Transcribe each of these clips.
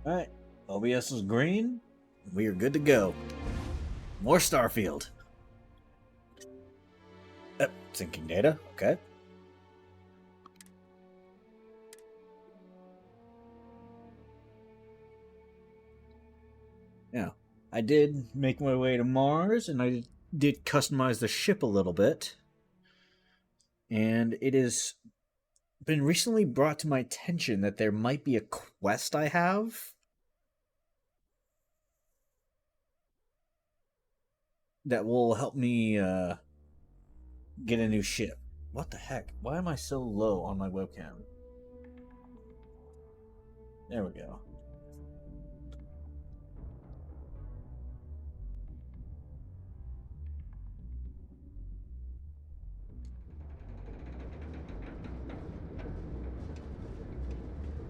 Alright, OBS is green. We are good to go. More Starfield. Syncing data, okay. Yeah, I did make my way to Mars, and I did customize the ship a little bit. And it has been recently brought to my attention that there might be a quest I have that will help me get a new ship. What the heck? Why am I so low on my webcam? There we go.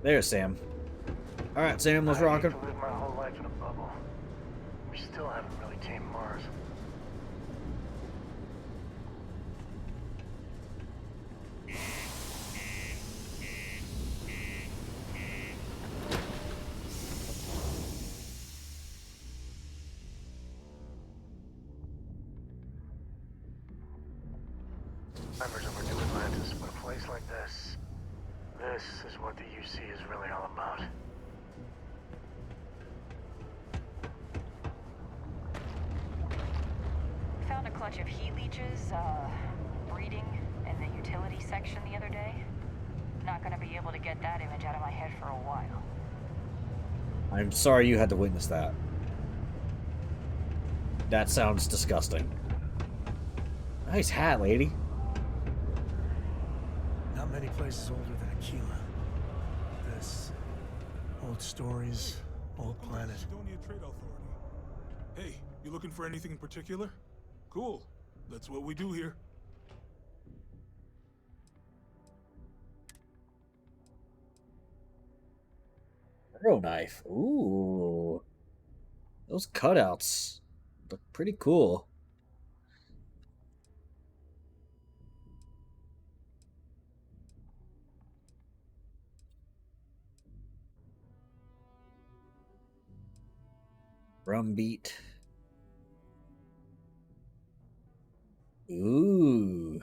There's Sam. Alright, Sam, let's rock it. I lived my whole life in a bubble. We still haven't really tamed Mars. Members of our new Atlantis, but a place like this is what the UC is really all about. Found a clutch of heat leeches, breeding in the utility section the other day. Not gonna be able to get that image out of my head for a while. I'm sorry you had to witness that. That sounds disgusting. Nice hat, lady. Not many places older than Aquila. This. Old stories, old planet. Macedonia Trade Authority. Hey, you looking for anything in particular? Cool. That's what we do here. Arrow knife. Ooh. Those cutouts look pretty cool. Drum beat. Ooh.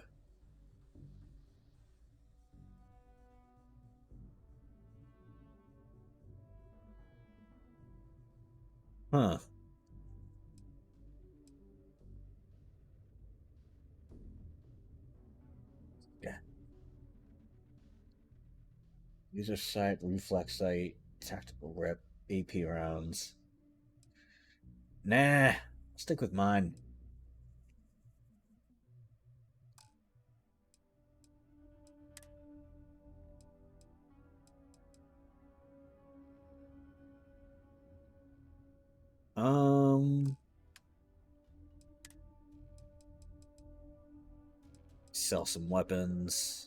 Huh. Yeah. User sight, reflex sight, tactical rep, AP rounds. Nah. Stick with mine. Sell some weapons.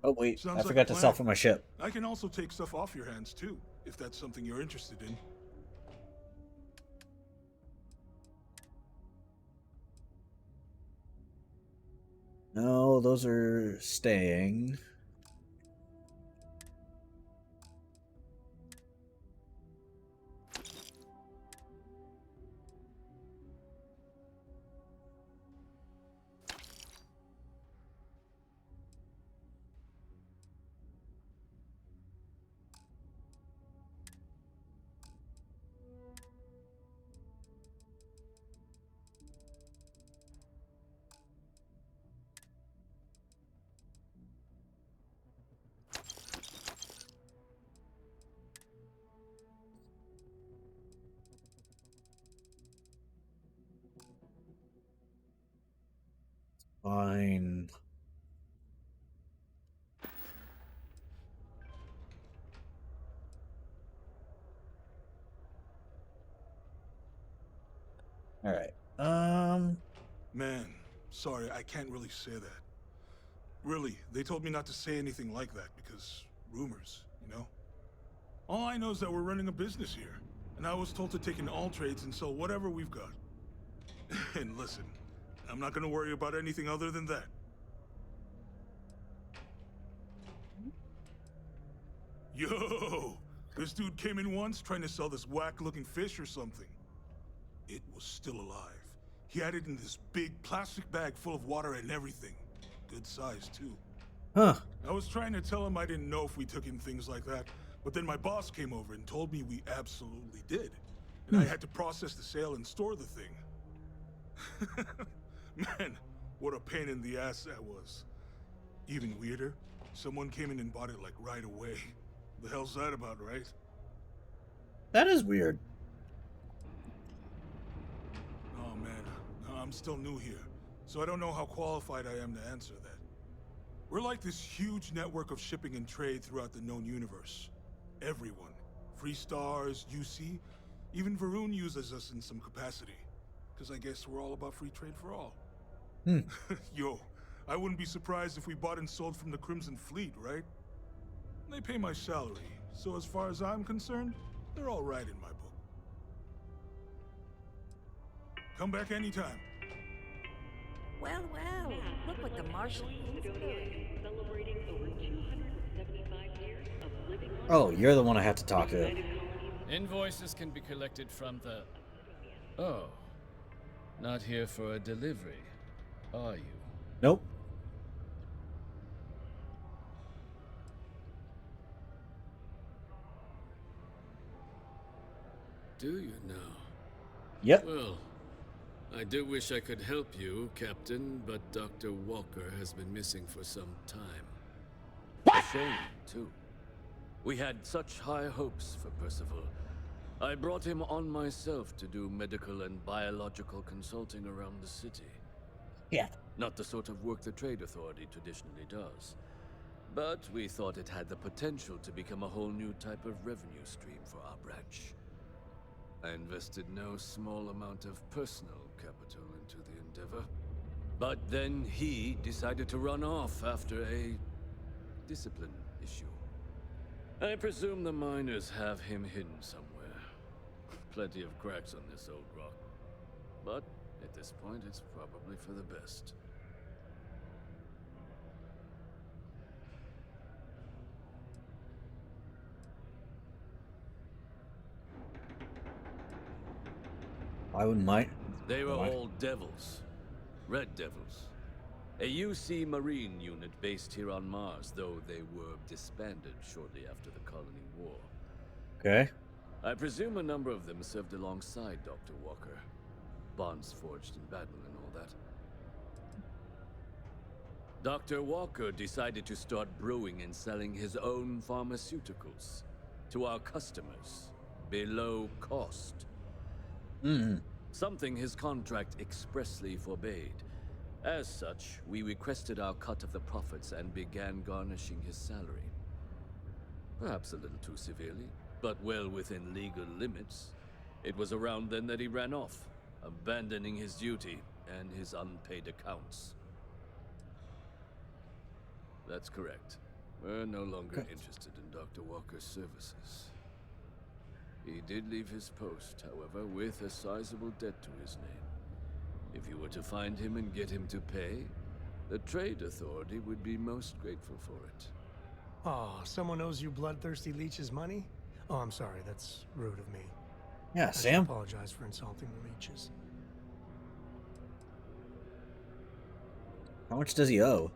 Oh wait, I Sounds like a forgot to sell plan. for my ship. I can also take stuff off your hands too, if that's something you're interested in. No, those are staying. Fine. All right. Um, Man, sorry, I can't really say that. Really, they told me not to say anything like that because rumors, you know? All I know is that we're running a business here, and I was told to take in all trades and sell whatever we've got. And listen, I'm not gonna worry about anything other than that. Yo! This dude came in once trying to sell this whack-looking fish or something. It was still alive. He had it in this big plastic bag full of water and everything. Good size, too. huh. I was trying to tell him I didn't know if we took in things like that, but then my boss came over and told me we absolutely did. And I had to process the sale and store the thing. Man, what a pain in the ass that was. Even weirder, someone came in and bought it like right away. The hell's that about, right? That is weird. Oh man, I'm still new here, so I don't know how qualified I am to answer that. We're like this huge network of shipping and trade throughout the known universe. Everyone. Free Stars, UC, even Varun uses us in some capacity. Because I guess we're all about free trade for all. Yo, I wouldn't be surprised if we bought and sold from the Crimson Fleet, right? They pay my salary, so as far as I'm concerned, they're all right in my book. Come back anytime. Well, look what the Martian is doing. Celebrating over 275 years of living on Oh, you're the one I have to talk to. Invoices can be collected from the... Oh. Not here for a delivery, are you? Nope. Do you now? Yep. Well, I do wish I could help you, Captain, but Dr. Walker has been missing for some time. A shame, too. We had such high hopes for Percival. I brought him on myself to do medical and biological consulting around the city. Yeah. Not the sort of work the Trade Authority traditionally does. But we thought it had the potential to become a whole new type of revenue stream for our branch. I invested no small amount of personal capital into the endeavor. But then he decided to run off after a discipline issue. I presume the miners have him hidden somewhere. Plenty of cracks on this old rock. But at this point, it's probably for the best. I wouldn't mind. They were What? all devils. Red Devils. A UC Marine unit based here on Mars, though they were disbanded shortly after the Colony War. Okay. I presume a number of them served alongside Dr. Walker. Bonds forged in battle and all that. Dr. Walker decided to start brewing and selling his own pharmaceuticals to our customers below cost. Something his contract expressly forbade. As such, we requested our cut of the profits and began garnishing his salary. Perhaps a little too severely, but well within legal limits. It was around then that he ran off, abandoning his duty and his unpaid accounts. That's correct. We're no longer interested in Dr. Walker's services. He did leave his post, however, with a sizable debt to his name. If you were to find him and get him to pay, the Trade Authority would be most grateful for it. Oh, someone owes you bloodthirsty leeches money? Oh, I'm sorry, that's rude of me. Yeah, I should Sam. apologize for insulting the leeches. How much does he owe?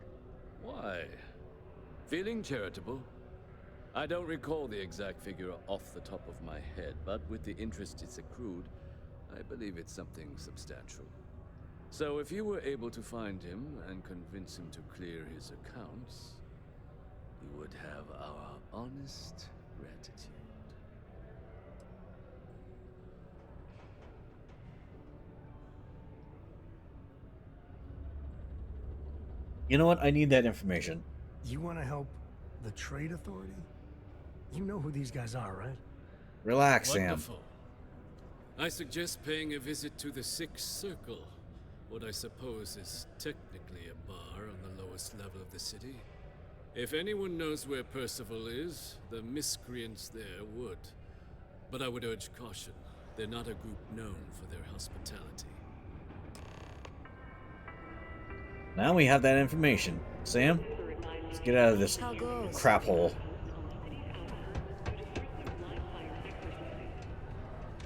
Why? Feeling charitable? I don't recall the exact figure off the top of my head, but with the interest it's accrued, I believe it's something substantial. So if you were able to find him and convince him to clear his accounts, you would have our honest gratitude. You know what? I need that information. You want to help the Trade Authority? You know who these guys are, right? Relax, Sam. Wonderful. I suggest paying a visit to the Sixth Circle, what I suppose is technically a bar on the lowest level of the city. If anyone knows where Percival is, the miscreants there would. But I would urge caution. They're not a group known for their hospitality. Now we have that information. Sam, let's get out of this How goes? crap hole.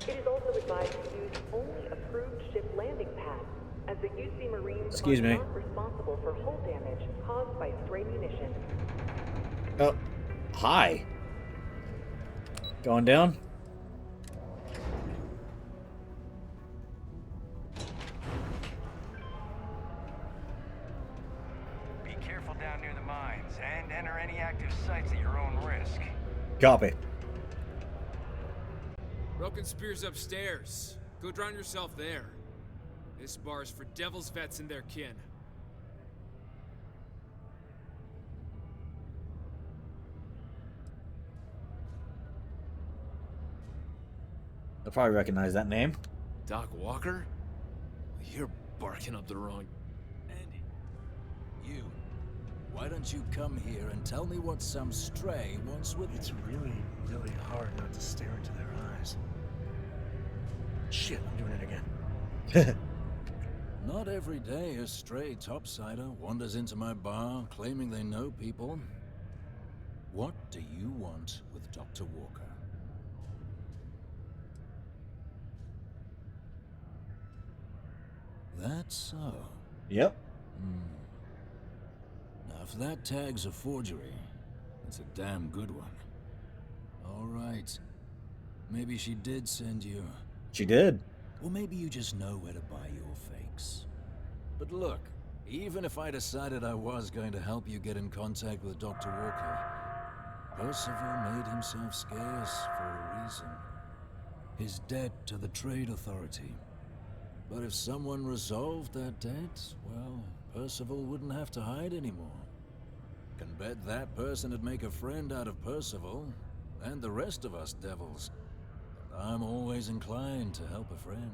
It is also advised to use only approved ship landing pads, as the UC Marines Excuse are me. not responsible for hull damage caused by stray munitions. Oh, hi. Going down? Be careful down near the mines, and enter any active sites at your own risk. Copy. Broken Spear's upstairs. Go drown yourself there. This bar's for Devil's vets and their kin. I'll probably recognize that name. Doc Walker? You're barking up the wrong... Andy, you. Why don't you come here and tell me what some stray wants with... It's really, really hard not to stare into their eyes. Shit, I'm doing it again. Not every day a stray topsider wanders into my bar claiming they know people. What do you want with Dr. Walker? That's so. Yep. Now, if that tag's a forgery, it's a damn good one. All right. Maybe she did send you. She did. Or maybe you just know where to buy your fakes. But look, even if I decided I was going to help you get in contact with Dr. Walker, Percival made himself scarce for a reason. His debt to the Trade Authority. But if someone resolved that debt, well, Percival wouldn't have to hide anymore. Can bet that person would make a friend out of Percival, and the rest of us devils. I'm always inclined to help a friend.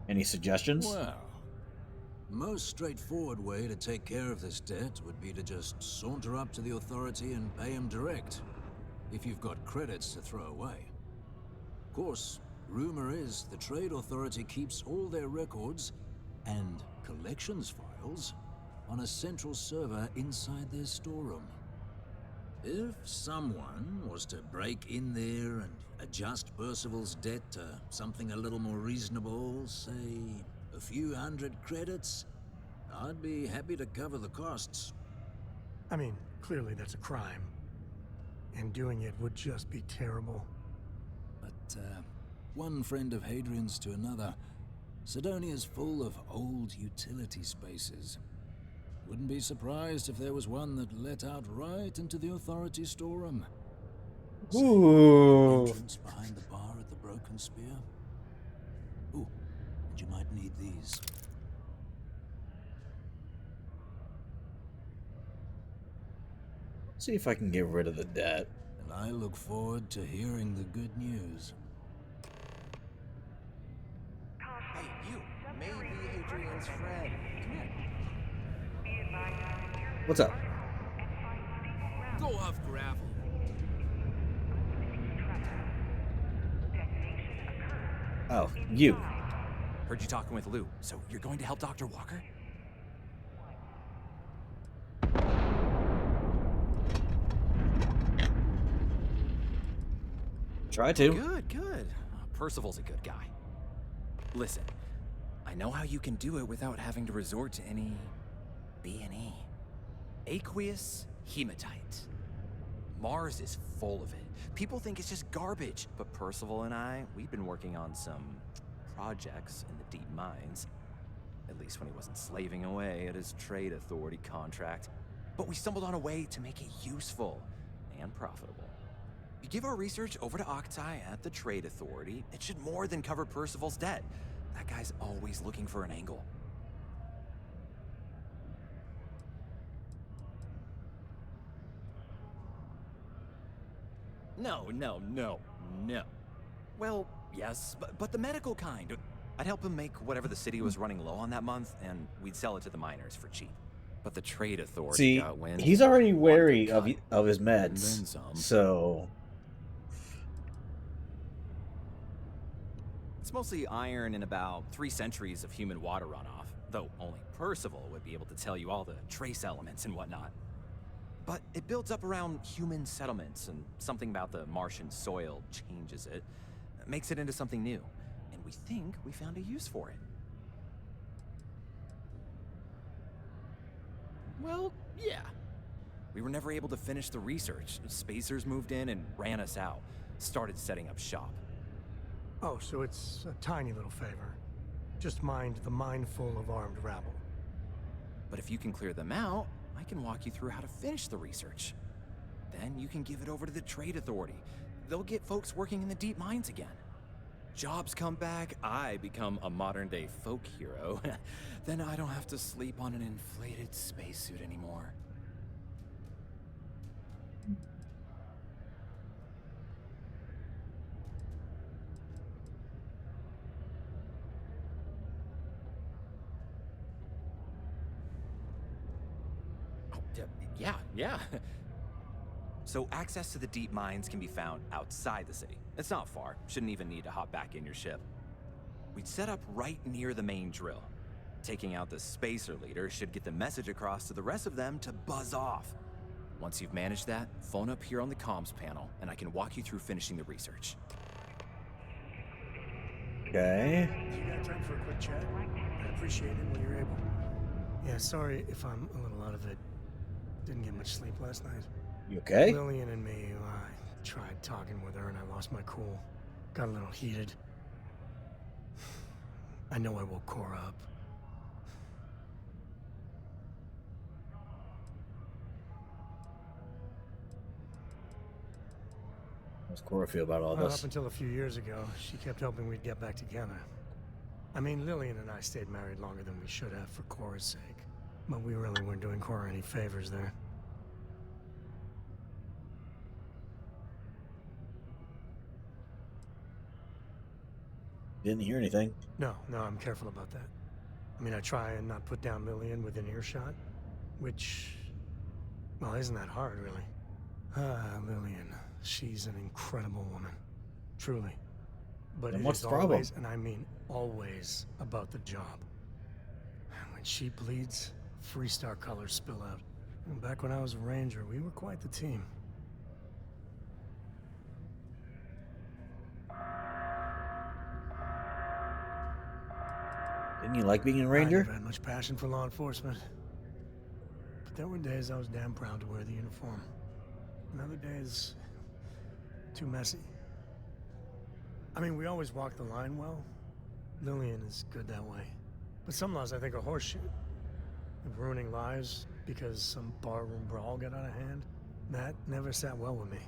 Any suggestions? Well, most straightforward way to take care of this debt would be to just saunter up to the authority and pay him direct, if you've got credits to throw away. Of course, rumor is the Trade Authority keeps all their records and collections files on a central server inside their storeroom. If someone was to break in there and adjust Percival's debt to something a little more reasonable, say a few hundred credits, I'd be happy to cover the costs. I mean, clearly that's a crime. And doing it would just be terrible. But, one friend of Hadrian's to another, Sidonia's full of old utility spaces. Wouldn't be surprised if there was one that let out right into the authority storeroom. Ooh. Entrance behind the bar at the Broken Spear. Ooh, and you might need these. See if I can get rid of the debt. And I look forward to hearing the good news. Hey, you may be Adrian's friend. Come here. What's up? Go off gravel. Oh, you. Heard you talking with Lou, so you're going to help Dr. Walker? Try to. Good, good. Percival's a good guy. Listen, I know how you can do it without having to resort to any B&E. Aqueous hematite. Mars is full of it. People think it's just garbage, but Percival and I, we've been working on some projects in the deep mines. At least when he wasn't slaving away at his Trade Authority contract. But we stumbled on a way to make it useful and profitable. You give our research over to Octai at the Trade Authority, it should more than cover Percival's debt. That guy's always looking for an angle. No, no, no, no. Well, yes, but the medical kind. I'd help him make whatever the city was running low on that month, and we'd sell it to the miners for cheap. But the trade authority See, got wind. he's already wanted their wary cut, of his and meds, then some. so It's mostly iron and about 3 centuries of human water runoff, though only Percival would be able to tell you all the trace elements and whatnot. But it builds up around human settlements, and something about the Martian soil changes it, makes it into something new. And we think we found a use for it. Well, yeah. We were never able to finish the research. Spacers moved in and ran us out. Started setting up shop. Oh, so it's a tiny little favor. Just mind the mine full of armed rabble. But if you can clear them out, I can walk you through how to finish the research. Then you can give it over to the trade authority. They'll get folks working in the deep mines again. Jobs come back, I become a modern-day folk hero. Then I don't have to sleep on an inflated spacesuit anymore. Oh, yeah. So access to the deep mines can be found outside the city. It's not far. Shouldn't even need to hop back in your ship. We'd set up right near the main drill. Taking out the spacer leader should get the message across to the rest of them to buzz off. Once you've managed that, phone up here on the comms panel, and I can walk you through finishing the research. okay. You got time for a quick chat? I appreciate it when you're able. Yeah, sorry if I'm a little out of it. Didn't get much sleep last night. You okay? Lillian and me, I tried talking with her and I lost my cool. Got a little heated. I know I woke Cora up. How's Cora feel about all Well, this? up until a few years ago, she kept hoping we'd get back together. I mean, Lillian and I stayed married longer than we should have for Cora's sake. But we really weren't doing Cora any favors there. Didn't hear anything. No, I'm careful about that. I mean, I try and not put down Lillian within earshot, which, well, isn't that hard, really? Lillian, she's an incredible woman. Truly. But Then it what's is the problem? always, and I mean always, about the job. When she bleeds, 3-star colors spill out. And back when I was a ranger, we were quite the team. Didn't you like being a I ranger? never had much passion for law enforcement. But there were days I was damn proud to wear the uniform. And other days, too messy. I mean, we always walk the line well. Lillian is good that way. But some laws I think are horseshit. Of ruining lives because some barroom brawl got out of hand. That never sat well with me.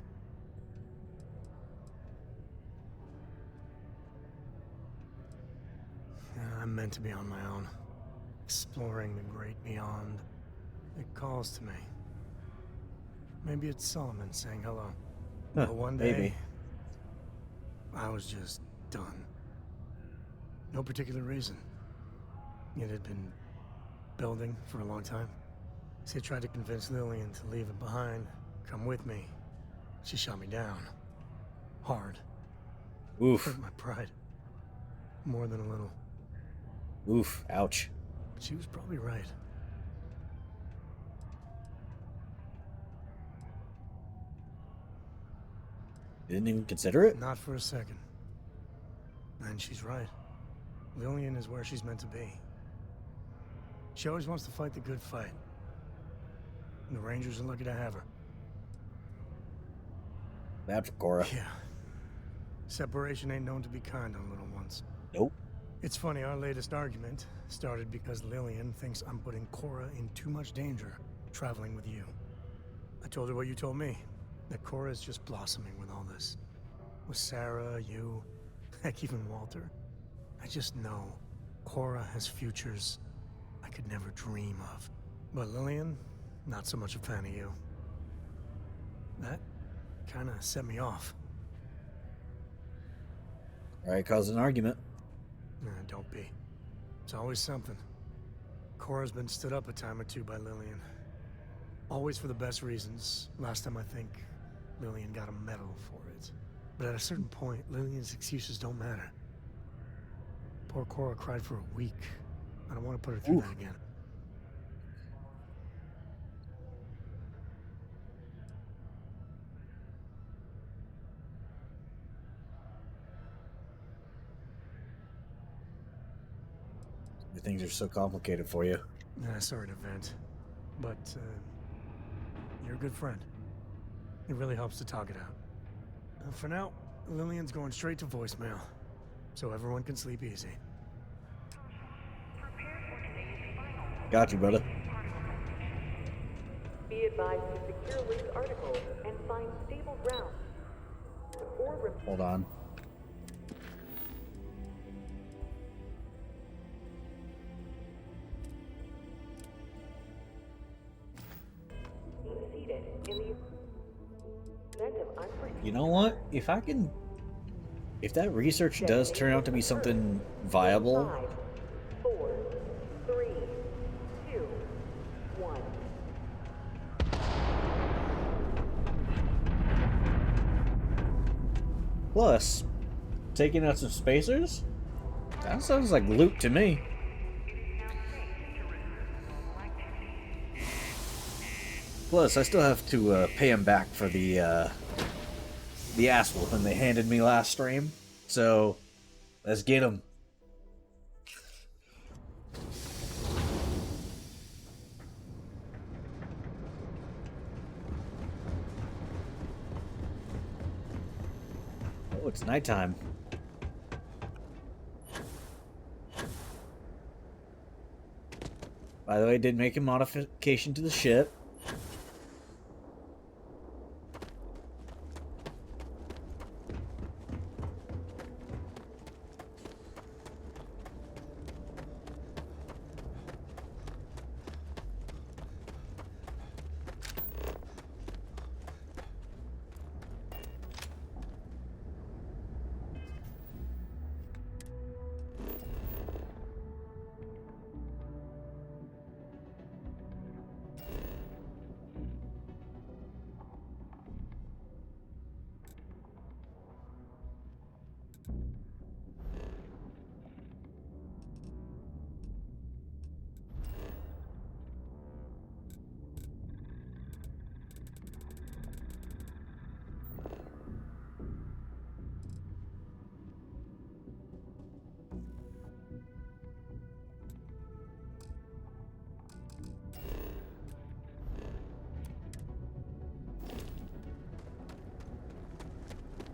Yeah, I'm meant to be on my own. Exploring the great beyond. It calls to me. Maybe it's Solomon saying hello. Huh, But one day, maybe. I was just done. No particular reason. It had been building for a long time. See, I tried to convince Lillian to leave it behind, come with me. She shot me down. Hard. Oof. Hurt my pride. More than a little. Oof. Ouch. But she was probably right. Didn't even consider it? Not for a second. And she's right. Lillian is where she's meant to be. She always wants to fight the good fight. And the Rangers are lucky to have her. Bad for Cora. Yeah. Separation ain't known to be kind on little ones. Nope. It's funny, our latest argument started because Lillian thinks I'm putting Cora in too much danger traveling with you. I told her what you told me, that Cora is just blossoming with all this. With Sarah, you, heck, even Walter. I just know Cora has futures I could never dream of. But Lillian, not so much a fan of you. That kind of set me off. Right, cause an argument. Nah, don't be. It's always something. Cora's been stood up a time or two by Lillian. Always for the best reasons. Last time I think Lillian got a medal for it. But at a certain point, Lillian's excuses don't matter. Poor Cora cried for a week. I don't want to put her through that again. Things are so complicated for you. Nah, sorry to vent. But, you're a good friend. It really helps to talk it out. For now, Lillian's going straight to voicemail. So everyone can sleep easy. Got you, brother. Be advised to secure loose articles and find stable ground. Hold on. You know what? If that research does turn out to be something viable, 5, 4, 3, 2, 1. plus taking out some spacers? That sounds like loot to me. Plus, I still have to pay him back for the ass whooping they handed me last stream. So, let's get him. Oh, it's nighttime. By the way, I did make a modification to the ship.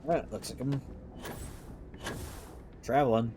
Alright, looks like I'm traveling.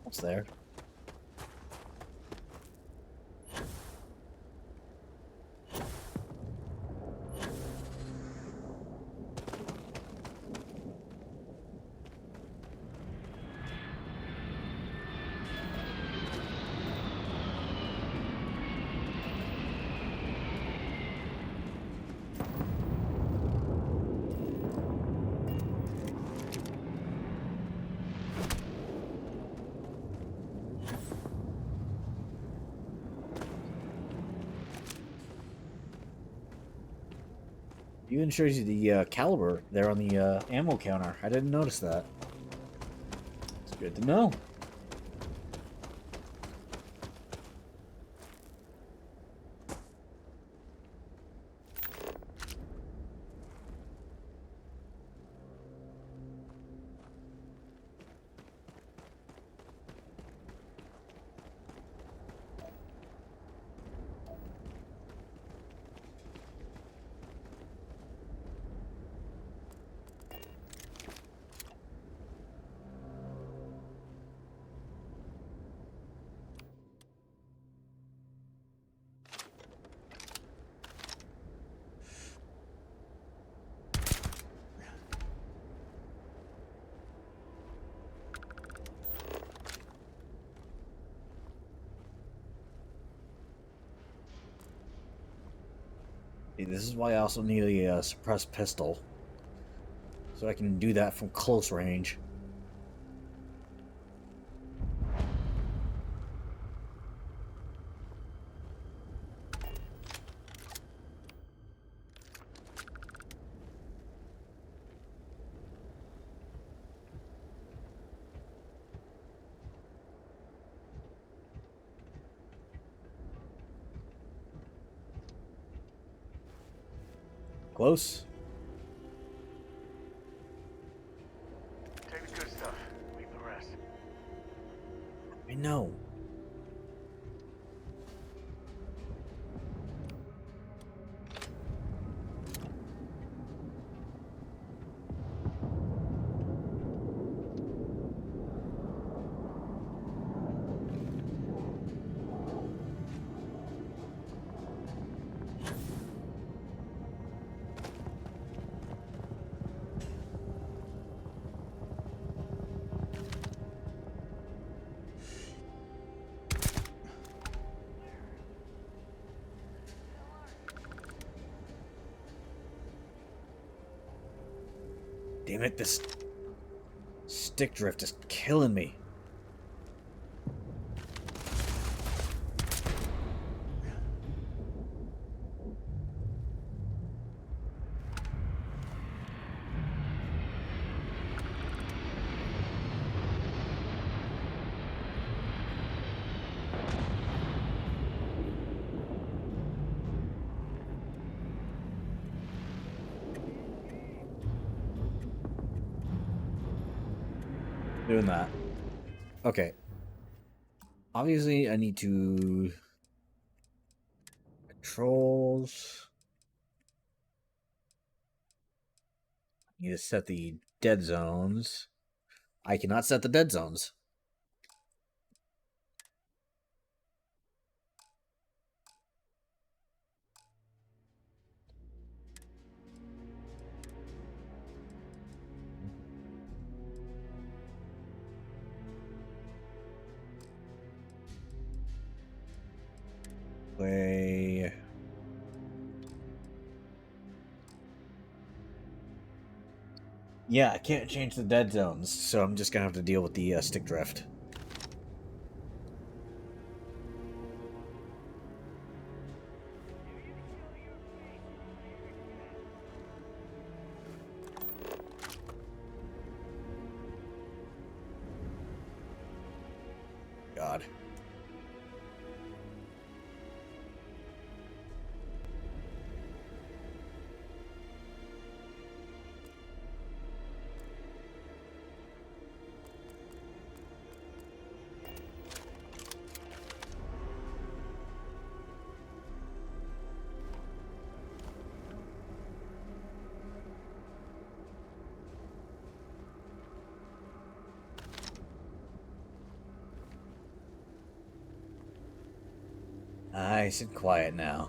What's there? Even shows you the caliber there on the ammo counter. I didn't notice that. It's good to know. This is why I also need a suppressed pistol. So I can do that from close range. Close. Take the good stuff. Leave the rest. I know. Damn it, this stick drift is killing me. Doing that. Okay. Obviously, I need to... Controls... I need to set the dead zones. I cannot set the dead zones. Play... Yeah, I can't change the dead zones, so I'm just gonna have to deal with the stick drift. God. Nice and quiet now.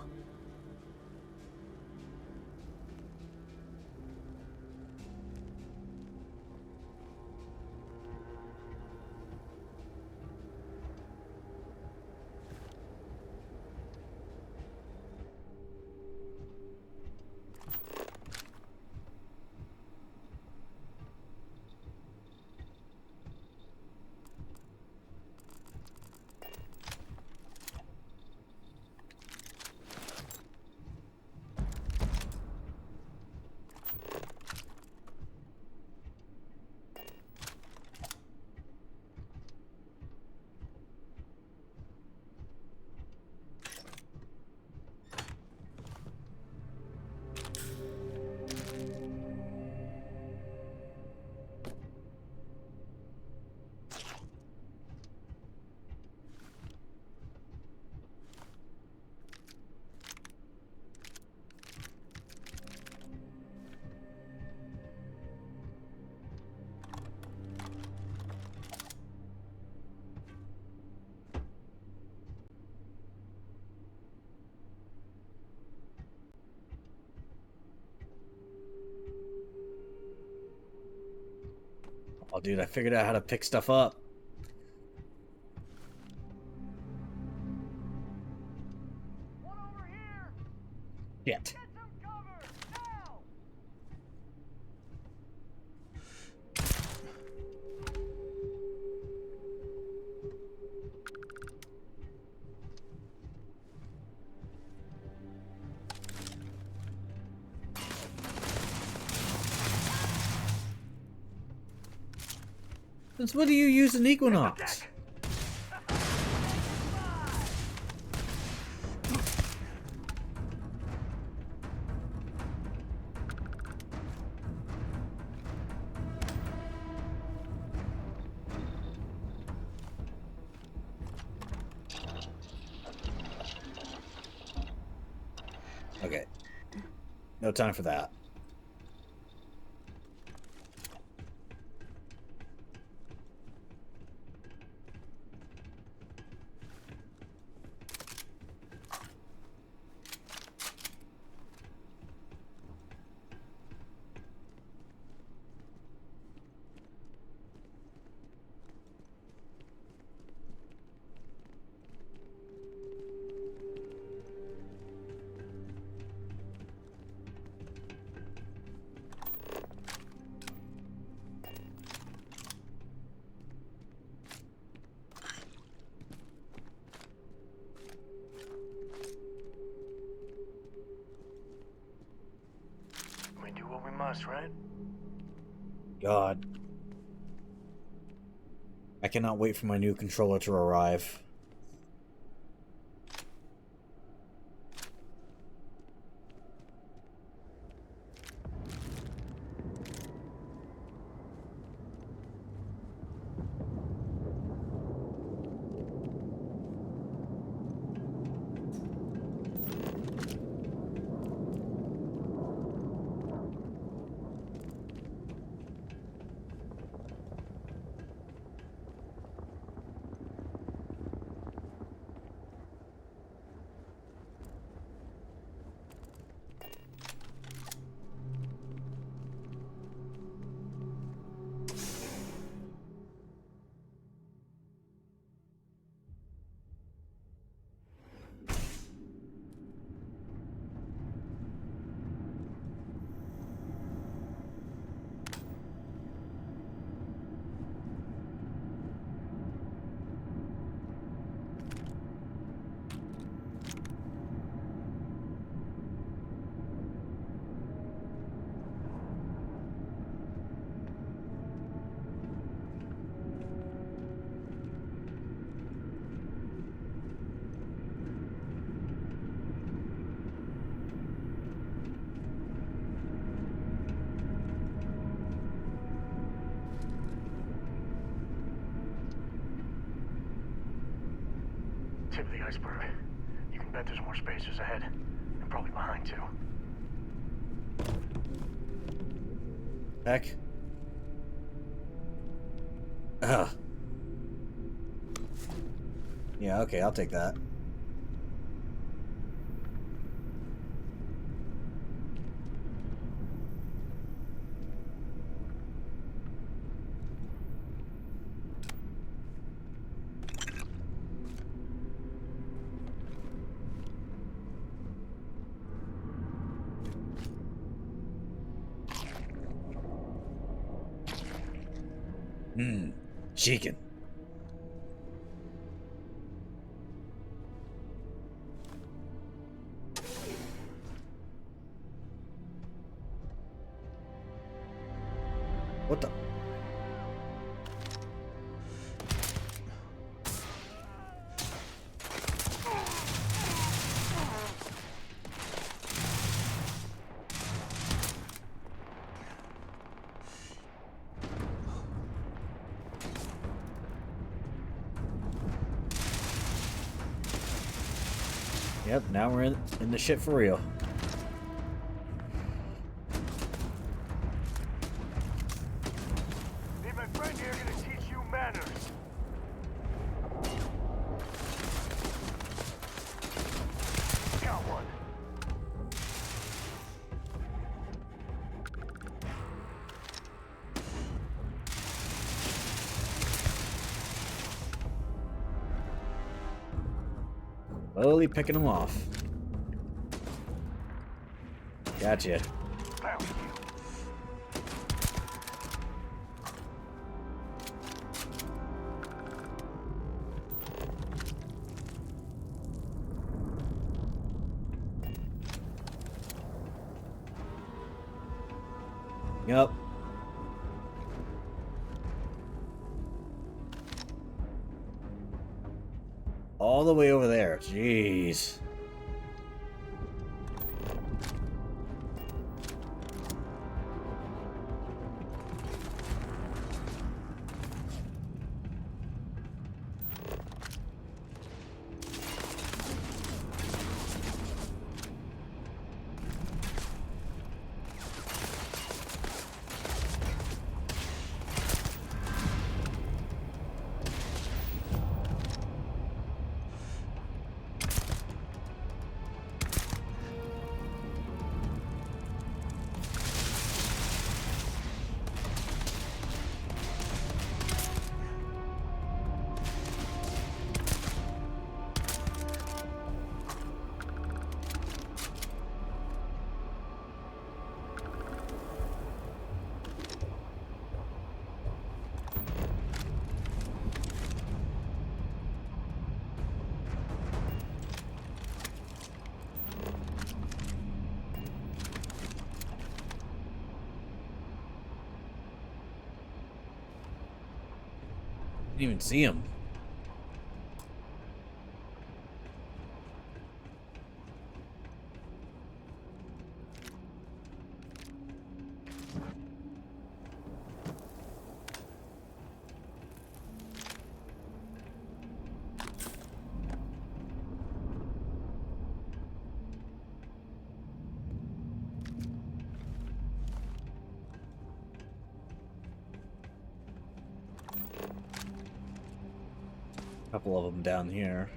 Oh, dude, I figured out how to pick stuff up. Shit. Since when do you use an Equinox? Okay. No time for that. We do what we must, right? God. I cannot wait for my new controller to arrive. Tip of the iceberg. You can bet there's more spacers ahead. And probably behind, too. Heck. Ugh. Yeah, okay, I'll take that. Chicken. What the? Yep, now we're in the shit for real. Me and my friend here are gonna teach you manners. Got one. Slowly picking them off. Gotcha. Yep. All the way over there. Jeez. Didn't even see him. Couple of them down here.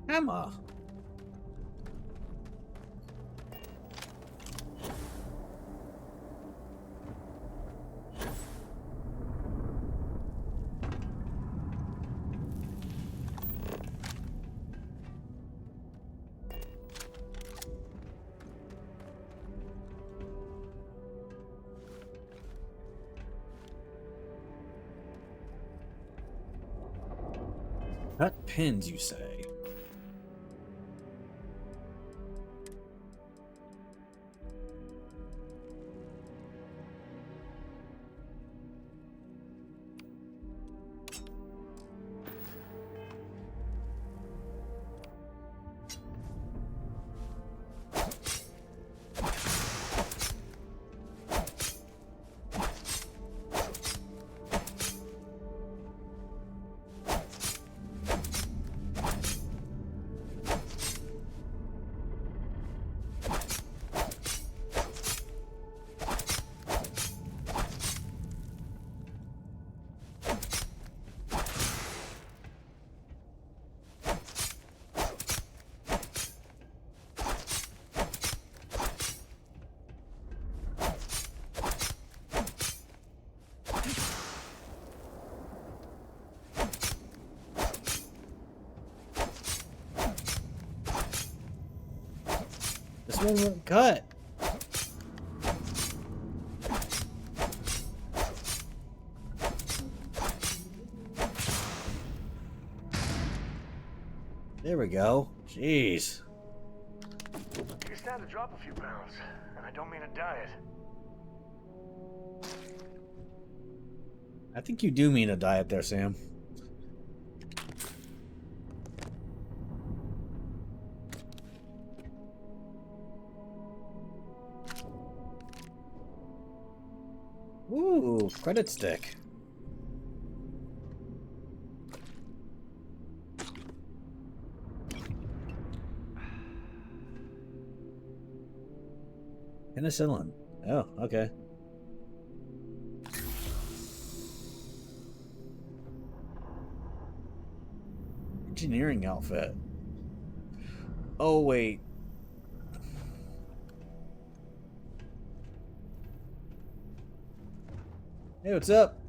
Emma. Cut pins, you say? This one won't cut. There we go. Jeez. You're starting to drop a few pounds, and I don't mean a diet. I think you do mean a diet there, Sam. Ooh, credit stick. Penicillin. Oh, okay. Engineering outfit. Oh, wait. Hey, what's up?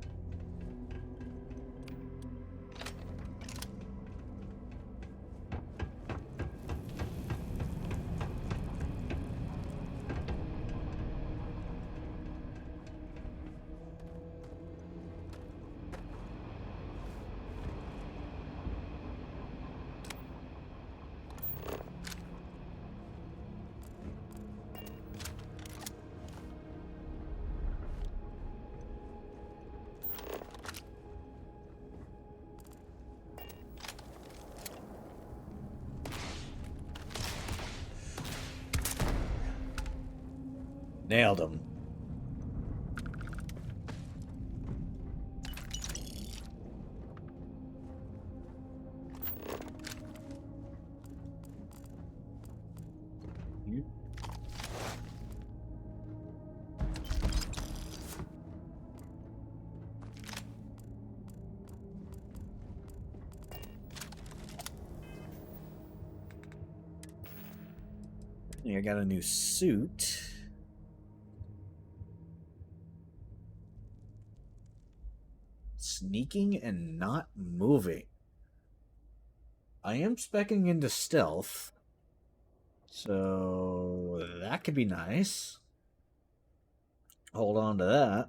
Nailed him. I got a new suit. Sneaking and not moving. I am speccing into stealth, so that could be nice. Hold on to that.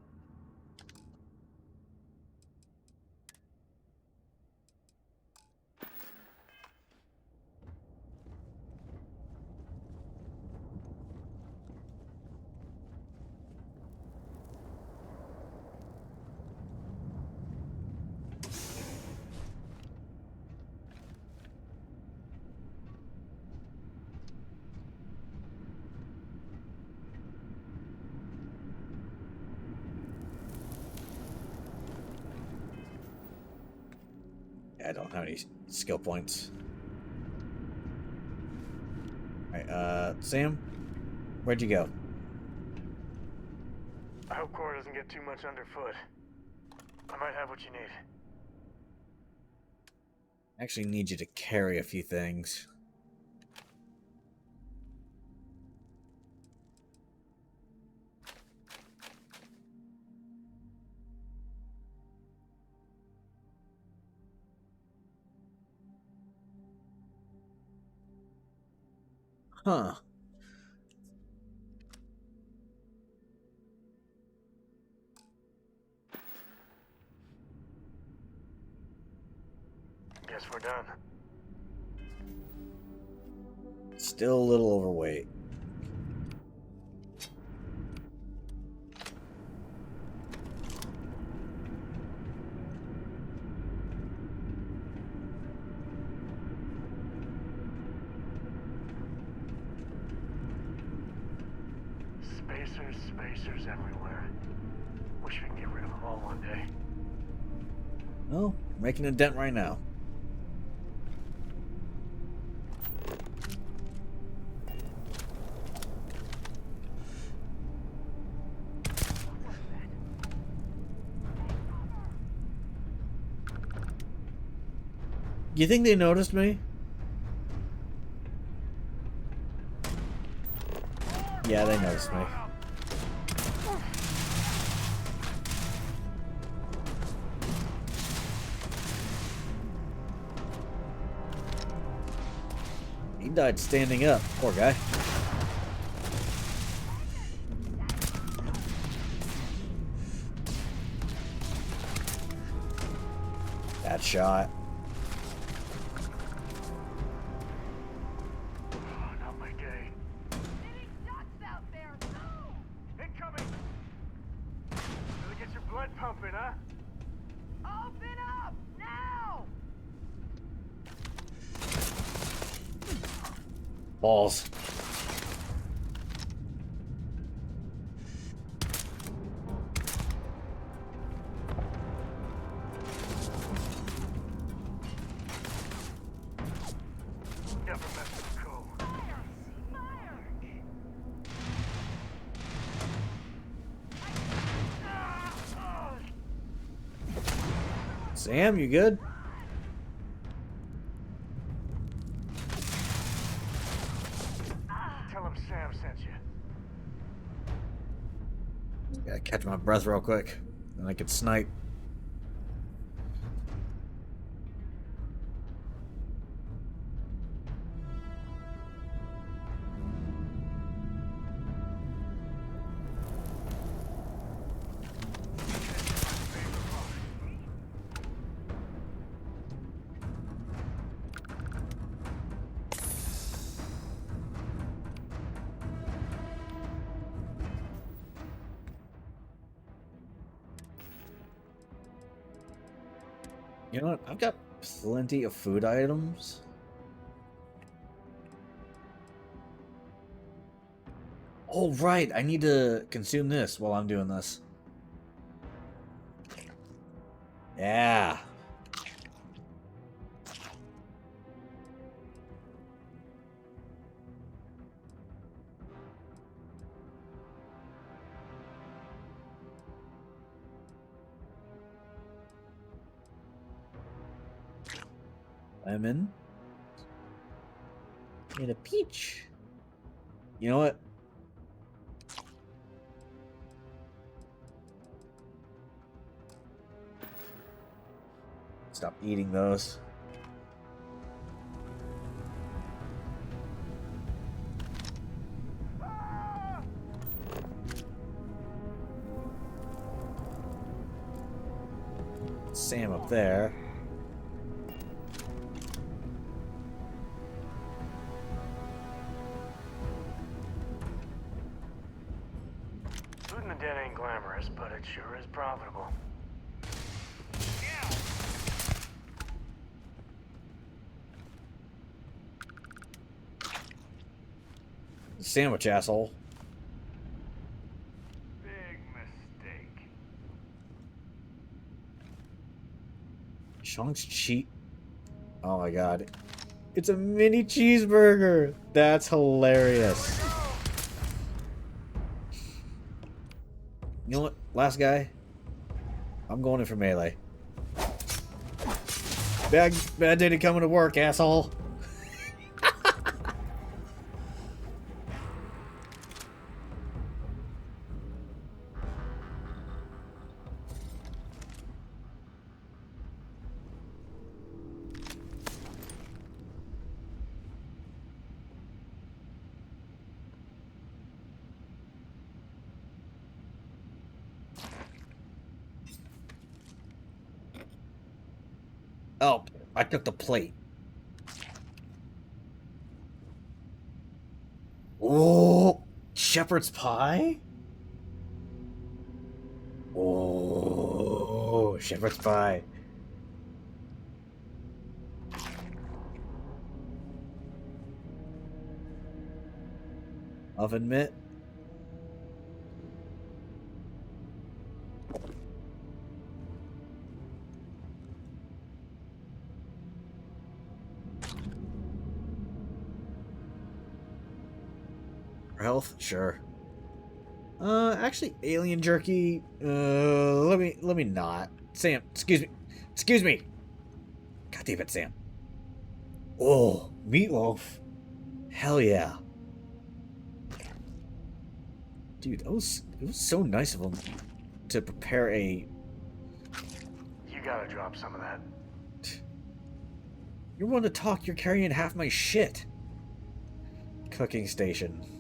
I don't have any skill points. Alright, Sam? Where'd you go? I hope Cora doesn't get too much underfoot. I might have what you need. I actually need you to carry a few things. Huh. Guess we're done. Still a little overweight. Spacers everywhere. Wish we could get rid of them all one day. Oh, making a dent right now. You think they noticed me? Yeah, they noticed me. He died standing up. Poor guy. That shot. Not my day. Incoming! Really get your blood pumping, huh? Open up now! Balls. Sam, you good? Tell him Sam sent you. Gotta catch my breath real quick. Then I can snipe. You know what? I've got plenty of food items. Oh, right. I need to consume this while I'm doing this. Yeah. Lemon. And a peach. You know what? Stop eating those. Sam up there. Looting the dead ain't glamorous, but it sure is profitable. Sandwich, asshole. Big mistake. Chong's cheat. Oh my god. It's a mini cheeseburger. That's hilarious. You know what? Last guy. I'm going in for melee. Bad day to coming to work, asshole. Oh, I took the plate. Oh, shepherd's pie? Oh, shepherd's pie. Oven mitt. For health, sure. Actually, alien jerky. Let me not. Sam, excuse me. God damn it, Sam. Oh, meatloaf. Hell yeah. Dude, it was so nice of him to prepare a. You gotta drop some of that. You're one to talk. You're carrying half my shit. Cooking station.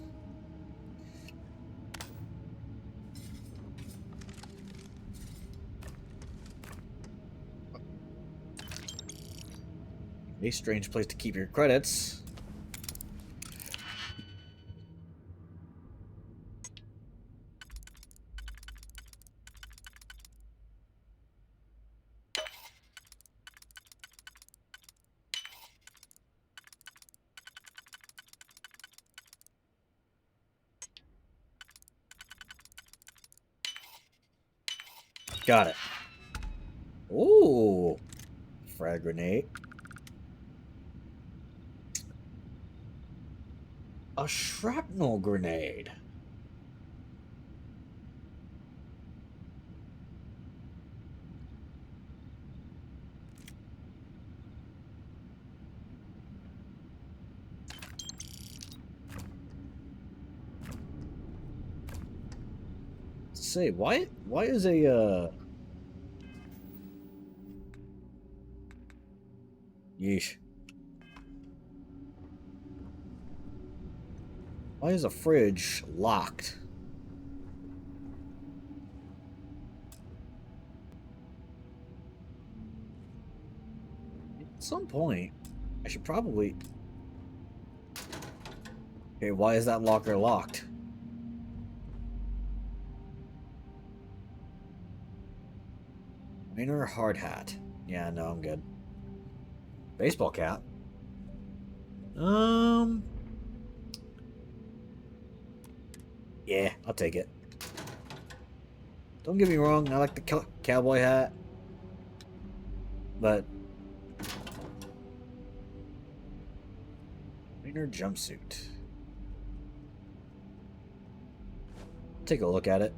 A strange place to keep your credits. Got it. Ooh. Frag grenade. A shrapnel grenade. say, why is a yeesh. Why is a fridge locked? At some point, I should probably... Okay, why is that locker locked? Minor hard hat. Yeah, no, I'm good. Baseball cap. Yeah, I'll take it. Don't get me wrong, I like the cowboy hat. But... Minor jumpsuit. Take a look at it.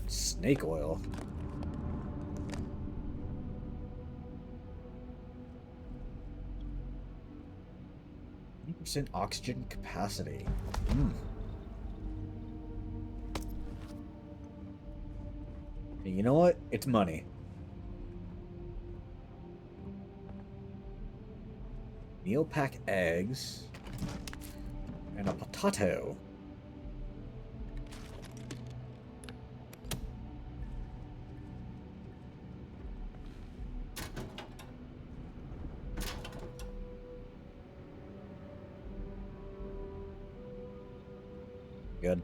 Snake oil. % oxygen capacity. And you know what? It's money. Meal pack eggs. And a potato. Good.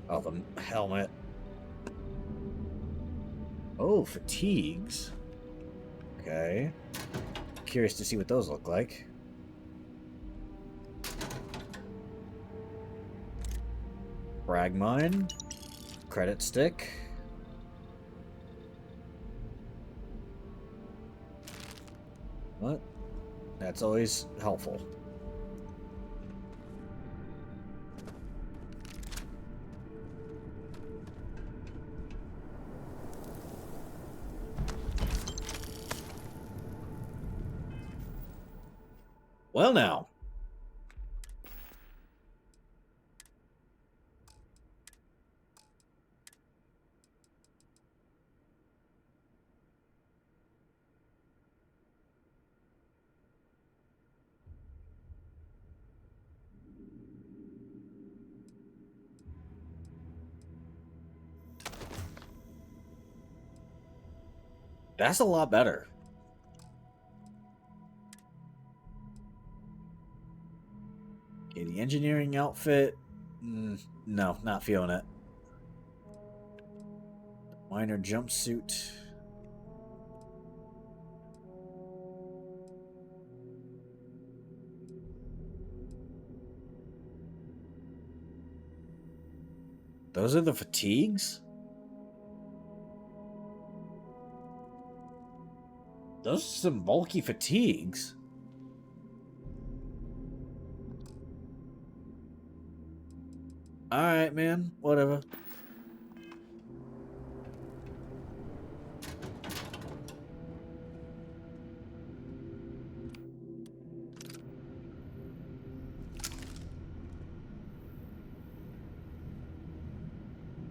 Oh, the helmet. Oh, fatigues. Okay. Curious to see what those look like. Frag mine. Credit stick. What? That's always helpful. Well now. That's a lot better. Okay, the engineering outfit. No, not feeling it. Minor jumpsuit. Those are the fatigues? Those are some bulky fatigues. Alright, man. Whatever.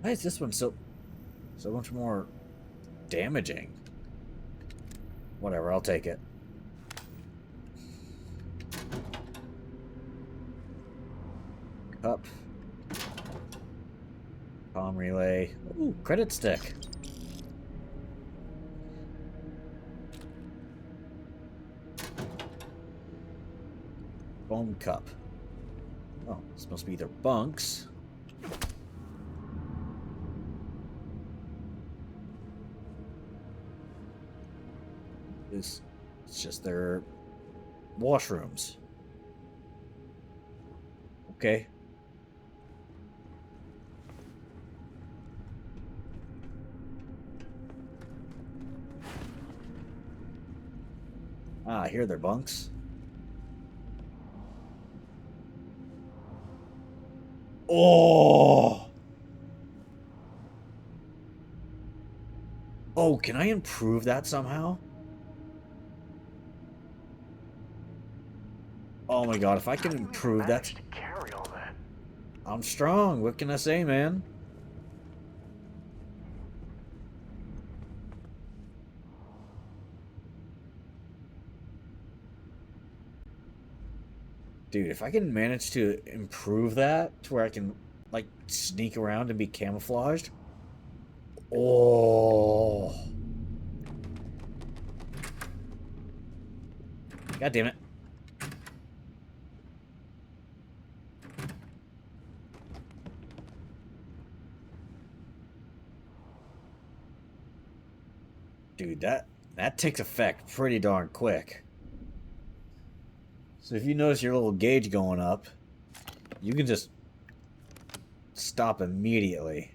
Why is this one so much more damaging? Whatever, I'll take it. Cup. Comm relay. Ooh, credit stick. Foam cup. Oh, this must be their bunks. It's just their washrooms. Okay. Ah, here they're bunks. Oh! Oh, can I improve that somehow? Oh my god, if I can improve that... to carry all that? I'm strong, what can I say, man? Dude, if I can manage to improve that to where I can, like, sneak around and be camouflaged. Oh. God damn it. Dude, that takes effect pretty darn quick. So if you notice your little gauge going up, you can just stop immediately.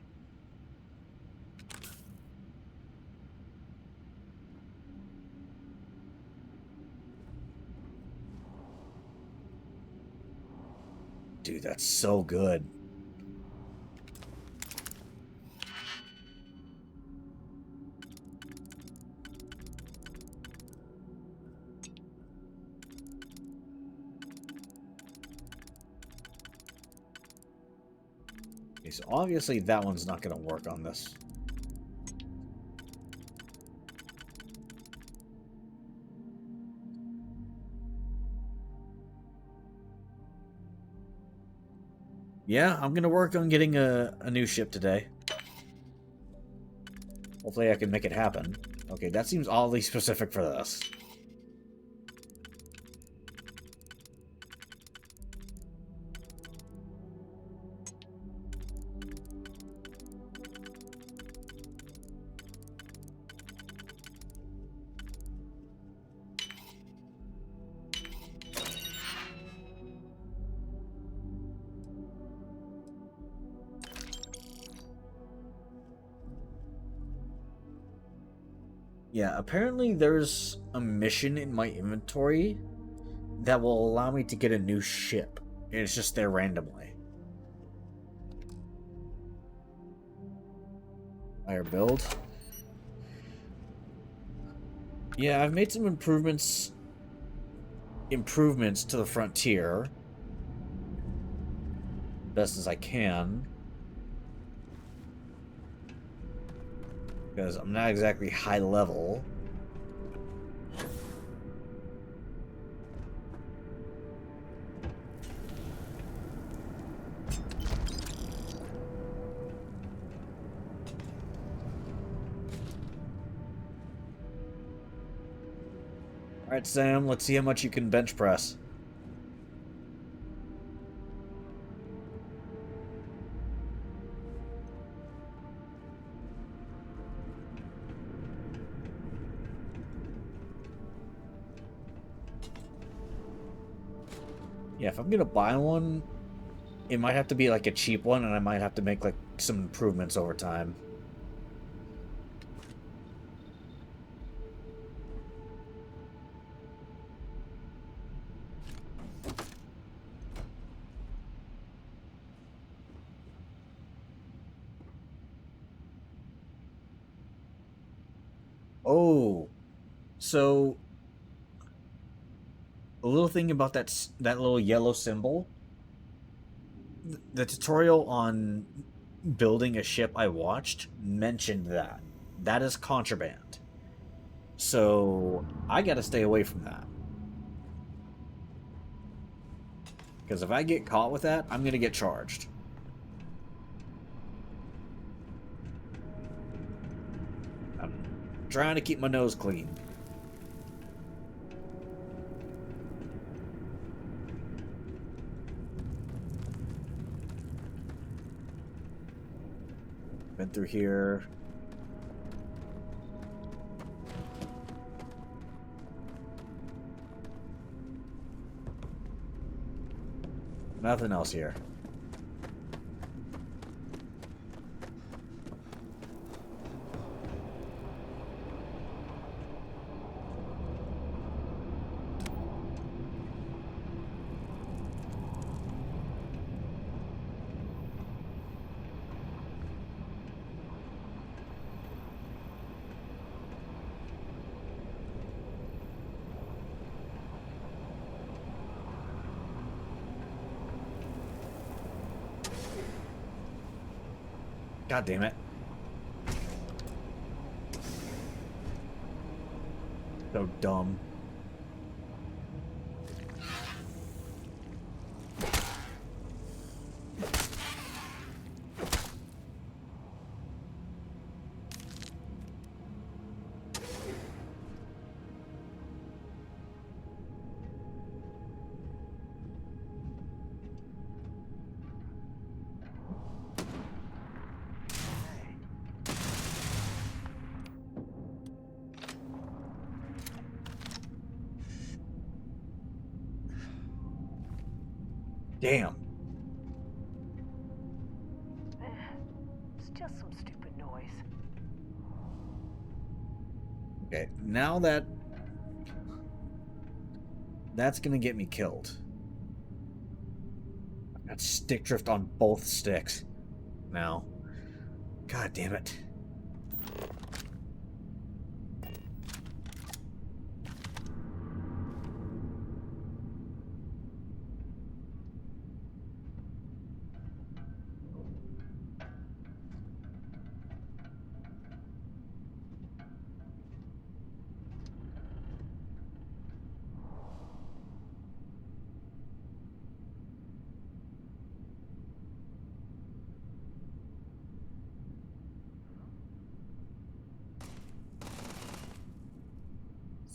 Dude, that's so good. Okay, so obviously that one's not going to work on this. Yeah, I'm going to work on getting a new ship today. Hopefully I can make it happen. Okay, that seems oddly specific for this. Yeah, apparently there's a mission in my inventory that will allow me to get a new ship. And it's just there randomly. Higher build. Yeah, I've made some improvements to the frontier. Best as I can. Because I'm not exactly high level. Alright, Sam, let's see how much you can bench press. Yeah, if I'm gonna buy one, it might have to be like a cheap one, and I might have to make like some improvements over time. Oh, so a little thing about that little yellow symbol. The tutorial on building a ship I watched mentioned that. That is contraband. So I gotta stay away from that. Because if I get caught with that, I'm gonna get charged. I'm trying to keep my nose clean. Been through here. Nothing else here. God damn it. So dumb. Damn. It's just some stupid noise. Okay, now that's gonna get me killed. I've got stick drift on both sticks now. God damn it.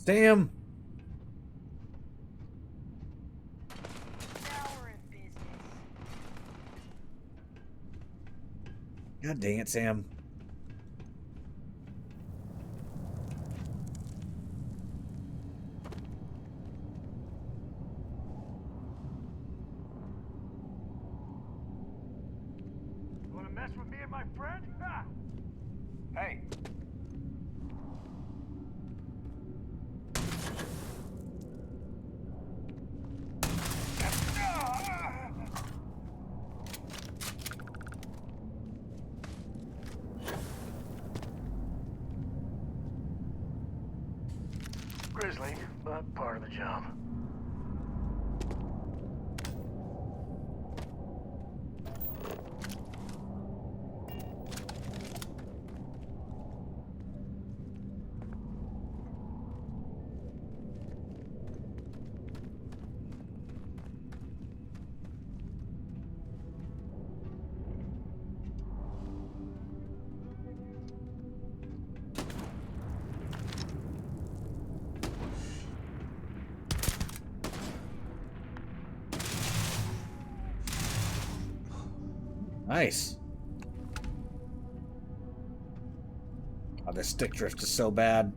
Sam! Now we're in business. God dang it, Sam. You wanna mess with me and my friend? Ha! Hey. Grizzly, but part of the job. Nice. Oh, this stick drift is so bad.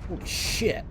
Holy shit.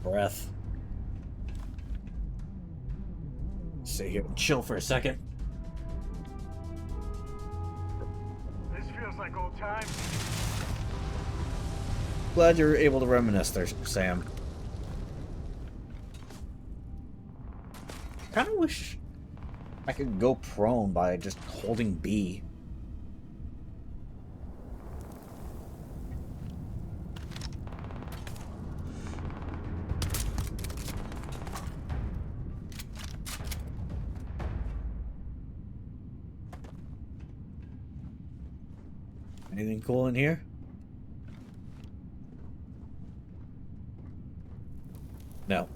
Breath. Sit here and chill for a second. This feels like old times. Glad you're able to reminisce there, Sam. Kind of wish I could go prone by just holding B. Anything cool in here? No.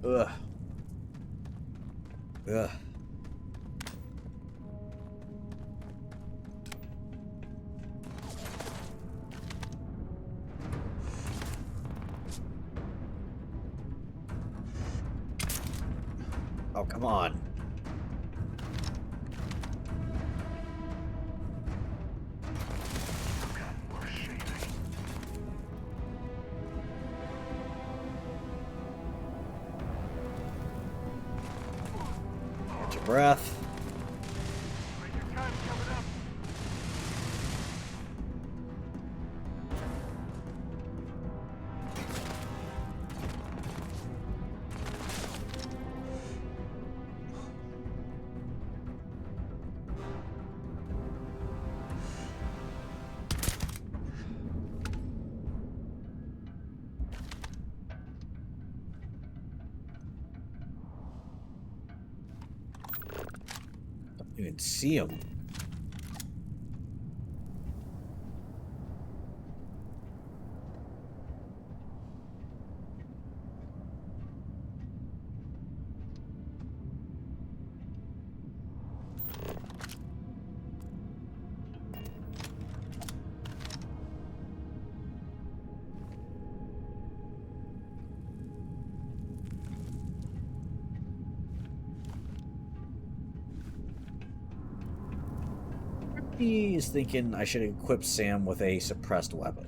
Ugh. Ugh. Oh, come on. Catch your breath. Don't even see him. He's thinking I should equip Sam with a suppressed weapon.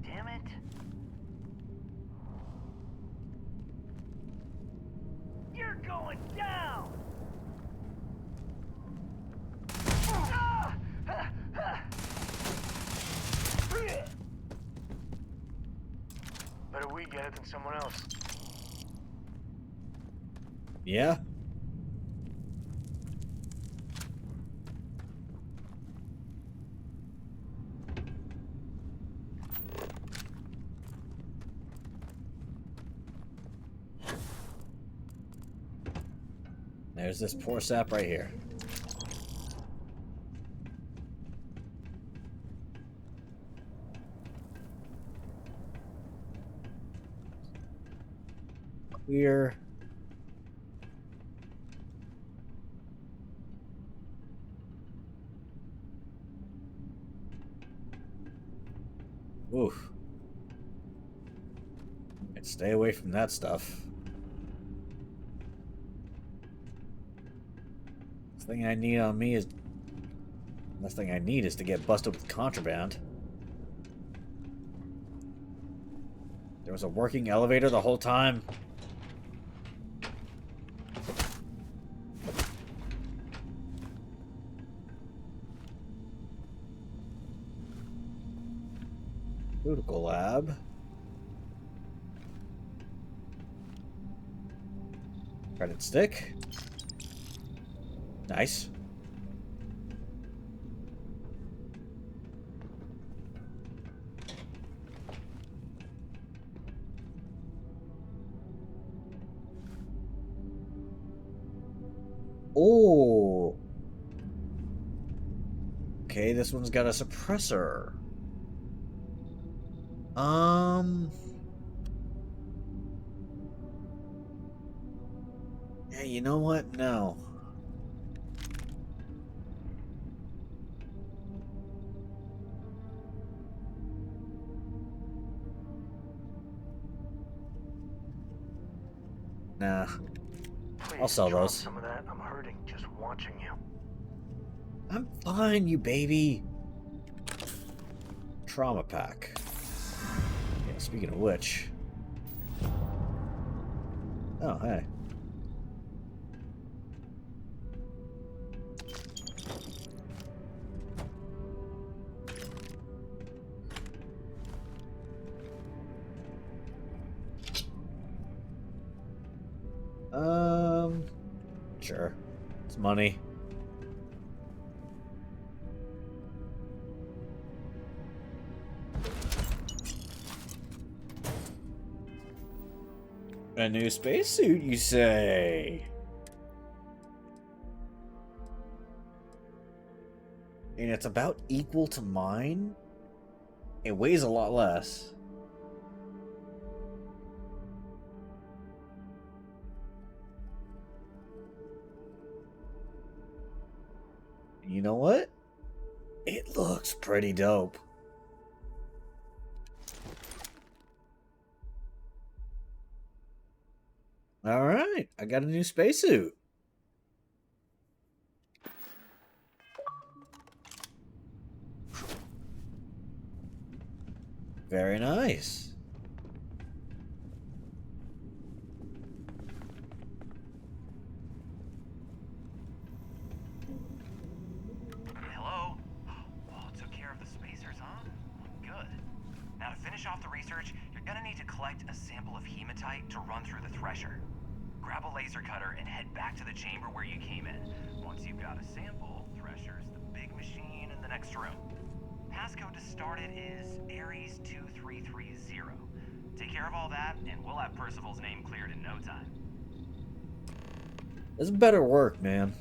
Damn it. You're going down! Better we get it than someone else. Yeah? There's this poor sap right here. Clear. Oof. And stay away from that stuff. Last thing I need on me is... Last thing I need is to get busted with contraband. There was a working elevator the whole time. Pharmaceutical lab. Credit stick. Nice. Oh. Okay, this one's got a suppressor. Yeah, you know what? No. Nah. Please I'll sell drop those. some of that. I'm hurting just watching you. I'm fine, you baby. Trauma pack. Yeah, speaking of which. Oh, hey. Sure. It's money. A new spacesuit, you say? And it's about equal to mine? It weighs a lot less. You know what? It looks pretty dope. Alright, I got a new spacesuit. Very nice. Hello? Oh, took care of the spacers, huh? Good. Now to finish off the research, you're gonna need to collect a sample of hematite to run through the thresher. Grab a laser cutter and head back to the chamber where you came in. Once you've got a sample, thresher's the big machine in the next room. Passcode to start it is Ares 2330. Take care of all that, and we'll have Percival's name cleared in no time. This better work, man.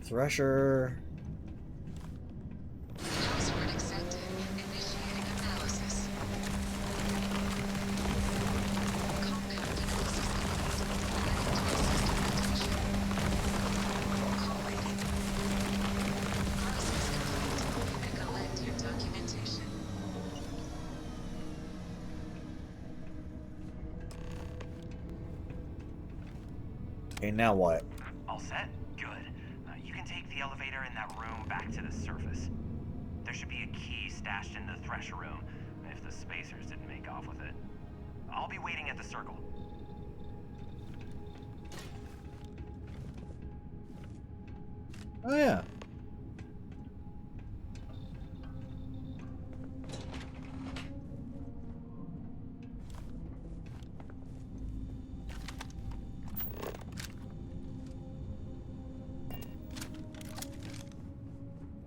Thresher. Password accepted. Initiating analysis. Compound analysis complete. Call waiting. Process complete. Collect your documentation. Okay, now what? All set? Good. You can take the elevator in that room back to the surface. There should be a key stashed in the thresher room, if the spacers didn't make off with it. I'll be waiting at the circle. Oh, yeah.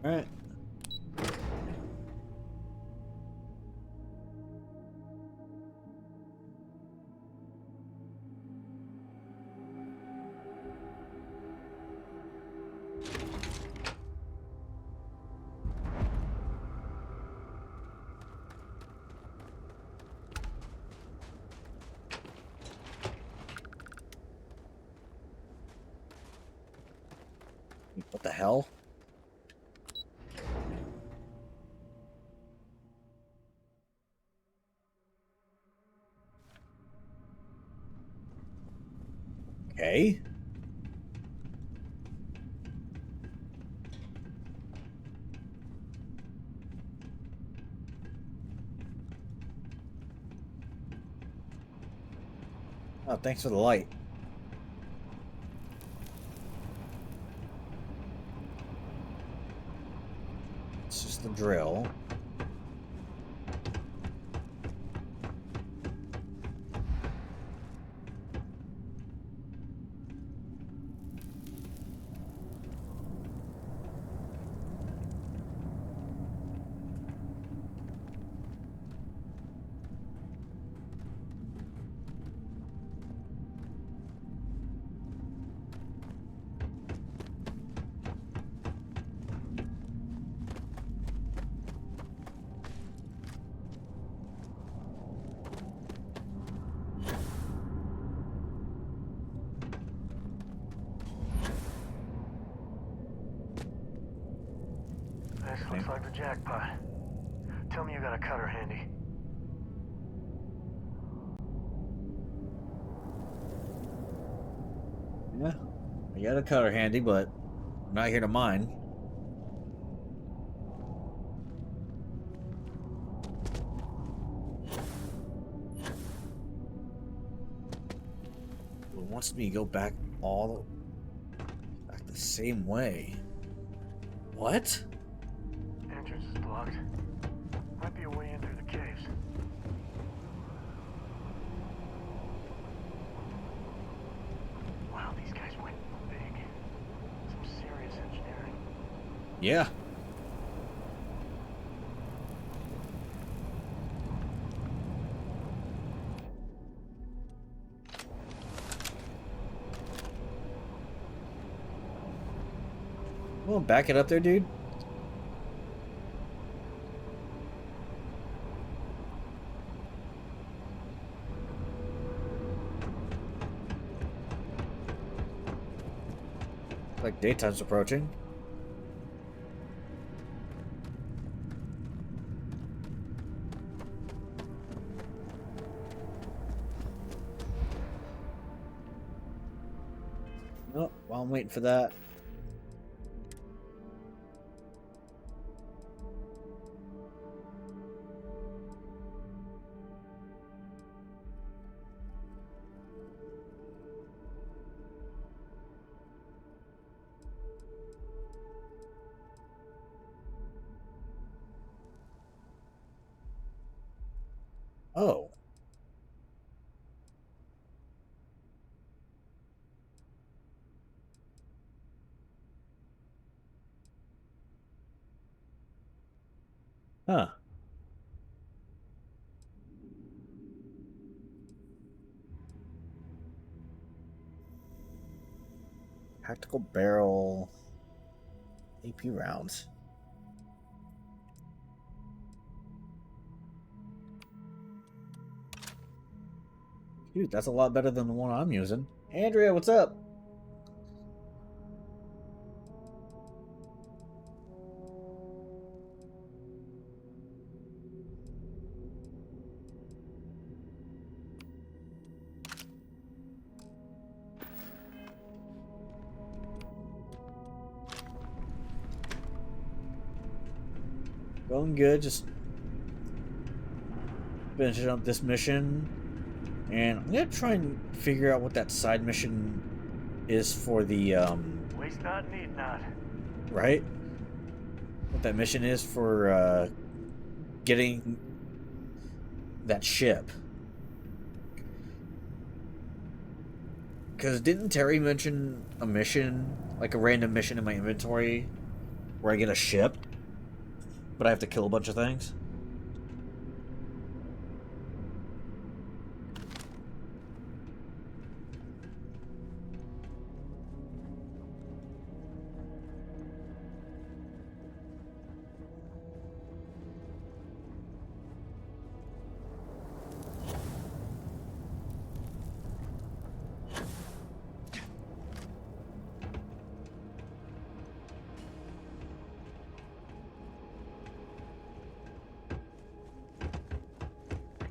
All right. What the hell? Okay. Oh, thanks for the light. It's just the drill. like the jackpot. Tell me you got a cutter handy. Yeah, I got a cutter handy, but I'm not here to mine. It wants me to go back back the same way. What? Entrance is blocked. Might be a way in through the caves. Wow, these guys went big. Some serious engineering. Yeah. Well, back it up there, dude. Like daytime's approaching. Oh, while I'm waiting for that. Oh. Huh. Tactical barrel. AP rounds. Dude, that's a lot better than the one I'm using. Andrea, what's up? Going good, just finishing up this mission. And I'm gonna try and figure out what that side mission is for the Waste not, need not. right? What that mission is for getting that ship. Because didn't Terry mention a mission, like a random mission in my inventory, where I get a ship, but I have to kill a bunch of things?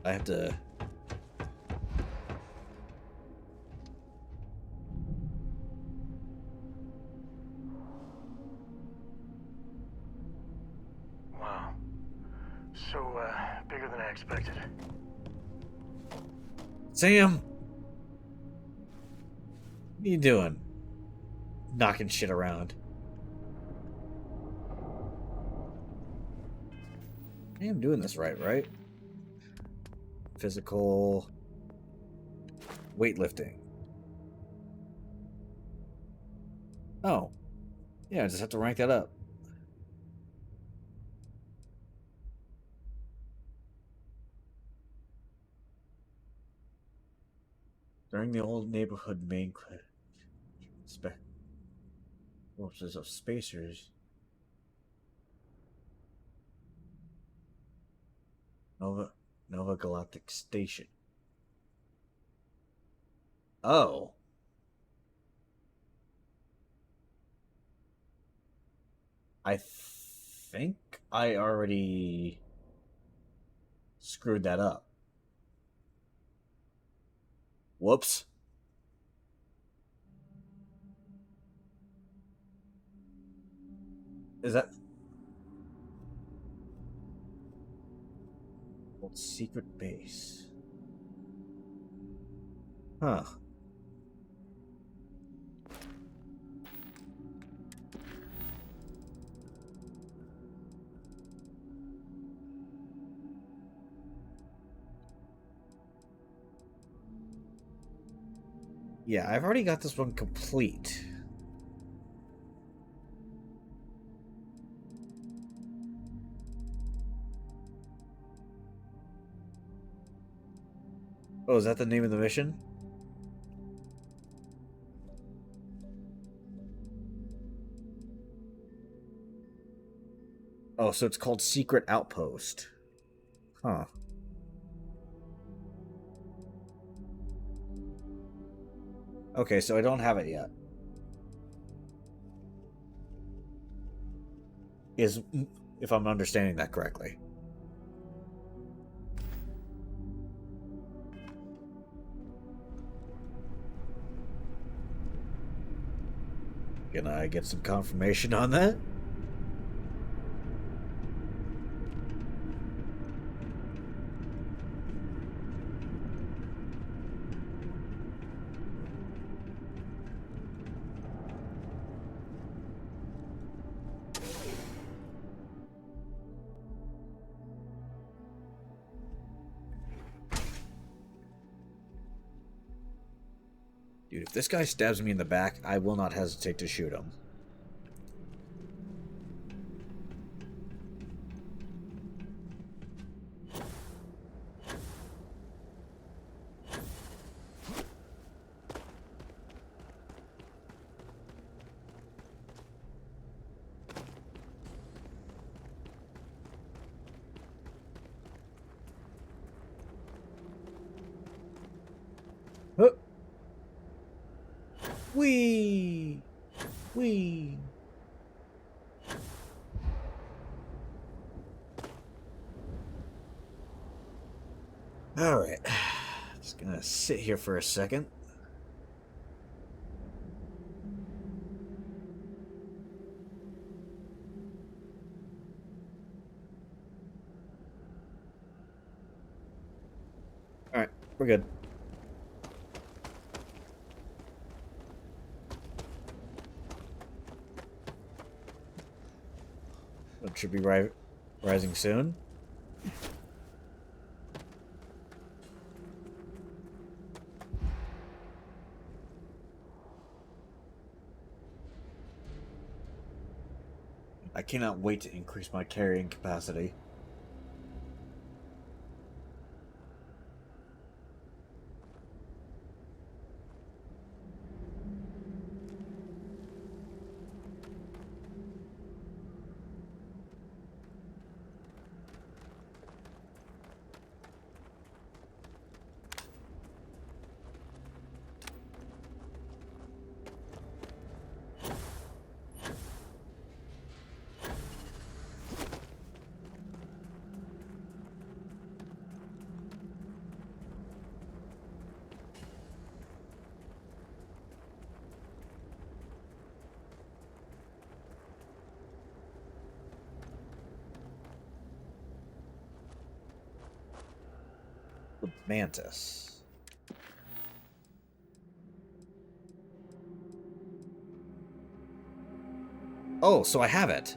I have to... Wow. So, bigger than I expected. Sam! What are you doing? Knocking shit around. I am doing this right? Physical... weightlifting. Oh. Yeah, I just have to rank that up. During the old neighborhood main corpses of spacers. Nova Galactic Station. Oh. I think I already screwed that up. Whoops. Is that old secret base? Huh. Yeah, I've already got this one complete. Oh, is that the name of the mission? Oh, so it's called Secret Outpost. Huh. Okay, so I don't have it yet. Is if I'm understanding that correctly. Can I get some confirmation on that? Dude, if this guy stabs me in the back, I will not hesitate to shoot him. Huh. Wee! Wee! Alright. Just gonna sit here for a second. Alright, we're good. It should be rising soon. I cannot wait to increase my carrying capacity. The Mantis. Oh, so I have it.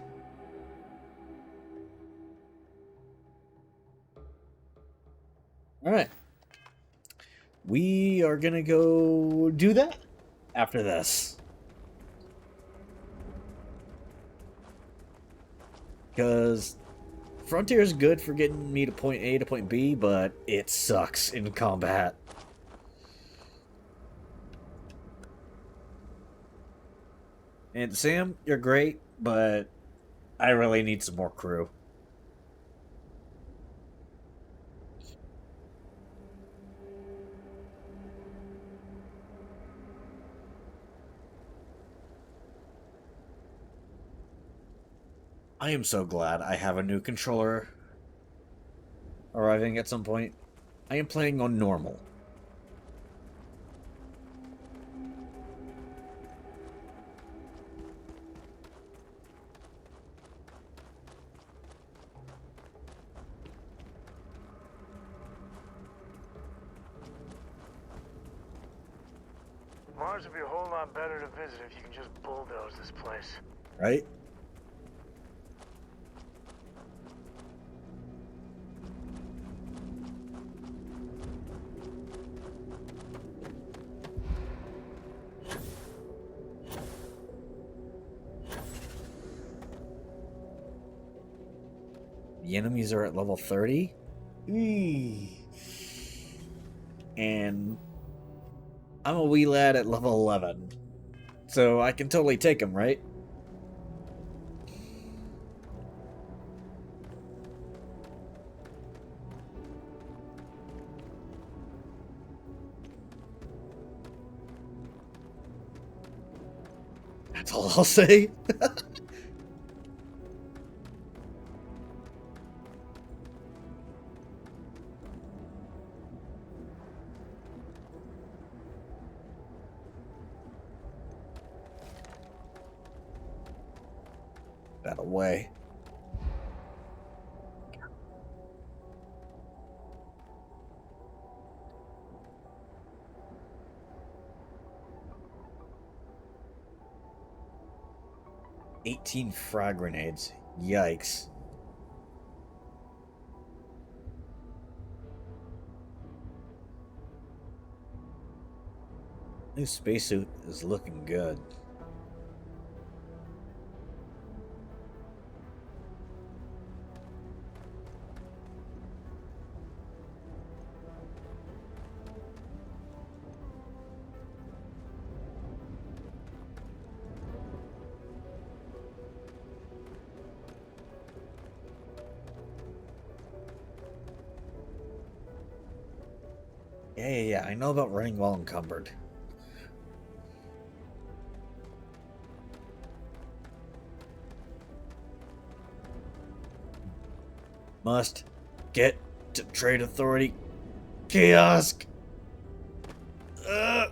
Alright. We are gonna go do that after this. Because Frontier is good for getting me to point A to point B, but it sucks in combat. And Sam, you're great, but I really need some more crew. I am so glad I have a new controller arriving at some point. I am playing on normal. Mars would be a whole lot better to visit if you can just bulldoze this place. Right? The enemies are at level 30. And I'm a wee lad at level 11. So I can totally take them, right? That's all I'll say. That away. "18 frag grenades. Yikes. New spacesuit is looking good. Yeah. I know about running while encumbered. Must get to Trade Authority kiosk. Uh.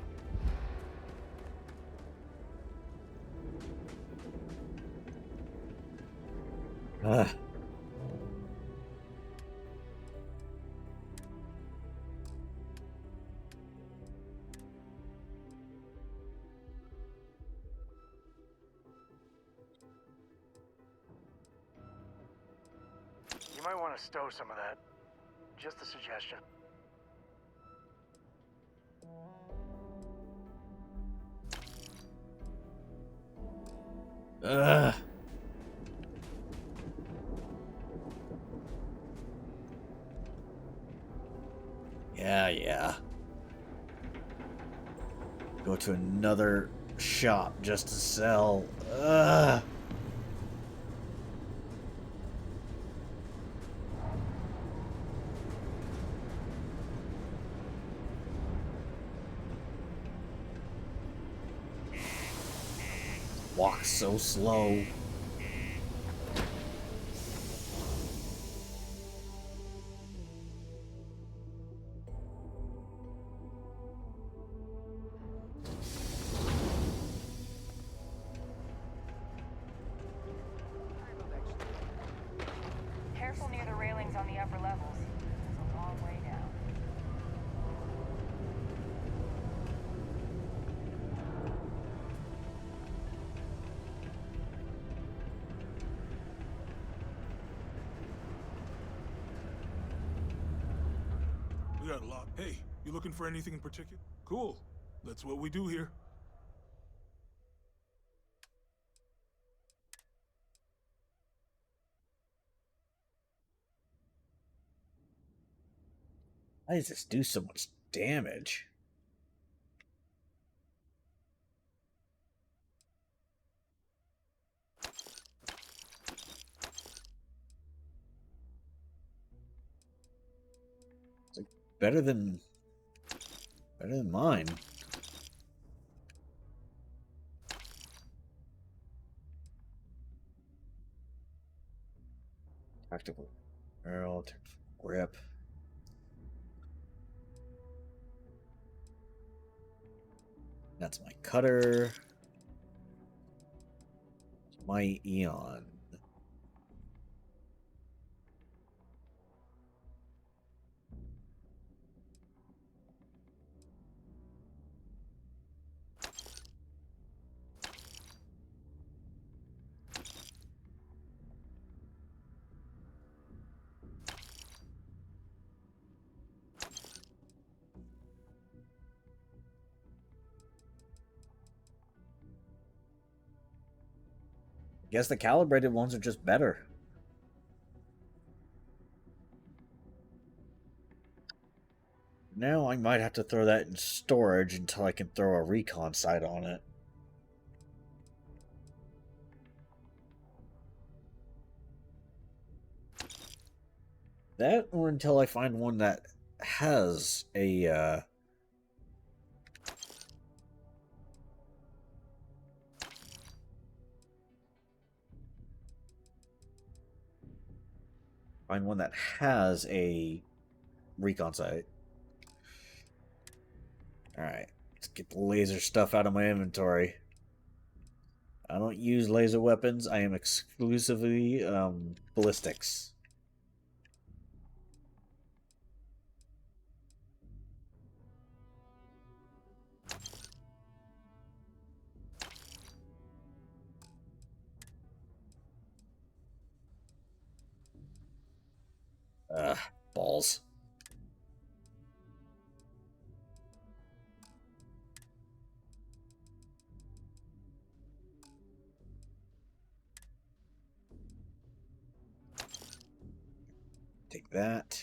You might want to stow some of that. Just a suggestion. Ugh. Yeah. Go to another shop just to sell. Ugh. Walk so slow. Careful near the railings on the upper levels. It's a long way down. We got a lot. Hey, you looking for anything in particular? Cool. That's what we do here. Why does this do so much damage? It's like better than mine. Practical barrel, grip. That's my cutter. My Eon. Guess the calibrated ones are just better. Now I might have to throw that in storage until I can throw a recon sight on it. That, or until I find one that has a find one that has a recon sight. Alright, let's get the laser stuff out of my inventory. I don't use laser weapons. I am exclusively ballistics. Balls. Take that.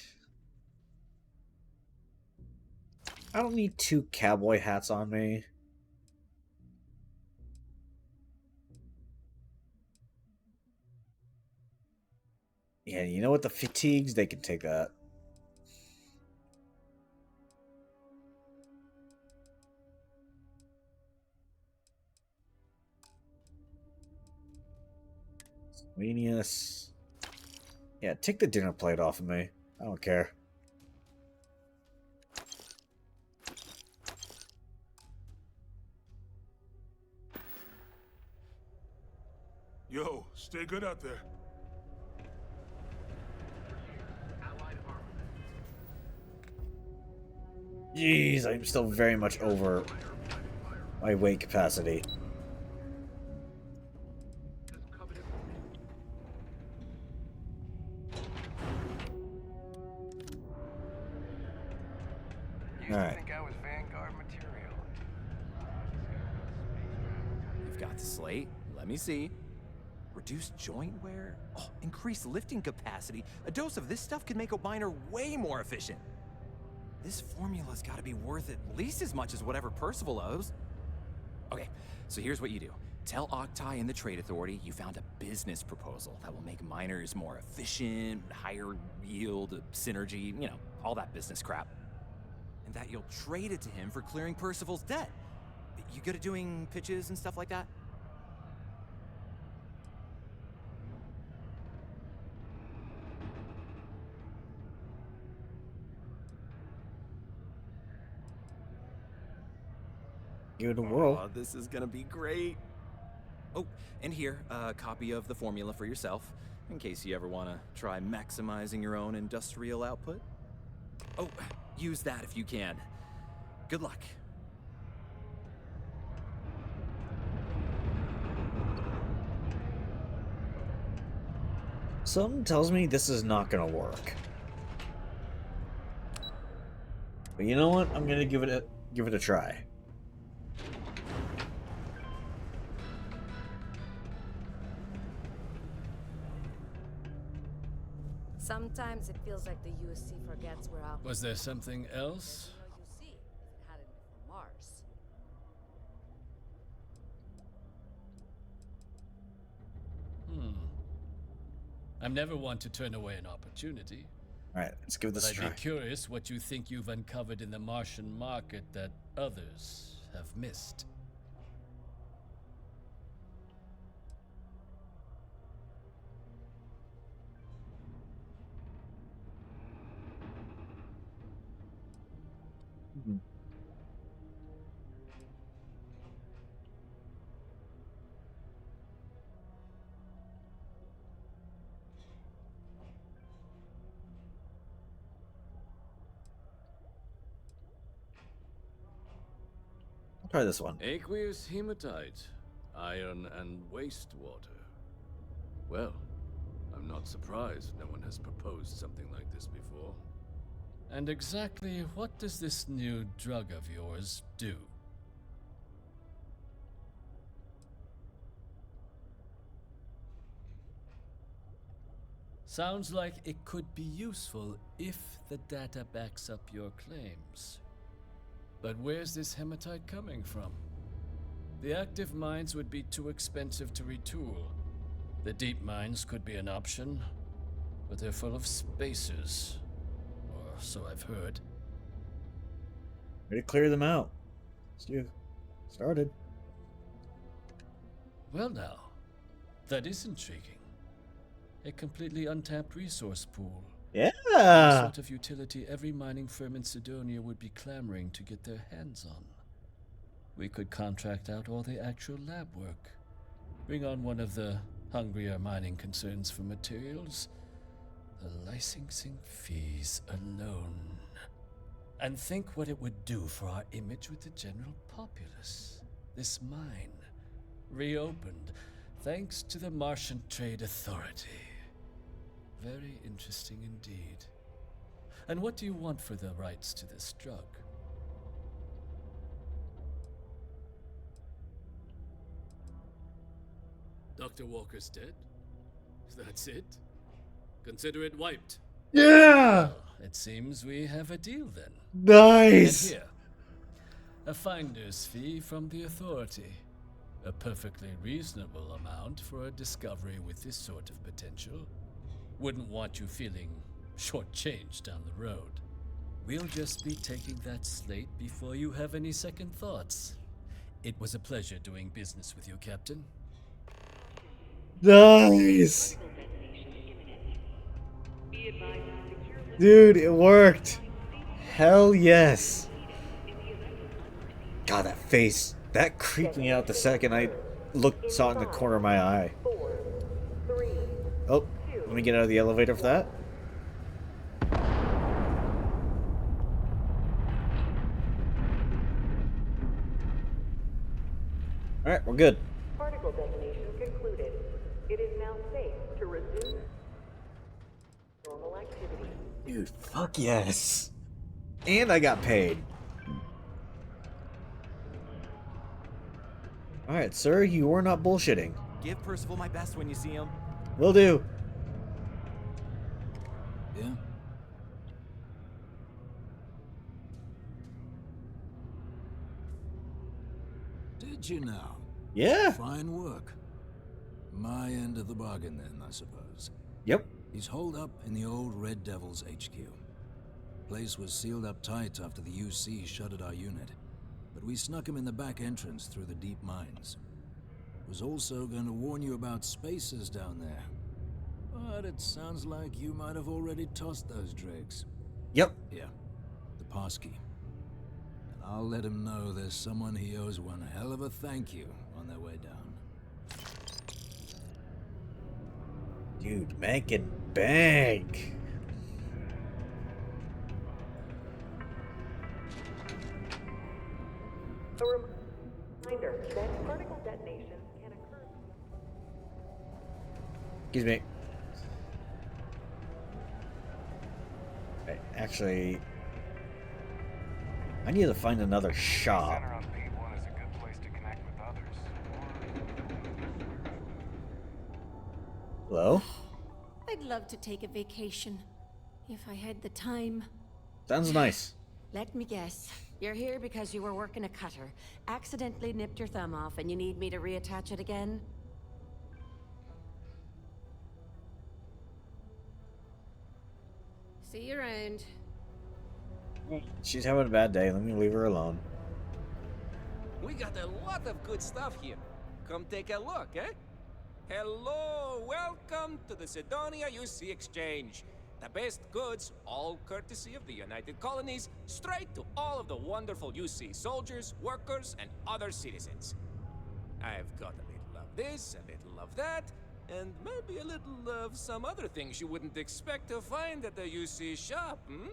I don't need two cowboy hats on me. Yeah, you know what? The fatigues, they can take that. Genius. Yeah, take the dinner plate off of me. I don't care. Yo, stay good out there. Jeez, I'm still very much over my weight capacity. Alright. You've got the slate. Let me see. Reduced joint wear? Oh, increased lifting capacity. A dose of this stuff could make a miner way more efficient. This formula's gotta be worth at least as much as whatever Percival owes. Okay, so here's what you do. Tell Octai and the Trade Authority you found a business proposal that will make miners more efficient, higher yield, synergy, you know, all that business crap. And that you'll trade it to him for clearing Percival's debt. You good at doing pitches and stuff like that? Give it a whirl. Oh, this is gonna be great. Oh, and here, a copy of the formula for yourself, in case you ever want to try maximizing your own industrial output. Oh, use that if you can. Good luck. Something tells me this is not gonna work. But you know what? I'm gonna give it a try. Sometimes it feels like the USC forgets we're out. Was there something else? You see, if it hadn't been for Mars. I'm never one to turn away an opportunity. Alright, let's give this a try. I'd be curious what you think you've uncovered in the Martian market that others have missed. Mhm. I'll try this one. Aqueous hematite, iron and wastewater. Well, I'm not surprised no one has proposed something like this before. And exactly what does this new drug of yours do? Sounds like it could be useful if the data backs up your claims. But where's this hematite coming from? The active mines would be too expensive to retool. The deep mines could be an option, but they're full of spacers. Or so I've heard. Ready to clear them out. Let's started. Well now, that is intriguing. A completely untapped resource pool. Yeah. The sort of utility every mining firm in Sidonia would be clamoring to get their hands on. We could contract out all the actual lab work. Bring on one of the hungrier mining concerns for materials. The licensing fees alone. And think what it would do for our image with the general populace. This mine, reopened thanks to the Martian Trade Authority. Very interesting indeed. And what do you want for the rights to this drug? Dr. Walker's dead? That's it? Consider it wiped. Yeah! Well, it seems we have a deal then. Nice! And here, a finder's fee from the authority. A perfectly reasonable amount for a discovery with this sort of potential. Wouldn't want you feeling shortchanged down the road. We'll just be taking that slate before you have any second thoughts. It was a pleasure doing business with you, Captain. Nice! Dude, it worked! Hell yes! God, that face. That creeped me out the second I saw it in the corner of my eye. Oh, let me get out of the elevator for that. Alright, we're good. Particle detonation concluded. It is now safe to resume normal activity. Dude, fuck yes. And I got paid. Alright, sir, you are not bullshitting. Give Percival my best when you see him. Will do. Yeah? Did you now? Yeah. Fine work. My end of the bargain then, I suppose. Yep. He's holed up in the old Red Devil's HQ. Place was sealed up tight after the UC shuttered our unit. But we snuck him in the back entrance through the deep mines. Was also going to warn you about spacers down there. But it sounds like you might have already tossed those dregs. Yep. Yeah. The passkey. And I'll let him know there's someone he owes one hell of a thank you on their way down. Dude, making bank. A reminder that particle detonations can occur. Excuse me. Actually, I need to find another shop. Hello? I'd love to take a vacation, if I had the time. Sounds nice. Let me guess. You're here because you were working a cutter, accidentally nipped your thumb off, and you need me to reattach it again? See you around. She's having a bad day. Let me leave her alone. We got a lot of good stuff here. Come take a look, eh? Hello, welcome to the Sidonia UC Exchange. The best goods, all courtesy of the United Colonies, straight to all of the wonderful UC soldiers, workers, and other citizens. I've got a little of this, a little of that, and maybe a little of some other things you wouldn't expect to find at the UC shop, hmm?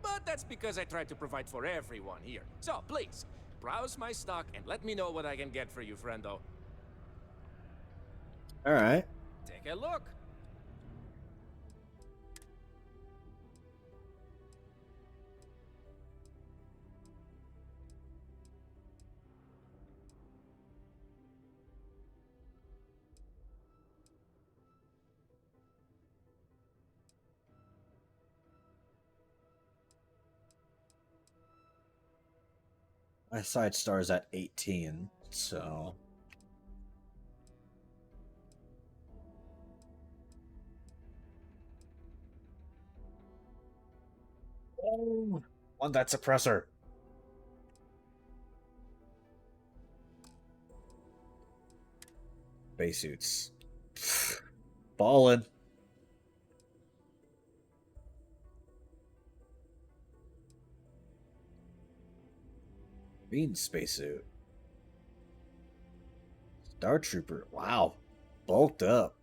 But that's because I try to provide for everyone here. So, please, browse my stock and let me know what I can get for you, friendo. Alright. Take a look. My side star is at 18, so... Oh, on that suppressor. Spacesuits. Ballin'. Green spacesuit. Star Trooper. Wow. Bulked up.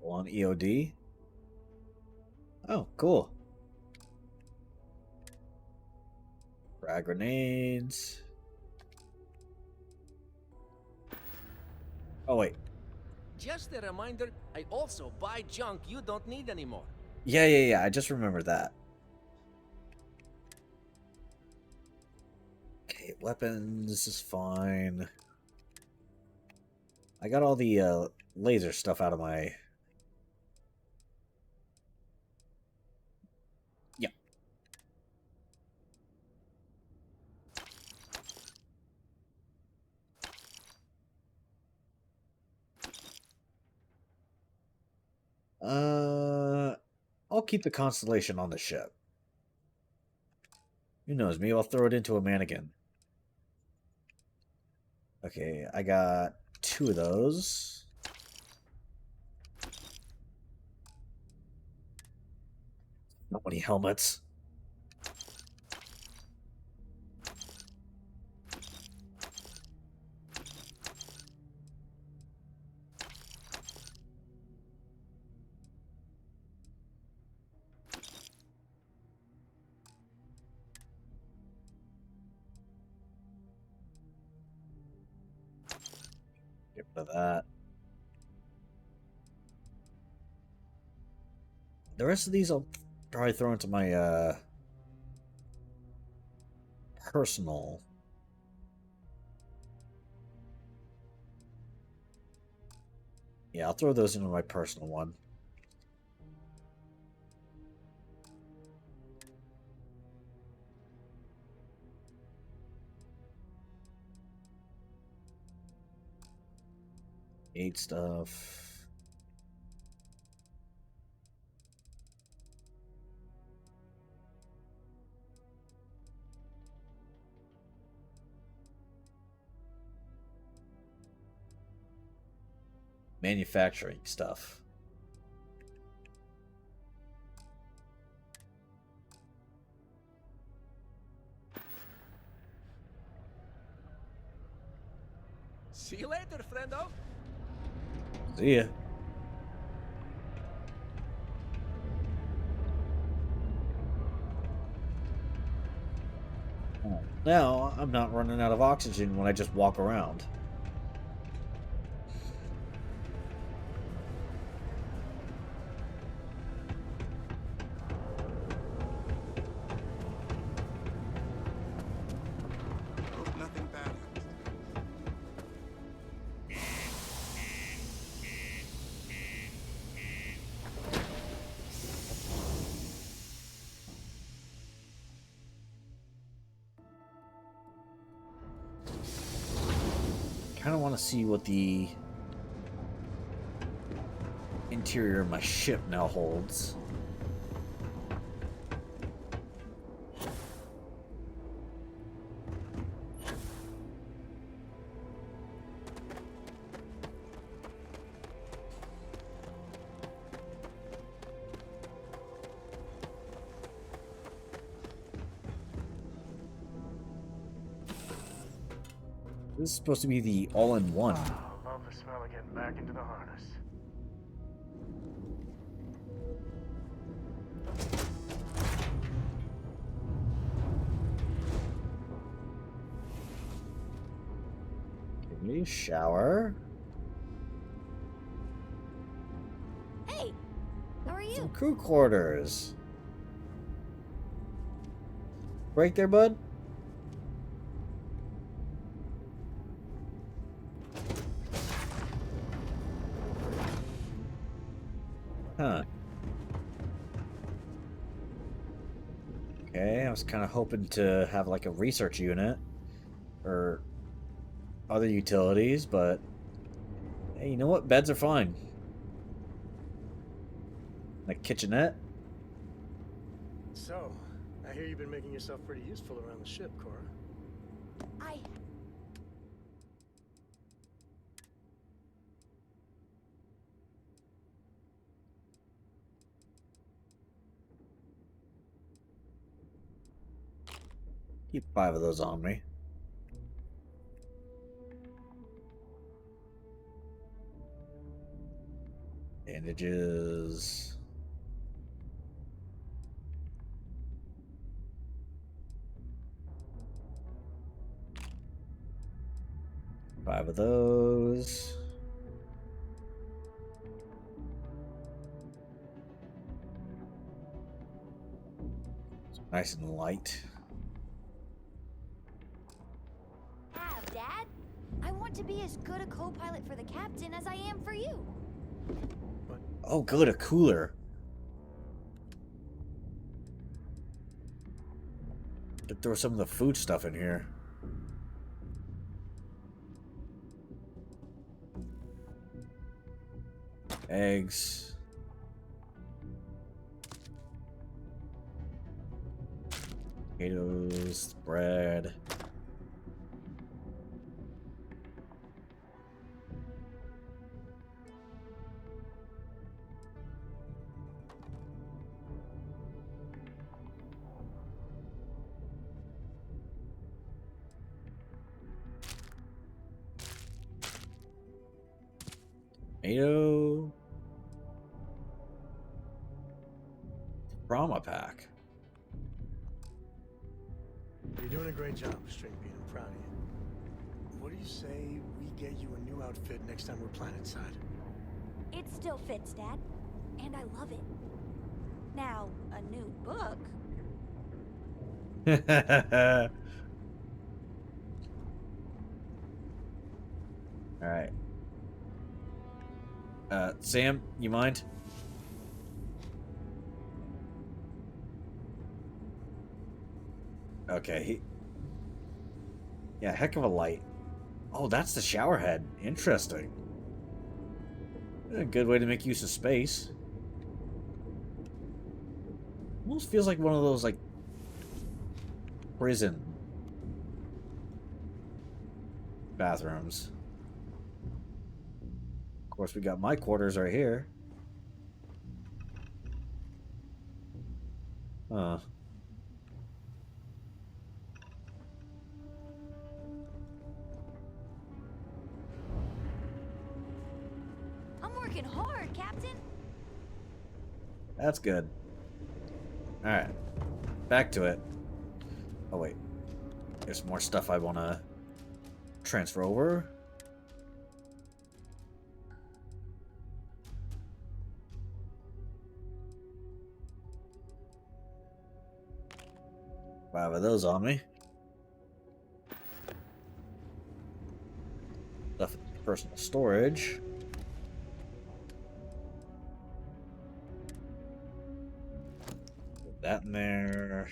On EOD. Oh, cool. Frag grenades. Oh, wait. Just a reminder, I also buy junk you don't need anymore. Yeah. I just remembered that. Okay, weapons is fine. I got all the laser stuff out of my... Yeah. I'll keep the Constellation on the ship. Who knows? Maybe I'll throw it into a mannequin. Okay, I got 2 of those. Not many helmets. Get rid of that. The rest of these I'll probably throw into my personal. Yeah, I'll throw those into my personal one. Eight stuff. Manufacturing stuff. See you later, friendo. See ya. Now, I'm not running out of oxygen when I just walk around. Hope nothing bad. Kind of want to see what the interior of my ship now holds. This is supposed to be the all-in-one. Love the smell of getting back into the harness. Give me a shower. Hey, how are you? Some crew quarters. Break there, bud? Huh. Okay, I was kind of hoping to have like a research unit or other utilities, but hey, you know what? Beds are fine. Like kitchenette. So, I hear you've been making yourself pretty useful around the ship, Cora. Keep 5 of those on me. Bandages. Five of those. Nice and light. Dad, I want to be as good a co-pilot for the captain as I am for you. Oh, good, a cooler. Could throw some of the food stuff in here. Eggs. Potatoes, bread. Tomato. Trauma pack. You're doing a great job, String Bean. I'm proud of you. What do you say we get you a new outfit next time we're planetside? It still fits, Dad. And I love it. Now, a new book. Alright. Sam, you mind? Okay. Yeah, heck of a light. Oh, that's the shower head. Interesting. A good way to make use of space. Almost feels like one of those, like, prison bathrooms. Of course, we got my quarters right here. Huh. I'm working hard, Captain. That's good. Alright. Back to it. Oh, wait. There's more stuff I want to transfer over. Five of those on me. Stuff in personal storage. Put that in there.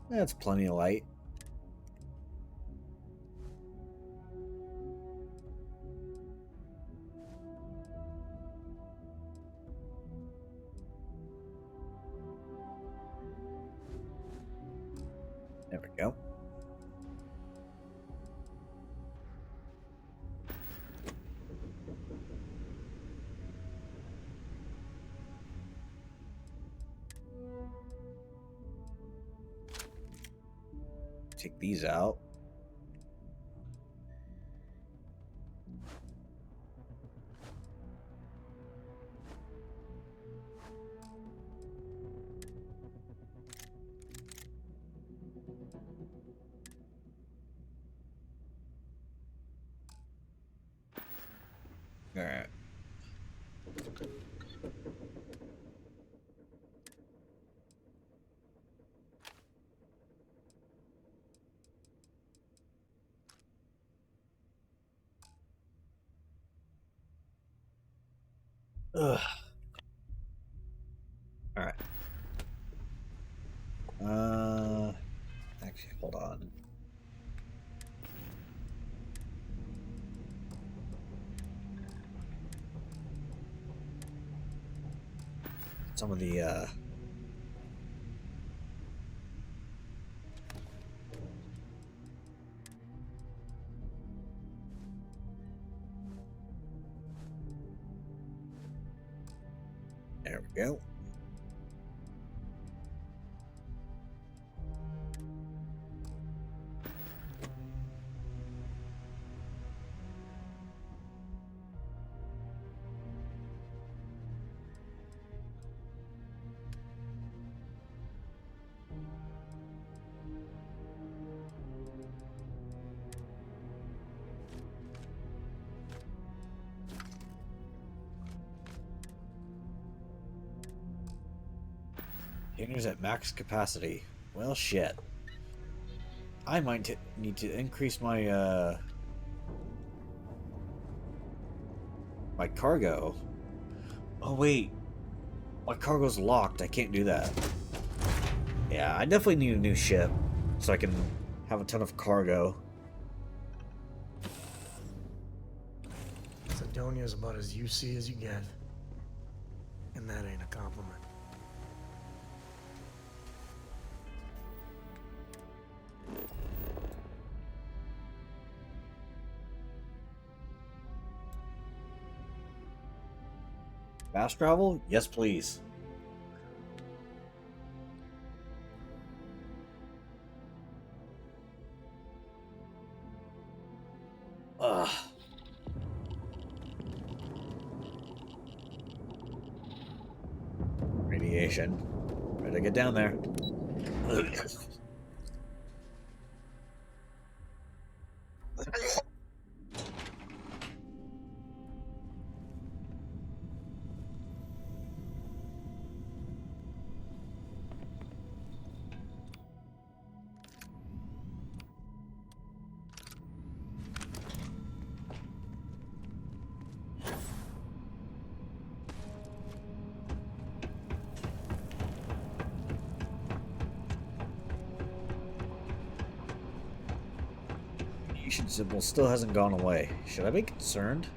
That's plenty of light. There we go. Take these out. All right. Ugh. All right. Actually, hold on. Some of the there we go. Containers at max capacity. Well, shit. I might need to increase my my cargo. Oh wait, my cargo's locked. I can't do that. Yeah, I definitely need a new ship so I can have a ton of cargo. Sidonia's about as UC as you get. And that ain't a compliment. Fast travel? Yes, please. Ugh. Radiation. Better get down there. Radiation symbol still hasn't gone away. Should I be concerned?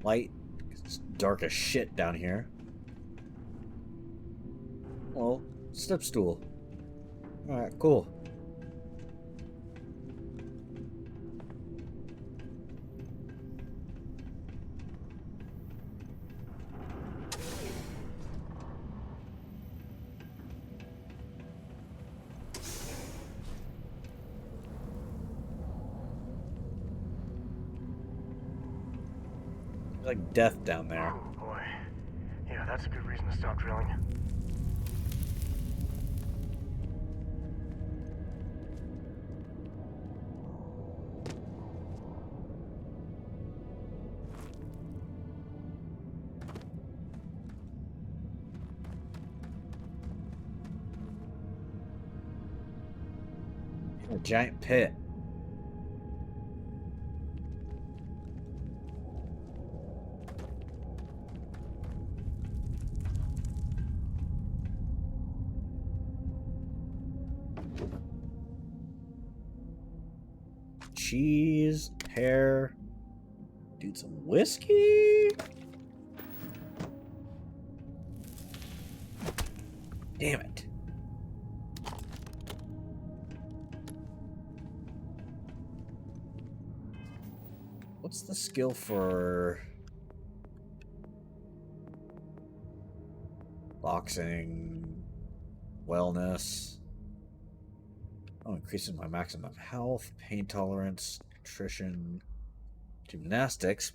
Light. It's dark as shit down here. Well, step stool. Alright, cool. Like death down there. Oh boy. Yeah, that's a good reason to stop drilling. A giant pit. Cheese, pear, dude, some whiskey. Damn it. What's the skill for boxing, wellness? Oh, increases my maximum health, pain tolerance, nutrition, gymnastics.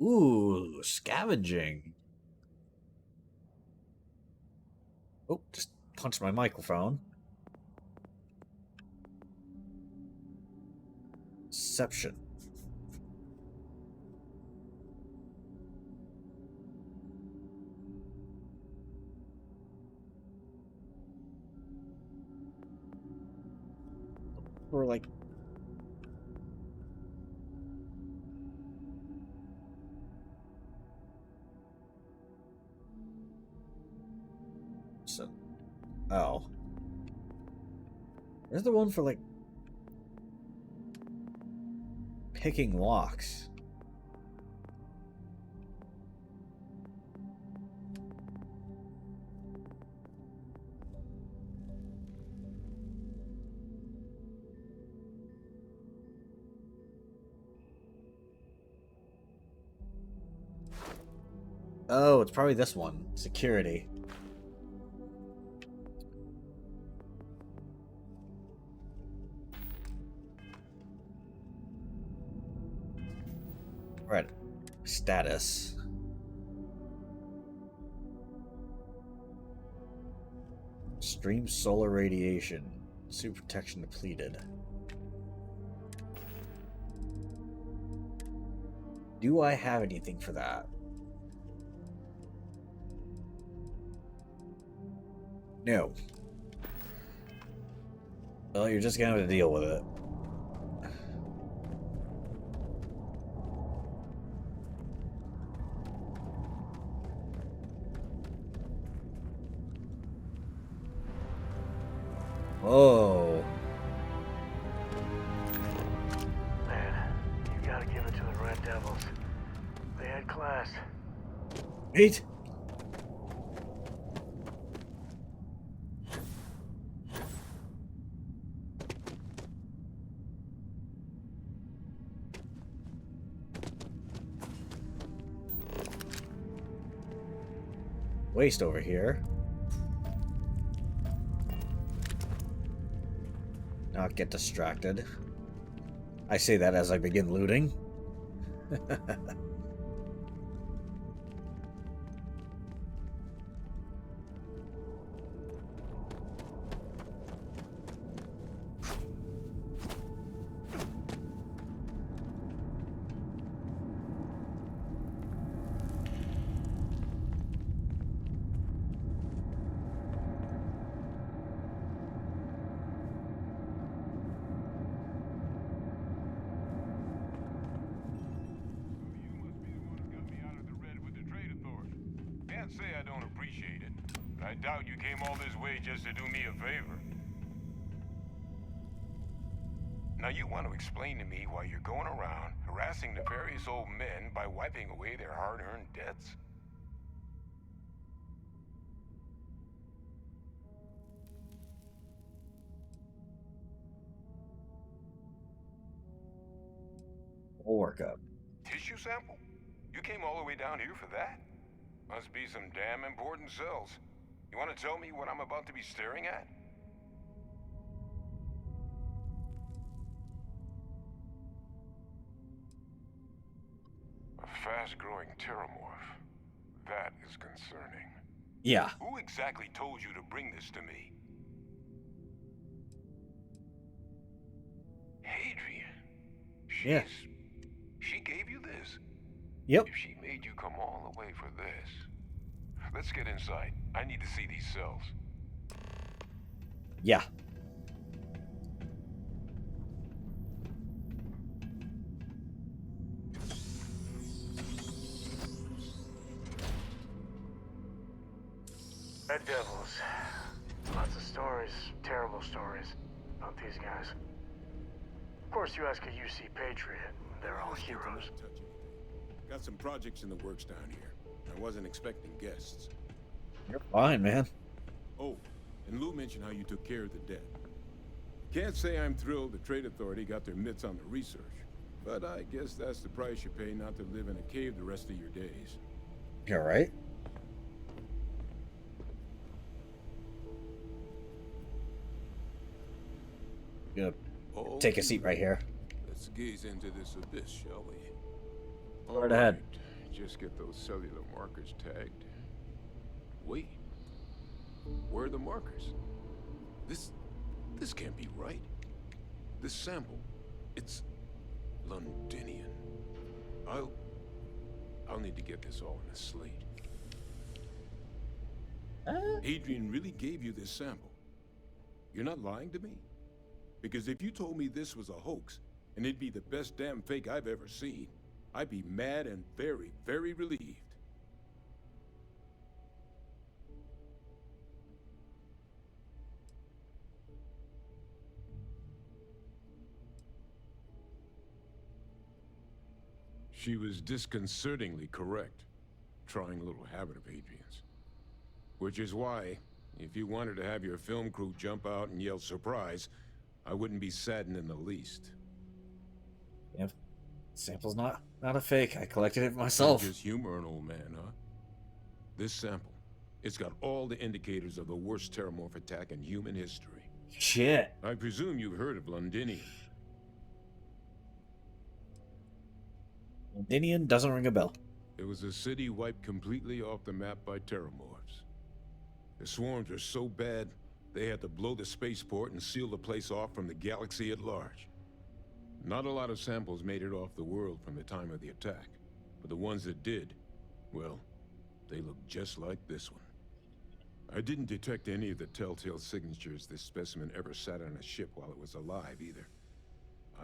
Ooh, scavenging. Oh, just punched my microphone. Deception. Or like so. Oh. Where's the one for like picking locks? Oh, it's probably this one. Security. Right. Status. Stream solar radiation. Super protection depleted. Do I have anything for that? No. Well, you're just gonna have to deal with it. Oh. Man, you gotta give it to the Red Devils. They had class. Wait. Waste over here. Not get distracted. I say that as I begin looting. Can't say I don't appreciate it, but I doubt you came all this way just to do me a favor. Now you want to explain to me why you're going around harassing nefarious old men by wiping away their hard-earned debts? We'll work up. Tissue sample? You came all the way down here for that? Must be some damn important cells. You want to tell me what I'm about to be staring at? A fast-growing terramorph. That is concerning. Yeah. Who exactly told you to bring this to me? Hadrian. Yeah. She gave you this? Yep. If she made you come all the way for this. Let's get inside. I need to see these cells. Yeah. Red Devils. Lots of stories, terrible stories, about these guys. Of course, you ask a UC Patriot, they're all heroes. Got some projects in the works down here. I wasn't expecting guests. You're fine, man. Oh, and Lou mentioned how you took care of the dead. Can't say I'm thrilled the Trade Authority got their mitts on the research, but I guess that's the price you pay not to live in a cave the rest of your days. You're right. Gonna take a seat right here. Let's gaze into this abyss, shall we? Go right ahead. Just get those cellular markers tagged. Wait. Where are the markers? This can't be right. This sample, it's Londinian. I'll need to get this all in a slate. Adrian really gave you this sample. You're not lying to me? Because if you told me this was a hoax, and it'd be the best damn fake I've ever seen, I'd be mad and very, very relieved. She was disconcertingly correct, trying a little habit of Adrian's. Which is why, if you wanted to have your film crew jump out and yell surprise, I wouldn't be saddened in the least. Yep. Sample's not a fake. I collected it myself. Just humor an old man, huh? This sample, it's got all the indicators of the worst terramorph attack in human history. Shit. I presume you've heard of Londinium. Londinium doesn't ring a bell. It was a city wiped completely off the map by terramorphs. The swarms were so bad, they had to blow the spaceport and seal the place off from the galaxy at large. Not a lot of samples made it off the world from the time of the attack, but the ones that did, well, they look just like this one. I didn't detect any of the telltale signatures this specimen ever sat on a ship while it was alive, either.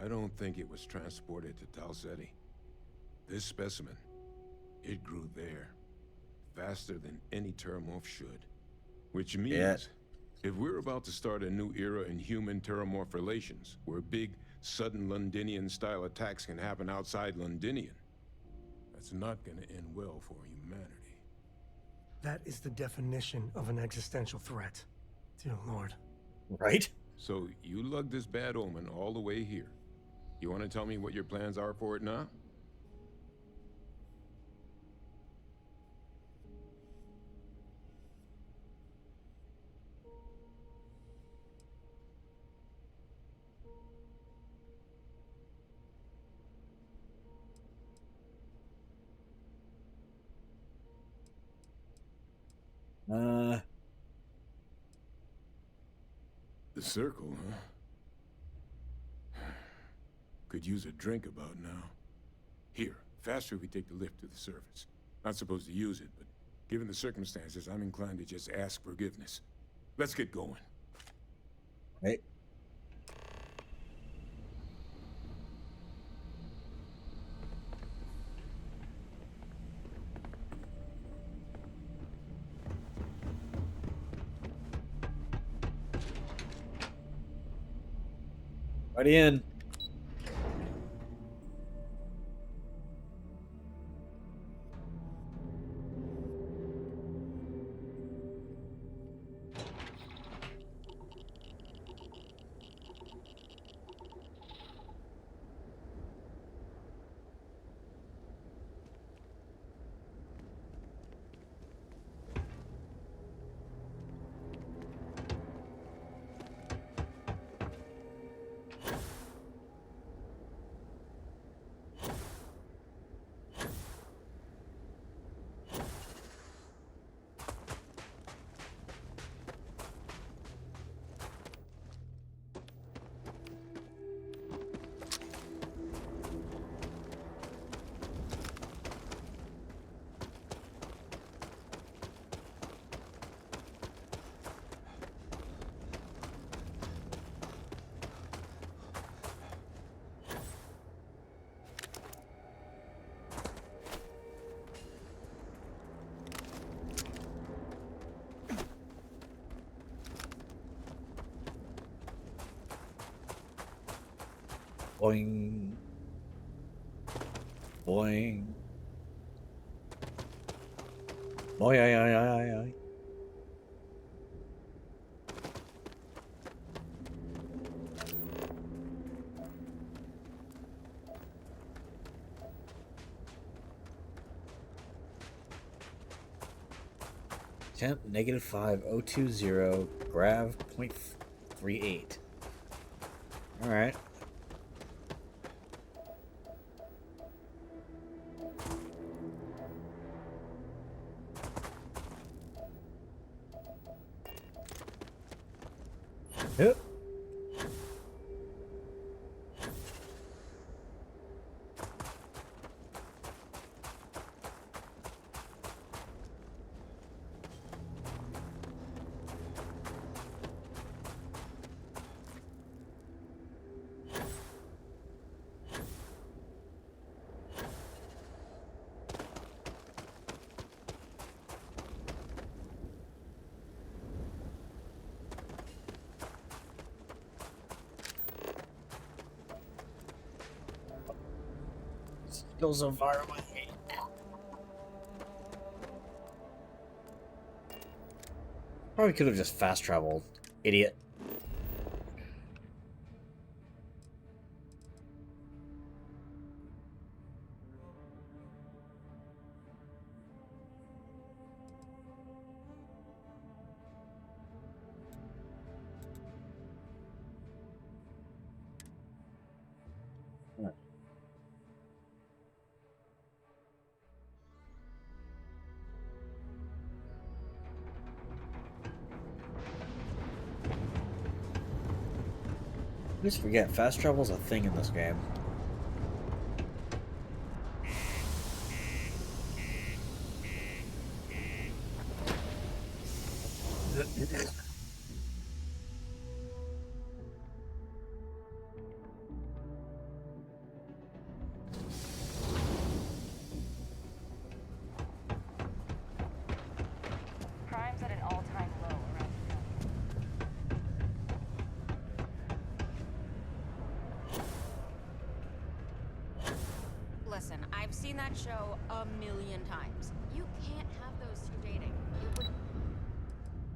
I don't think it was transported to Tal Ceti. This specimen, it grew there, faster than any terramorph should. Which means, if we're about to start a new era in human-terramorph relations, where big, sudden Londinian-style attacks can happen outside Londinian, that's not gonna end well for humanity. That is the definition of an existential threat. Dear Lord. Right? So, you lugged this bad omen all the way here. You want to tell me what your plans are for it now? The circle, huh? Could use a drink about now. Here, faster if we take the lift to the surface. Not supposed to use it, but given the circumstances, I'm inclined to just ask forgiveness. Let's get going. Right. Right in. Boing. Boing. Boy, ay, ay, ay, ay. Temp -5020, grav 0.38. Alright. Yep. Goes so far away. Probably could have just fast traveled, idiot. I just forget, fast travel's a thing in this game. Crime's at an all-time low around Listen, I've seen that show a million times. You can't have those two dating. It would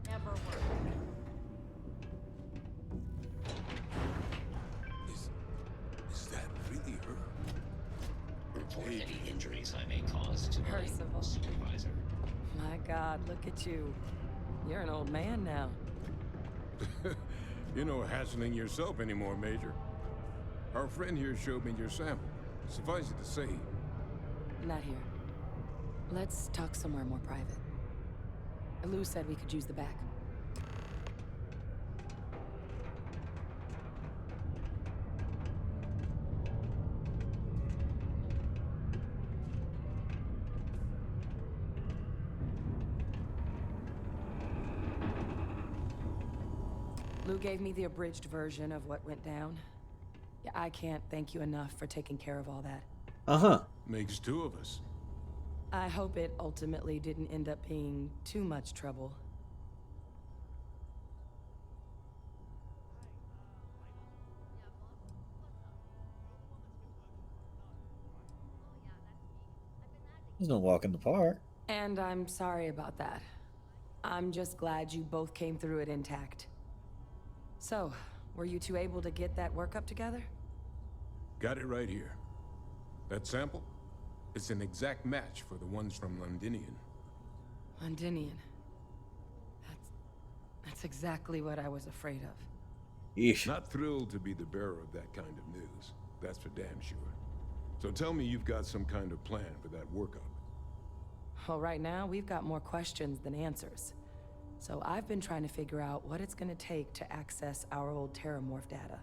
never work. Is that really her? Report any injuries I may cause to my Percival. supervisor. My God, look at you. You're an old man now. You're no hassling yourself anymore, Major. Our friend here showed me your sample. Suffice it to say, Not here. Let's talk somewhere more private. Lou said we could use the back. Lou gave me the abridged version of what went down. Yeah, I can't thank you enough for taking care of all that. Uh-huh. makes two of us. I hope it ultimately didn't end up being too much trouble. There's no walk in the park. And I'm sorry about that. I'm just glad you both came through it intact. So, were you two able to get that workup together? Got it right here. That sample? It's an exact match for the ones from Londinian. Londinian. That's exactly what I was afraid of. Yeesh. Not thrilled to be the bearer of that kind of news. That's for damn sure. So tell me you've got some kind of plan for that workup. Well, right now, we've got more questions than answers. So I've been trying to figure out what it's gonna take to access our old Terramorph data.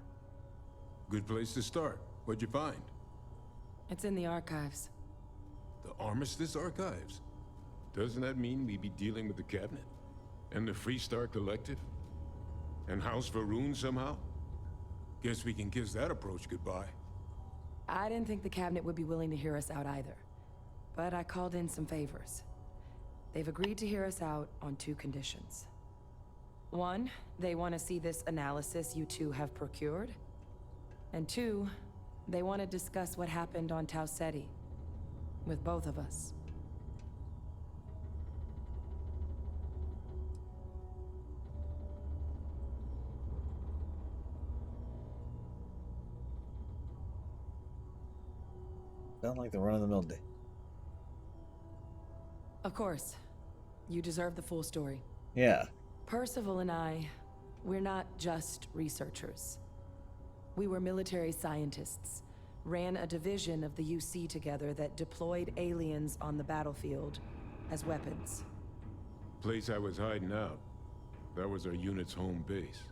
Good place to start. What'd you find? It's in the archives. The Armistice Archives? Doesn't that mean we'd be dealing with the Cabinet? And the Freestar Collective? And House Varun somehow? Guess we can kiss that approach goodbye. I didn't think the cabinet would be willing to hear us out either. But I called in some favors. They've agreed to hear us out on two conditions. One, they want to see this analysis you two have procured. And two, They want to discuss what happened on Tau Ceti. With both of us. Sound like the run-of-the-mill day. Of course. You deserve the full story. Yeah. Percival and I, we're not just researchers. We were military scientists, ran a division of the UC together that deployed aliens on the battlefield as weapons. Place I was hiding out. That was our unit's home base.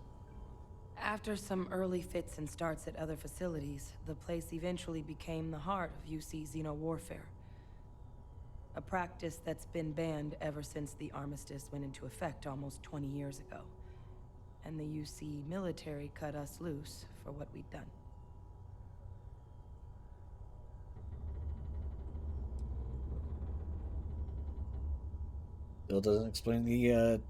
After some early fits and starts at other facilities, the place eventually became the heart of UC xeno-warfare. A practice that's been banned ever since the armistice went into effect almost 20 years ago. And the UC military cut us loose for what we'd done. Bill doesn't explain the,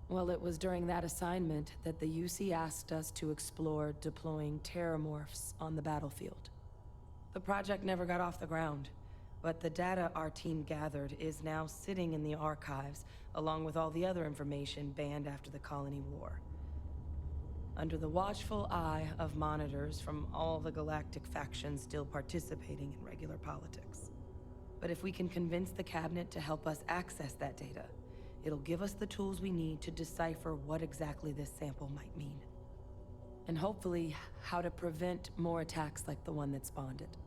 Well, it was during that assignment that the UC asked us to explore deploying terramorphs on the battlefield. The project never got off the ground, but the data our team gathered is now sitting in the archives, along with all the other information banned after the Colony War. Under the watchful eye of monitors from all the galactic factions still participating in regular politics. But if we can convince the cabinet to help us access that data, it'll give us the tools we need to decipher what exactly this sample might mean. And hopefully, how to prevent more attacks like the one that spawned it.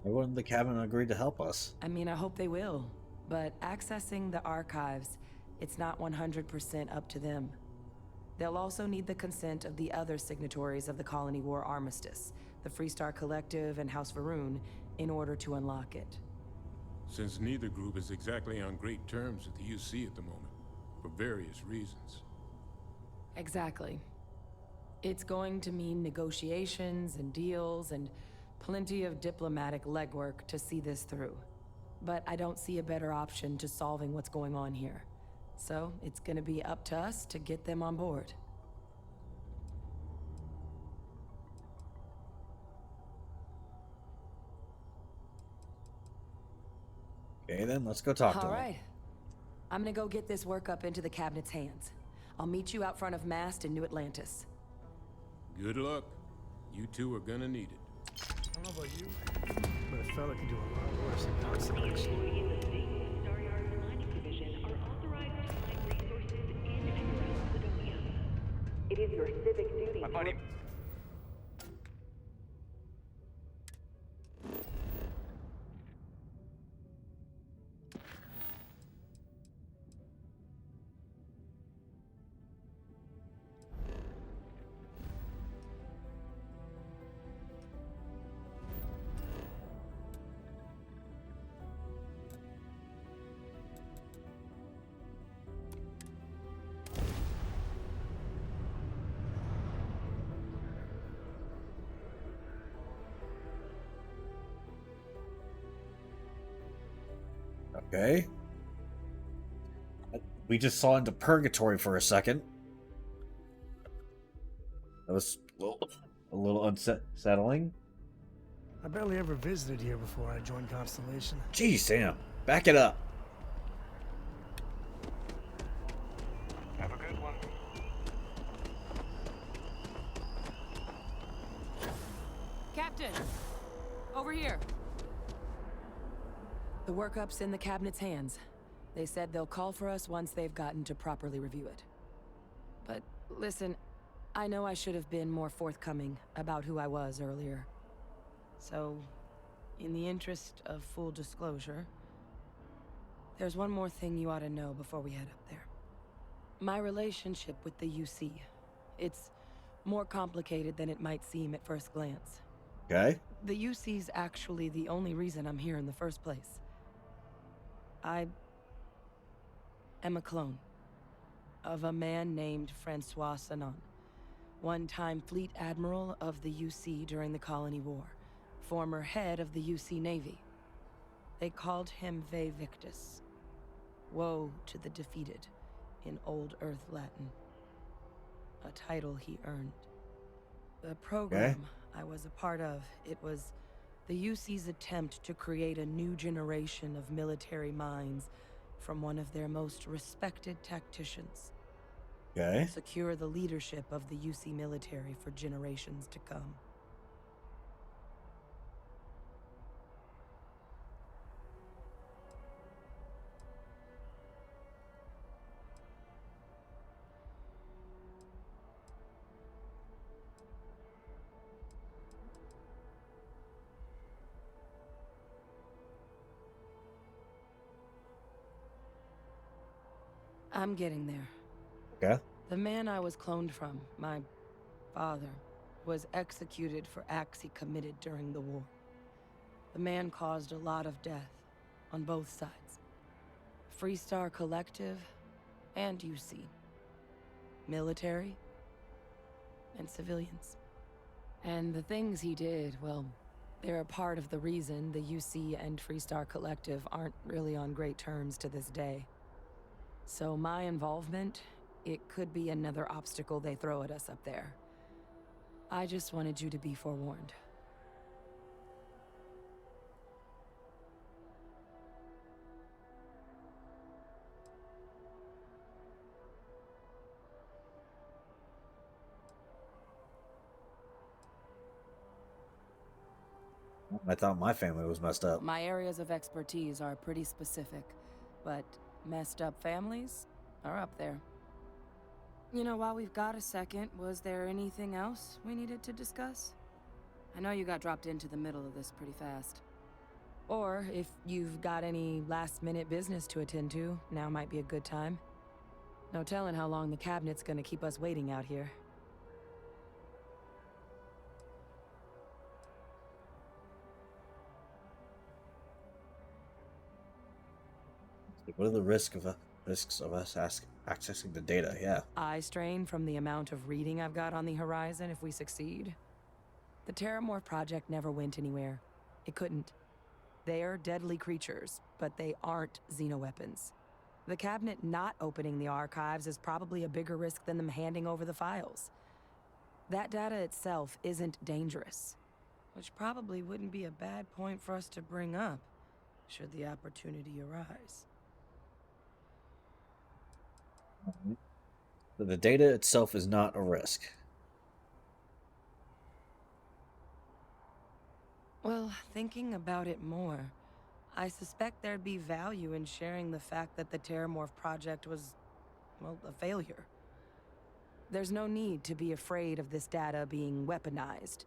why wouldn't the cabinet agree to help us? I mean, I hope they will. But accessing the archives, it's not 100% up to them. They'll also need the consent of the other signatories of the Colony War Armistice, the Freestar Collective and House Varun, in order to unlock it. Since neither group is exactly on great terms with the UC at the moment, for various reasons. Exactly. It's going to mean negotiations and deals and plenty of diplomatic legwork to see this through. But I don't see a better option to solving what's going on here. So it's gonna be up to us to get them on board. Okay, then let's go talk to All him. right. I'm gonna go get this work up into the cabinet's hands. I'll meet you out front of Mast in New Atlantis. Good luck. You two are gonna need it. I don't know about you, but a fella can do a lot worse than Constellation. It is your civic duty My buddy. Okay. We just saw into purgatory for a second. That was a little unsettling. I barely ever visited here before I joined Constellation. Geez, Sam. Back it up. Have a good one. Captain! Over here! The workup's in the cabinet's hands. They said they'll call for us once they've gotten to properly review it. But listen, I know I should have been more forthcoming about who I was earlier. So, in the interest of full disclosure, there's one more thing you ought to know before we head up there. My relationship with the UC. It's more complicated than it might seem at first glance. Okay. The UC's actually the only reason I'm here in the first place. I am a clone of a man named Francois Sanon, one-time fleet admiral of the UC during the Colony War, former head of the UC Navy. They called him Ve Victus. Woe to the defeated in Old Earth Latin. A title he earned. The program I was a part of, it was the UC's attempt to create a new generation of military minds from one of their most respected tacticians. Okay. Secure the leadership of the UC military for generations to come. I'm getting there. Okay. The man I was cloned from, my father, was executed for acts he committed during the war. The man caused a lot of death, on both sides. Freestar Collective and UC. Military and civilians. And the things he did, well, they're a part of the reason the UC and Freestar Collective aren't really on great terms to this day. So my involvement, it could be another obstacle they throw at us up there. I just wanted you to be forewarned. I thought my family was messed up. My areas of expertise are pretty specific, but messed up families are up there. You know, while we've got a second, was there anything else we needed to discuss? I know you got dropped into the middle of this pretty fast. Or if you've got any last-minute business to attend to, now might be a good time. No telling how long the cabinet's gonna keep us waiting out here. What are the risks of us accessing the data? Yeah. Eye strain from the amount of reading I've got on the horizon if we succeed. The Terramorph project never went anywhere. It couldn't. They're deadly creatures, but they aren't xenoweapons. The cabinet not opening the archives is probably a bigger risk than them handing over the files. That data itself isn't dangerous, which probably wouldn't be a bad point for us to bring up, should the opportunity arise. So the data itself is not a risk. Well, thinking about it more, I suspect there'd be value in sharing the fact that the Terramorph project was, well, a failure. There's no need to be afraid of this data being weaponized.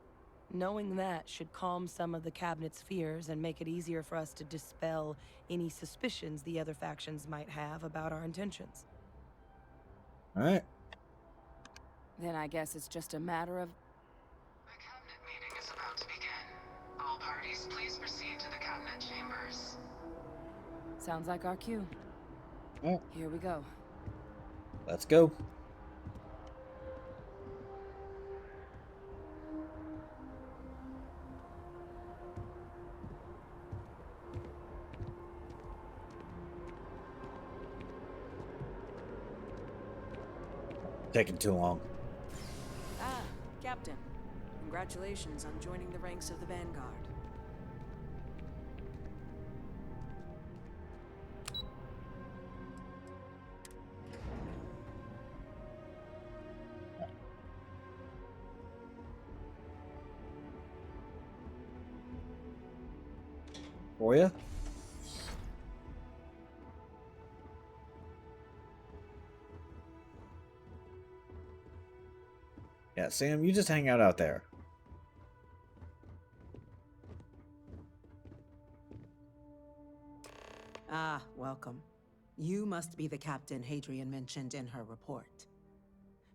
Knowing that should calm some of the cabinet's fears and make it easier for us to dispel any suspicions the other factions might have about our intentions. All right. Then I guess it's just a matter of... The cabinet meeting is about to begin. All parties, please proceed to the cabinet chambers. Sounds like our cue. Right. Here we go. Let's go. Taking too long. Ah, Captain. Congratulations on joining the ranks of the Vanguard. For you? Yeah, Sam, you just hang out there. Ah, welcome. You must be the captain Hadrian mentioned in her report.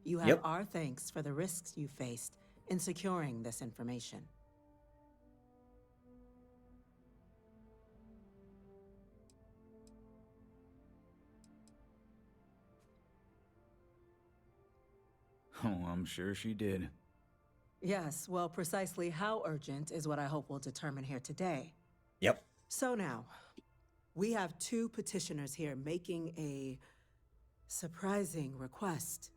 You have our thanks for the risks you faced in securing this information. Oh, I'm sure she did. Yes, well, precisely how urgent is what I hope we'll determine here today. Yep. So now, We have two petitioners here making a surprising request.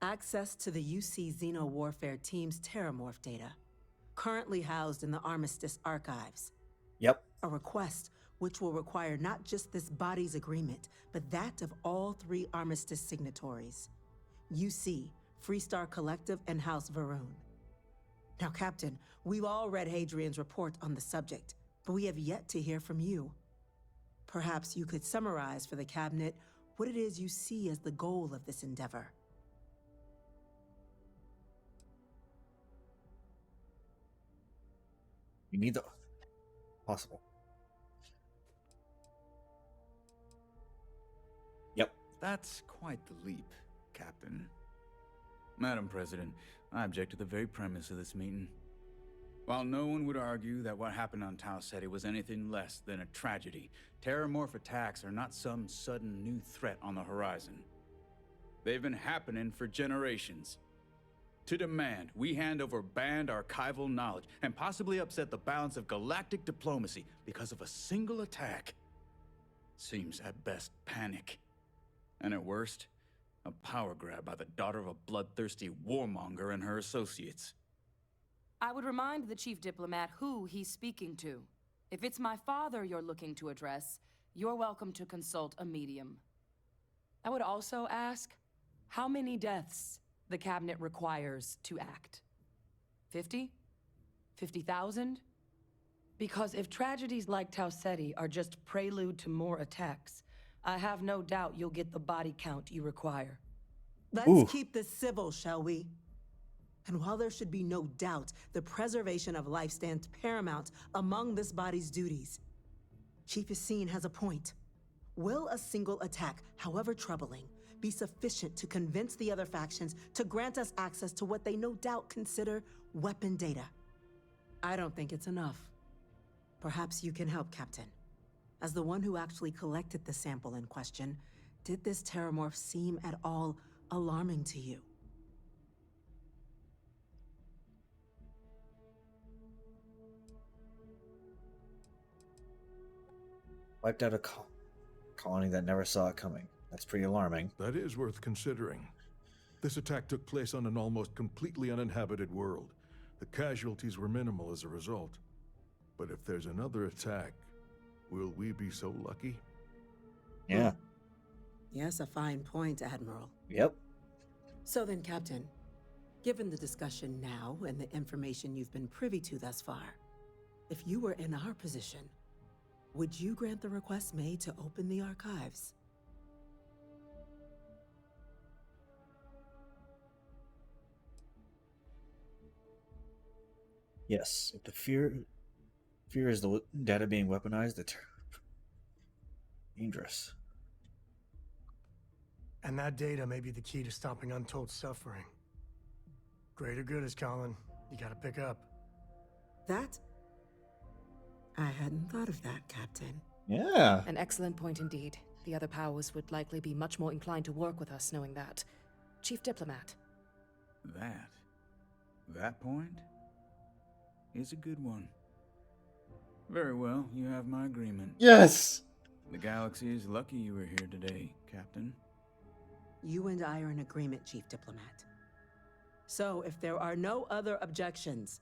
Access to the UC Xeno Warfare Team's Terramorph data, currently housed in the Armistice archives. Yep. A request which will require not just this body's agreement, but that of all 3 Armistice signatories. UC, Freestar Collective, and House Varun. Now, Captain, we've all read Hadrian's report on the subject, but we have yet to hear from you. Perhaps you could summarize for the Cabinet what it is you see as the goal of this endeavor. You need the possible. Yep. That's quite the leap, Captain. Madam President, I object to the very premise of this meeting. While no one would argue that what happened on Tau Ceti was anything less than a tragedy, Terramorph attacks are not some sudden new threat on the horizon. They've been happening for generations. To demand we hand over banned archival knowledge and possibly upset the balance of galactic diplomacy because of a single attack seems at best panic. And at worst, a power grab by the daughter of a bloodthirsty warmonger and her associates. I would remind the chief diplomat who he's speaking to. If it's my father you're looking to address, you're welcome to consult a medium. I would also ask, how many deaths the Cabinet requires to act? 50? 50,000? Because if tragedies like Tau Ceti are just prelude to more attacks, I have no doubt you'll get the body count you require. Let's keep this civil, shall we? And while there should be no doubt the preservation of life stands paramount among this body's duties, Chief Yassine has a point. Will a single attack, however troubling, be sufficient to convince the other factions to grant us access to what they no doubt consider weapon data? I don't think it's enough. Perhaps you can help, Captain. As the one who actually collected the sample in question, did this Terramorph seem at all alarming to you? Wiped out a colony that never saw it coming. That's pretty alarming. That is worth considering. This attack took place on an almost completely uninhabited world. The casualties were minimal as a result. But if there's another attack, will we be so lucky? Yeah. Yes, a fine point, Admiral. Yep. So then, Captain, given the discussion now and the information you've been privy to thus far, if you were in our position, would you grant the request made to open the archives? Yes. If the fear is the data being weaponized, it's dangerous. And that data may be the key to stopping untold suffering. Greater good is calling. You gotta pick up. That? I hadn't thought of that, Captain. Yeah. An excellent point indeed. The other powers would likely be much more inclined to work with us knowing that. Chief Diplomat. That point is a good one. Very well, you have my agreement. Yes! The galaxy is lucky you were here today, Captain. You and I are in agreement, Chief Diplomat. So, if there are no other objections,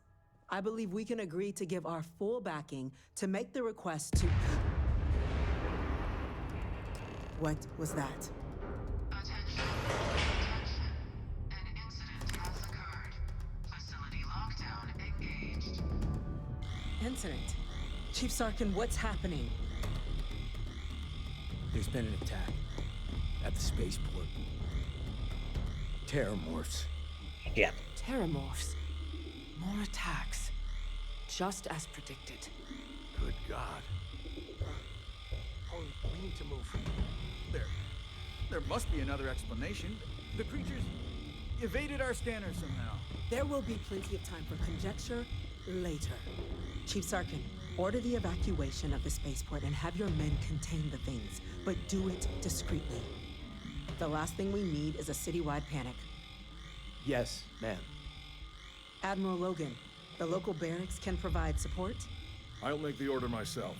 I believe we can agree to give our full backing to make the request to... What was that? Attention. An incident has occurred. Facility lockdown engaged. Incident? Chief Sarkin, what's happening? There's been an attack at the spaceport. Terramorphs. Yeah. Terramorphs. More attacks. Just as predicted. Good God. We need to move. There must be another explanation. The creatures evaded our scanner somehow. There will be plenty of time for conjecture later. Chief Sarkin, order the evacuation of the spaceport and have your men contain the things, but do it discreetly. The last thing we need is a citywide panic. Yes, ma'am. Admiral Logan, the local barracks can provide support? I'll make the order myself.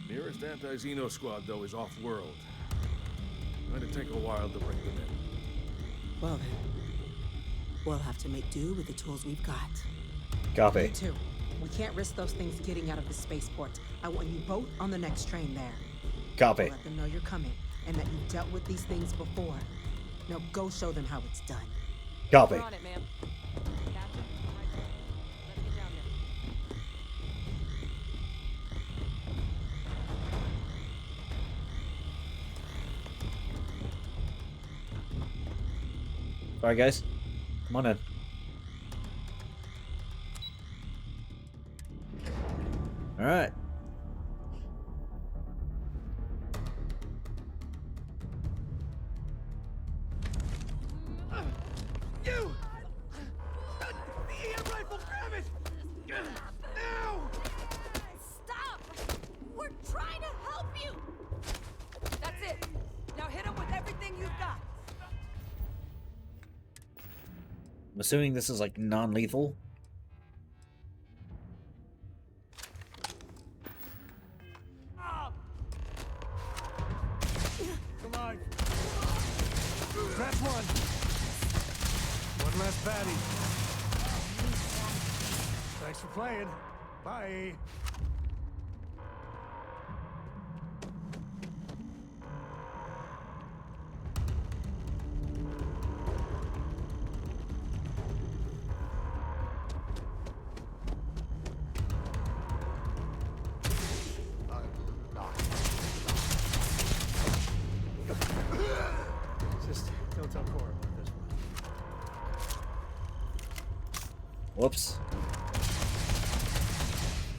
Nearest anti-Xeno squad, though, is off-world. Going to take a while to bring them in. Well then, we'll have to make do with the tools we've got. Copy. You too. We can't risk those things getting out of the spaceport. I want you both on the next train there. Copy. Let them know you're coming and that you've dealt with these things before. Now go show them how it's done. Copy. We're on it, ma'am. Captain, right there. Let's get down there. All right, guys. Come on in. All right. You! The EM rifle, grab it! Now! Stop! We're trying to help you! That's it. Now hit him with everything you've got. I'm assuming this is like non-lethal. Come on. That's one. One less baddie. Thanks for playing. Bye. Just don't tell Cora about this one. Whoops.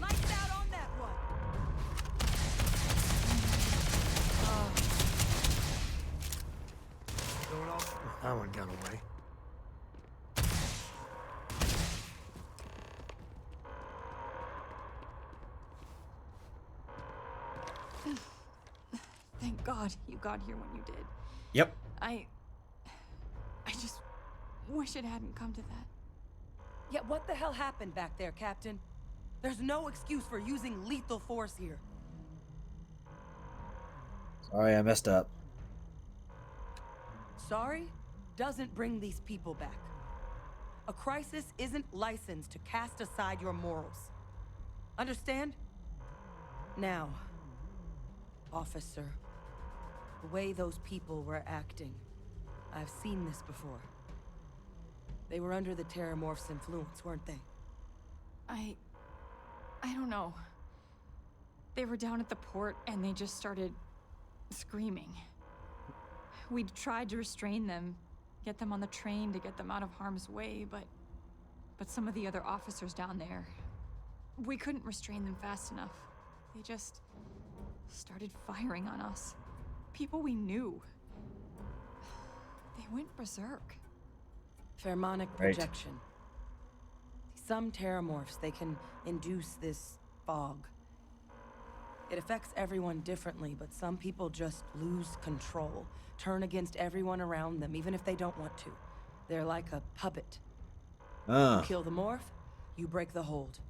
Lights out on that one. Going off. That one got away. Thank God you got here when you did. Yep. I just wish it hadn't come to that. Yeah, what the hell happened back there, Captain? There's no excuse for using lethal force here. Sorry, I messed up. Sorry doesn't bring these people back. A crisis isn't licensed to cast aside your morals. Understand? Now, officer, the way those people were acting, I've seen this before. They were under the Terramorph's influence, weren't they? I don't know. They were down at the port and they just started screaming. We'd tried to restrain them, get them on the train to get them out of harm's way, but some of the other officers down there, we couldn't restrain them fast enough. They just started firing on us. People we knew. They went berserk. Pheromonic projection. Some Terramorphs, they can induce this fog. It affects everyone differently, but some people just lose control, turn against everyone around them, even if they don't want to. They're like a puppet. You kill the morph, you break the hold.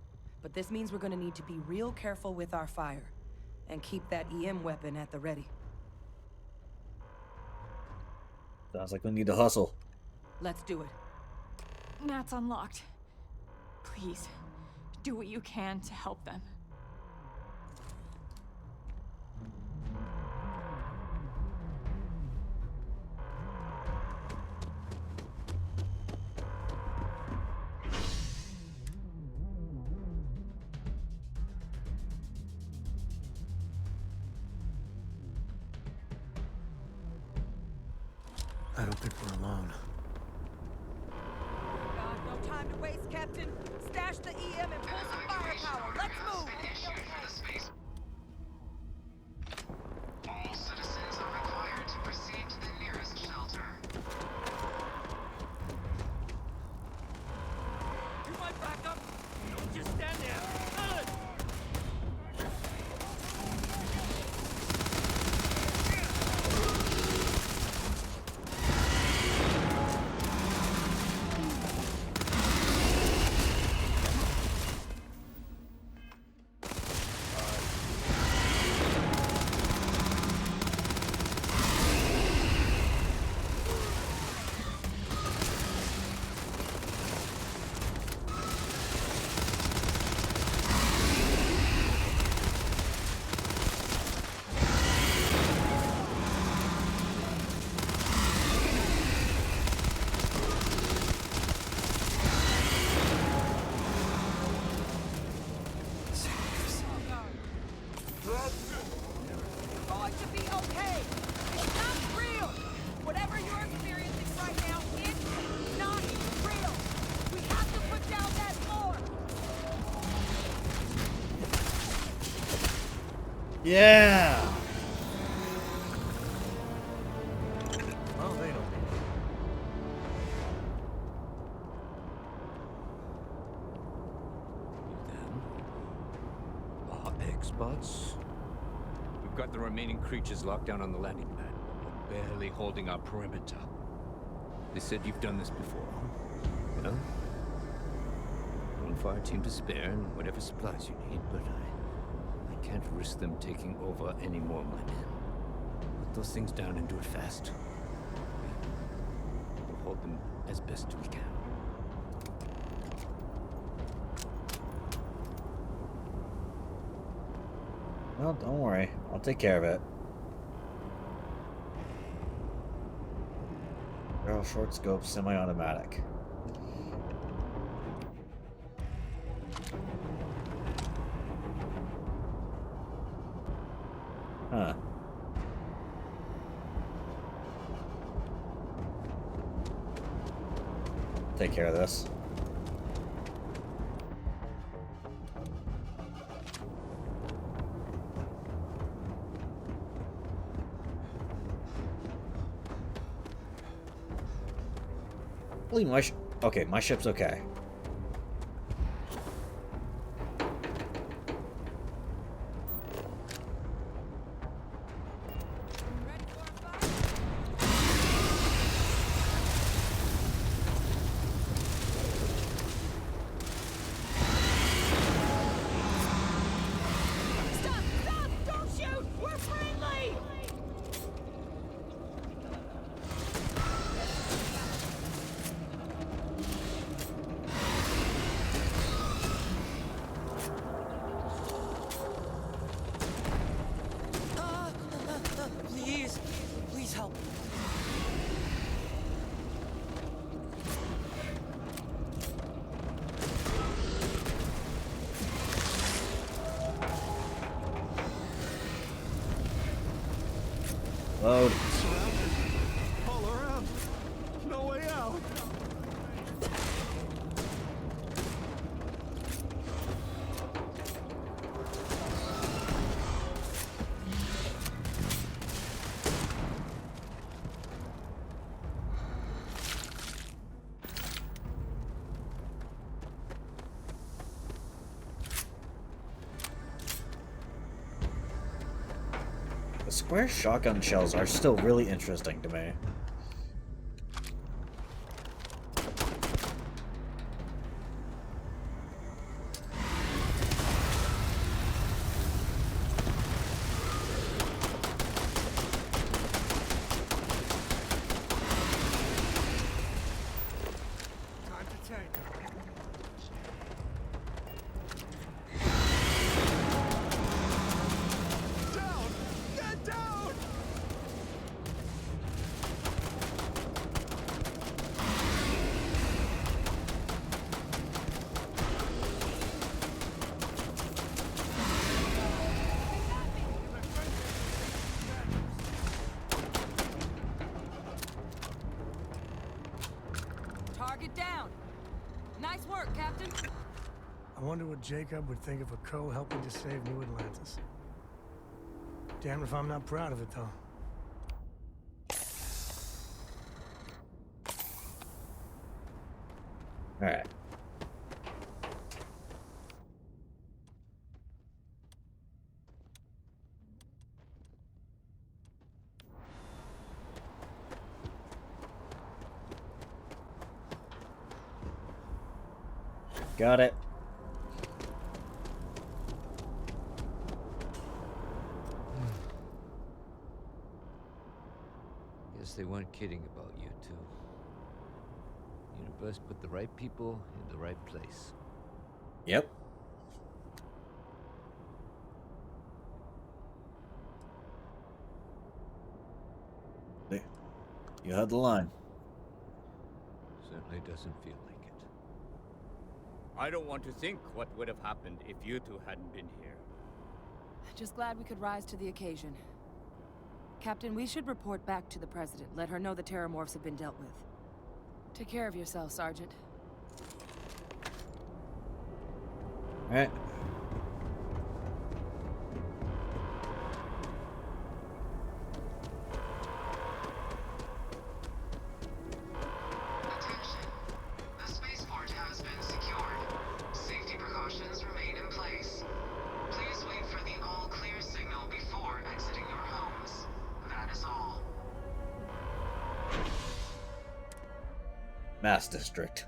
But this means we're gonna need to be real careful with our fire, and keep that EM weapon at the ready. Sounds like we need to hustle. Let's do it. Nat's unlocked. Please, do what you can to help them. I don't think we're alone. God, no time to waste, Captain. Stash the EM and pull some firepower. Let's move. All citizens are required to proceed to the nearest shelter. You might back up. Don't just stand there. Good. Yeah! Well, they don't. Our X-bots? We've got the remaining creatures locked down on the landing pad. We're barely holding our perimeter. They said you've done this before. Well, one for our team to spare and whatever supplies you need, but I can't risk them taking over any more of my men. Put those things down and do it fast. We'll hold them as best we can. Well, don't worry. I'll take care of it. Barrel short scope, semi-automatic. Huh. Take care of this. Believe my okay, my ship's okay. Please help. Load. Surrounded. All around. No way out. The square shotgun shells are still really interesting to me. Time to take. Down! Get down! Target down. Nice work, Captain. I wonder what Jacob would think of a co helping to save New Atlantis. Damn if I'm not proud of it, though. Alright. Got it. Guess they weren't kidding about you two. Universe put the right people in the right place. Yep. You had the line. Certainly doesn't feel like it. I don't want to think what would have happened if you two hadn't been here. Just glad we could rise to the occasion. Captain, we should report back to the President. Let her know the Terramorphs have been dealt with. Take care of yourself, Sergeant. Alright. Mass District.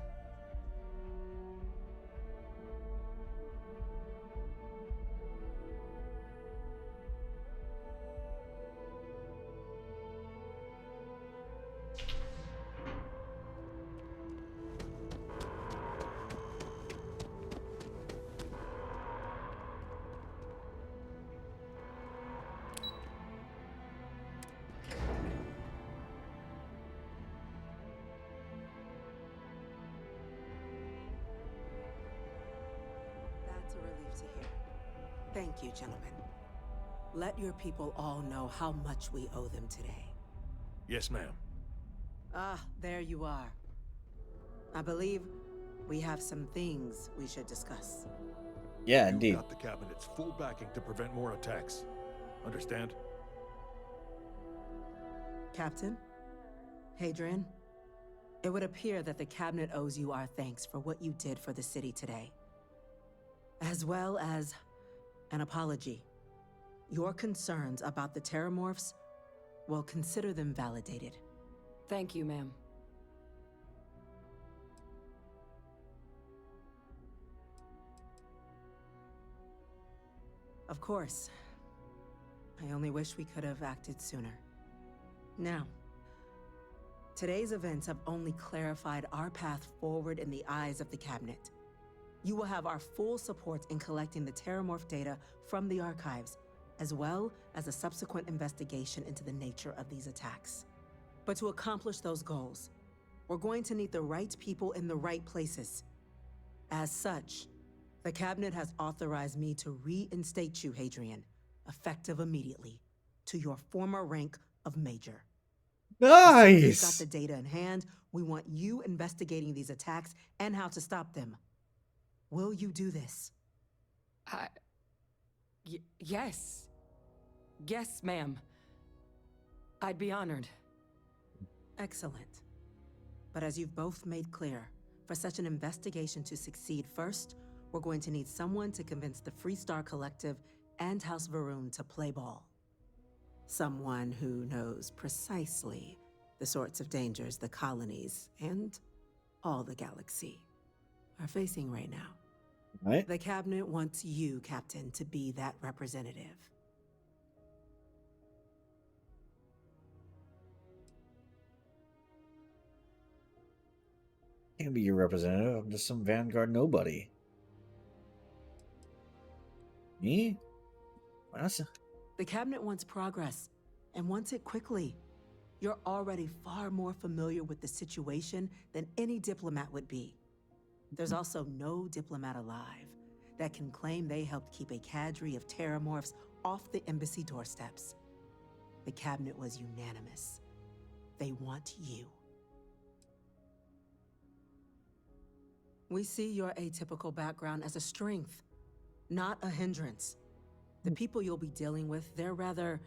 That's a relief to hear. Thank you, gentlemen. Let your people all know how much we owe them today. Yes, ma'am. Ah, there you are. I believe we have some things we should discuss. Yeah, You indeed. got the cabinet's full backing to prevent more attacks. Understand? Captain? Hadrian? It would appear that the cabinet owes you our thanks for what you did for the city today. As well as an apology. Your concerns about the Terramorphs, well, consider them validated. Thank you, ma'am. Of course. I only wish we could have acted sooner. Now, today's events have only clarified our path forward in the eyes of the cabinet. You will have our full support in collecting the Terramorph data from the archives, as well as a subsequent investigation into the nature of these attacks. But to accomplish those goals, we're going to need the right people in the right places. As such, the cabinet has authorized me to reinstate you, Hadrian, effective immediately, to your former rank of Major. As soon as we've got Nice. the data in hand, we want you investigating these attacks and how to stop them. Will you do this? Yes. Yes, ma'am. I'd be honored. Excellent. But as you've both made clear, for such an investigation to succeed first, we're going to need someone to convince the Freestar Collective and House Varun to play ball. Someone who knows precisely the sorts of dangers the colonies and all the galaxy are facing right now. Right. The cabinet wants you, Captain, to be that representative. Can't be your representative. I'm just some Vanguard nobody. Me? The cabinet wants progress, and wants it quickly. You're already far more familiar with the situation than any diplomat would be. There's also no diplomat alive that can claim they helped keep a cadre of Terramorphs off the embassy doorsteps. The cabinet was unanimous. They want you. We see your atypical background as a strength, not a hindrance. The people you'll be dealing with, they're rather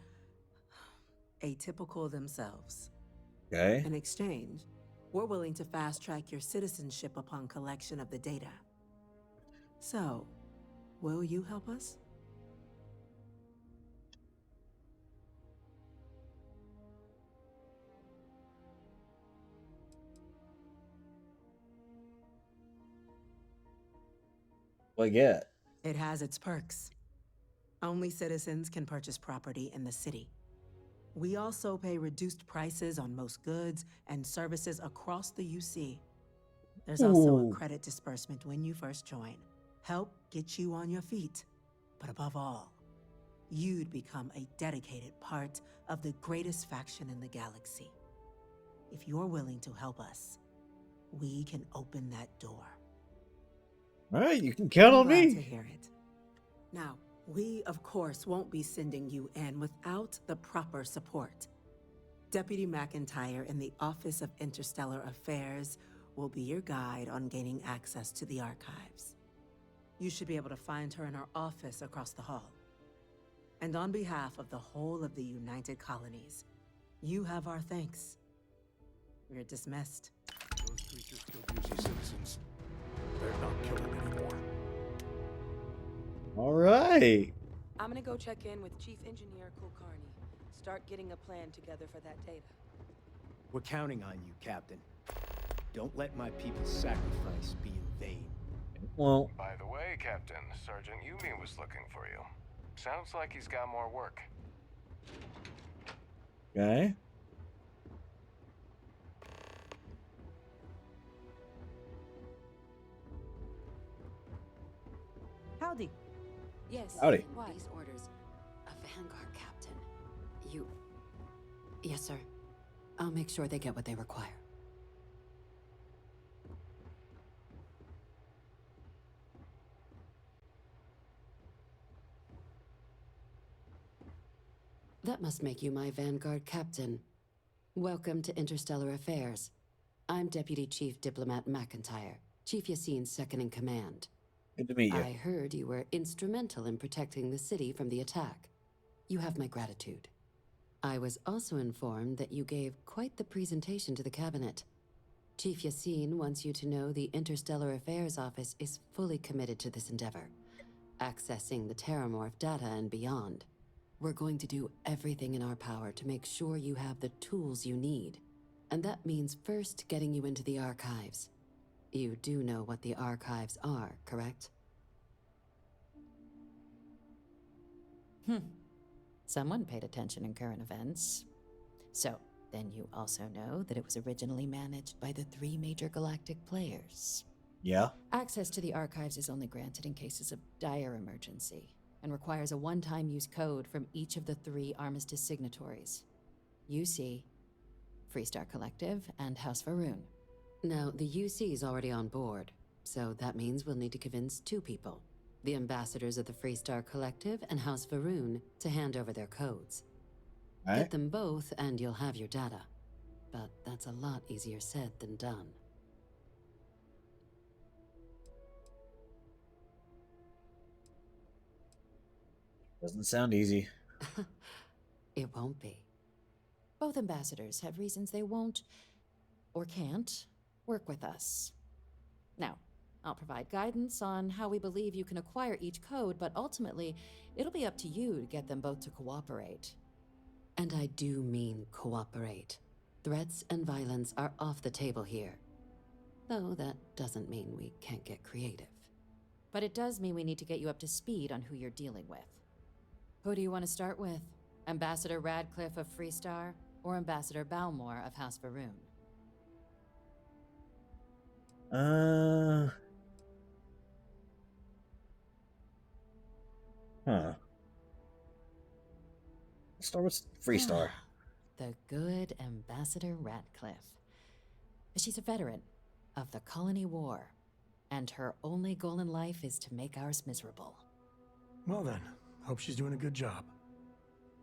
atypical themselves. Okay. In exchange, we're willing to fast-track your citizenship upon collection of the data. So, will you help us? What I get? It has its perks. Only citizens can purchase property in the city. We also pay reduced prices on most goods and services across the UC. There's also a credit disbursement when you first join. Help get you on your feet. But above all, you'd become a dedicated part of the greatest faction in the galaxy. If you're willing to help us, we can open that door. All right, you can count on Glad me. to hear it. Now, we, of course, won't be sending you in without the proper support. Deputy McIntyre in the Office of Interstellar Affairs will be your guide on gaining access to the archives. You should be able to find her in her office across the hall. And on behalf of the whole of the United Colonies, you have our thanks. We're dismissed. Those creatures killed UC citizens. They're not killing anymore. All right. I'm gonna go check in with Chief Engineer Kulkarni. Start getting a plan together for that data. We're counting on you, Captain. Don't let my people's sacrifice be in vain. Well, By the way, Captain, Sergeant Yumi was looking for you. Sounds like he's got more work. okay. Howdy. Yes. Howdy. What? These orders. A Vanguard captain. You... Yes, sir. I'll make sure they get what they require. That must make you my Vanguard captain. Welcome to Interstellar Affairs. I'm Deputy Chief Diplomat McIntyre, Chief Yassine's second in command. Good to meet you. I heard you were instrumental in protecting the city from the attack. You have my gratitude. I was also informed that you gave quite the presentation to the cabinet. Chief Yassine wants you to know the Interstellar Affairs Office is fully committed to this endeavor, accessing the Terramorph data and beyond. We're going to do everything in our power to make sure you have the tools you need. And that means first getting you into the archives. You do know what the archives are, correct? Someone paid attention in current events. So, then you also know that it was originally managed by the 3 major galactic players. Yeah. Access to the archives is only granted in cases of dire emergency, and requires a one-time use code from each of the 3 Armistice signatories. UC, Freestar Collective, and House Varoon. Now, the UC is already on board, so that means we'll need to convince 2 people. The ambassadors of the Freestar Collective and House Varoon to hand over their codes. Get them both and you'll have your data. But that's a lot easier said than done. Doesn't sound easy. It won't be. Both ambassadors have reasons they won't, or can't, work with us. Now, I'll provide guidance on how we believe you can acquire each code, but ultimately, it'll be up to you to get them both to cooperate. And I do mean cooperate. Threats and violence are off the table here. Though that doesn't mean we can't get creative. But it does mean we need to get you up to speed on who you're dealing with. Who do you want to start with? Ambassador Radcliffe of Freestar, or Ambassador Balmore of House Varoon? Let's start with Freestar. The good Ambassador Radcliffe. She's a veteran of the Colony War, and her only goal in life is to make ours miserable. Well then, hope she's doing a good job.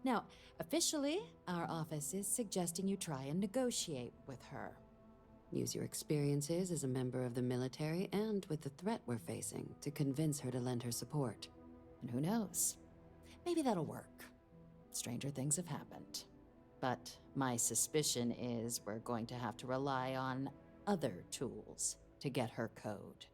Now, officially, our office is suggesting you try and negotiate with her. Use your experiences as a member of the military and with the threat we're facing to convince her to lend her support. And who knows? Maybe that'll work. Stranger things have happened. But my suspicion is we're going to have to rely on other tools to get her code.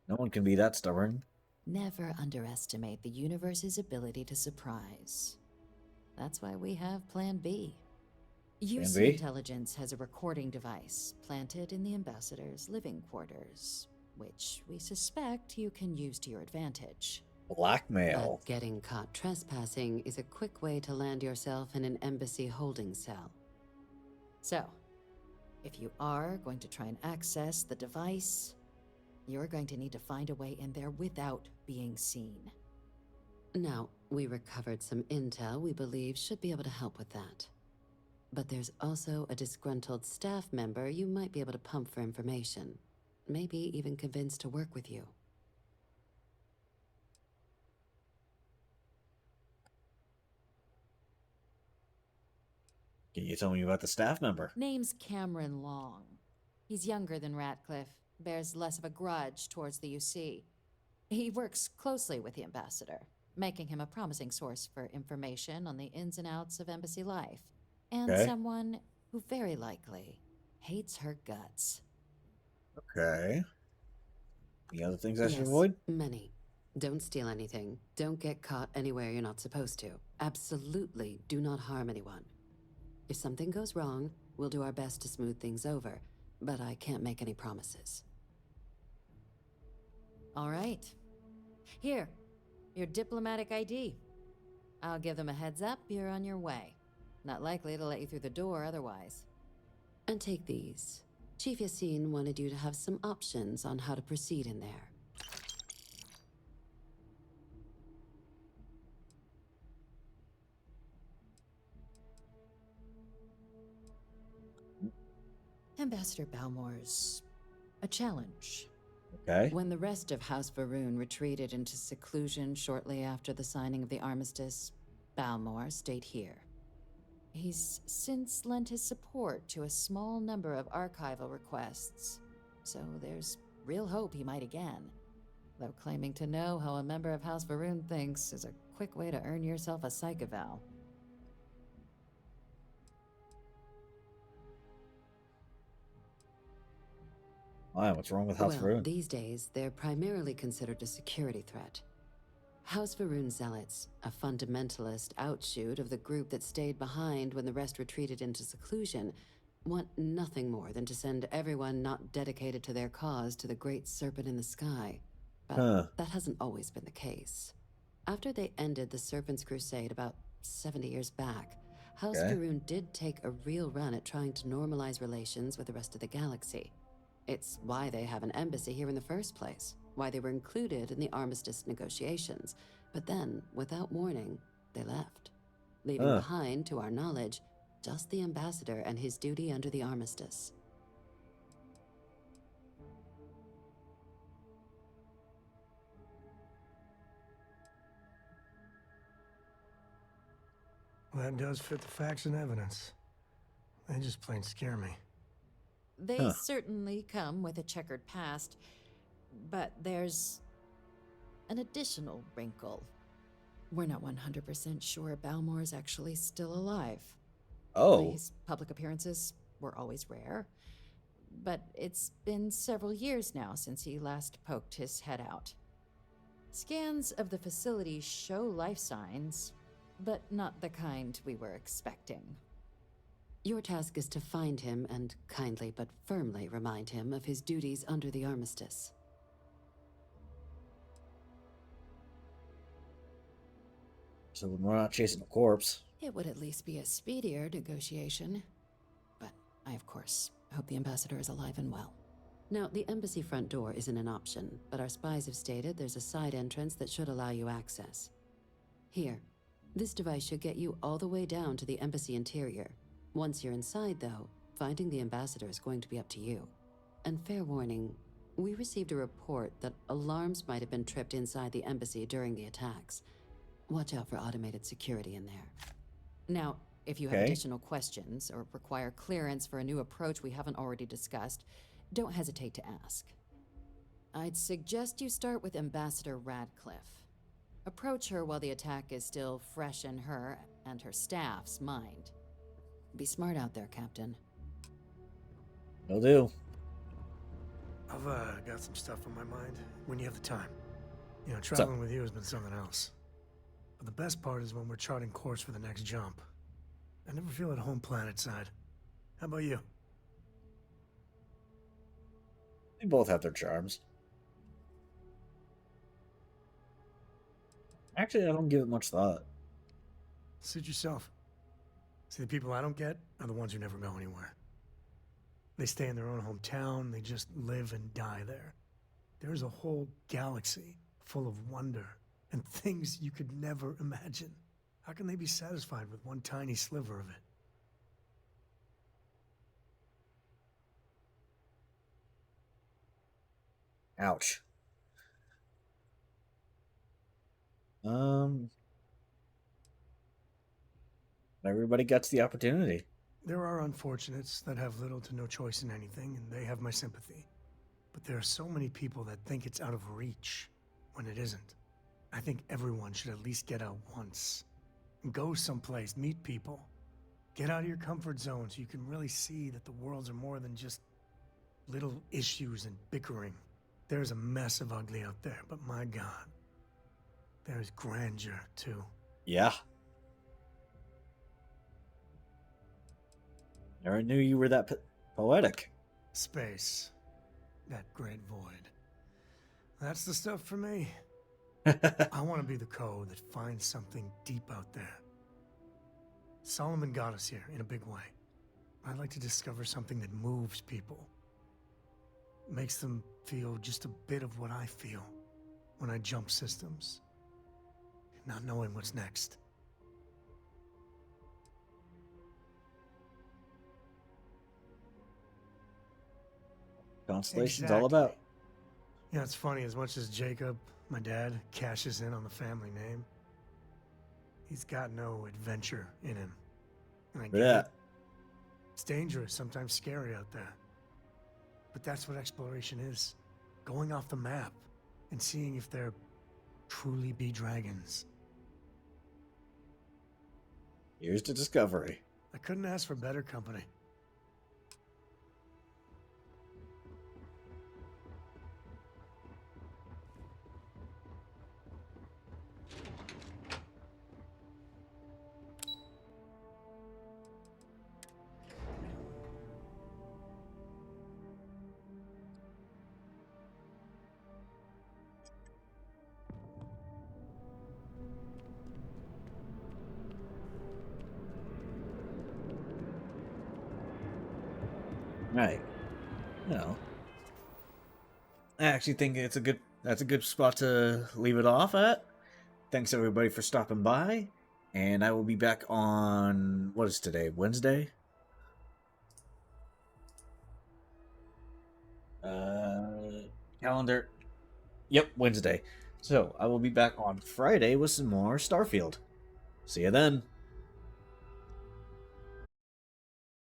No one can be that stubborn. Never underestimate the universe's ability to surprise. That's why we have Plan B. UC B? Intelligence has a recording device planted in the ambassador's living quarters, which we suspect you can use to your advantage. Blackmail. But getting caught trespassing is a quick way to land yourself in an embassy holding cell. So, if you are going to try and access the device, you're going to need to find a way in there without being seen. Now, we recovered some intel we believe should be able to help with that. But there's also a disgruntled staff member you might be able to pump for information. Maybe even convince to work with you. Can you tell me about the staff member? Name's Cameron Long. He's younger than Ratcliffe, bears less of a grudge towards the UC. He works closely with the ambassador, making him a promising source for information on the ins and outs of embassy life. And someone who very likely hates her guts. Okay. Any other things I should Yes, avoid? many. Don't steal anything. Don't get caught anywhere you're not supposed to. Absolutely do not harm anyone. If something goes wrong, we'll do our best to smooth things over, but I can't make any promises. All right. Here, your diplomatic ID. I'll give them a heads up, you're on your way. Not likely to let you through the door otherwise. And take these. Chief Yassine wanted you to have some options on how to proceed in there. Ambassador Balmore's a challenge. Okay. When the rest of House Varun retreated into seclusion shortly after the signing of the armistice, Balmore stayed here. He's since lent his support to a small number of archival requests, so there's real hope he might again. Though claiming to know how a member of House Varun thinks is a quick way to earn yourself a psych eval. Why? What's wrong with House Well, Varun? these days, they're primarily considered a security threat. House Varun Zealots, a fundamentalist outshoot of the group that stayed behind when the rest retreated into seclusion, want nothing more than to send everyone not dedicated to their cause to the great serpent in the sky. But that hasn't always been the case. After they ended the Serpent's Crusade about 70 years back, House Varun did take a real run at trying to normalize relations with the rest of the galaxy. It's why they have an embassy here in the first place, why they were included in the armistice negotiations. But then, without warning, they left, leaving behind, to our knowledge, just the ambassador and his duty under the armistice. Well, that does fit the facts and evidence. They just plain scare me. They certainly come with a checkered past, but there's an additional wrinkle. We're not 100% sure Balmore's actually still alive. Oh. His public appearances were always rare, but it's been several years now since he last poked his head out. Scans of the facility show life signs, but not the kind we were expecting. Your task is to find him and kindly but firmly remind him of his duties under the armistice. So we're not chasing a corpse. It would at least be a speedier negotiation. But I, of course, hope the ambassador is alive and well. Now, the embassy front door isn't an option, but our spies have stated there's a side entrance that should allow you access. Here, this device should get you all the way down to the embassy interior. Once you're inside, though, finding the ambassador is going to be up to you. And fair warning, we received a report that alarms might have been tripped inside the embassy during the attacks. Watch out for automated security in there. Now, if you have additional questions or require clearance for a new approach we haven't already discussed, don't hesitate to ask. I'd suggest you start with Ambassador Radcliffe. Approach her while the attack is still fresh in her and her staff's mind. Be smart out there, Captain. Will do. I've got some stuff on my mind when you have the time. You know, traveling with you has been something else. But the best part is when we're charting course for the next jump. I never feel at home planetside. How about you? They both have their charms. Actually, I don't give it much thought. Suit yourself. See, the people I don't get are the ones who never go anywhere. They stay in their own hometown, they just live and die there. There's a whole galaxy full of wonder and things you could never imagine. How can they be satisfied with one tiny sliver of it? Ouch. Everybody gets the opportunity. There are unfortunates that have little to no choice in anything, and they have my sympathy. But there are so many people that think it's out of reach when it isn't. I think everyone should at least get out once. Go someplace, meet people. Get out of your comfort zone so you can really see that the worlds are more than just little issues and bickering. There's a mess of ugly out there, but my God, there's grandeur, too. Yeah. Never knew you were that poetic. Space. That great void. That's the stuff for me. I want to be the code that finds something deep out there. Solomon got us here in a big way. I'd like to discover something that moves people. Makes them feel just a bit of what I feel when I jump systems. Not knowing what's next. Constellation's all about. You know, it's funny, as much as Jacob, my dad, cashes in on the family name, he's got no adventure in him. And I get it. It's dangerous, sometimes scary out there. But that's what exploration is. Going off the map and seeing if there truly be dragons. Here's to discovery. I couldn't ask for better company. Right. No. I actually think that's a good spot to leave it off at. Thanks everybody for stopping by, and I will be back on, what is today? Wednesday? Calendar. Yep, Wednesday. So I will be back on Friday with some more Starfield. See you then.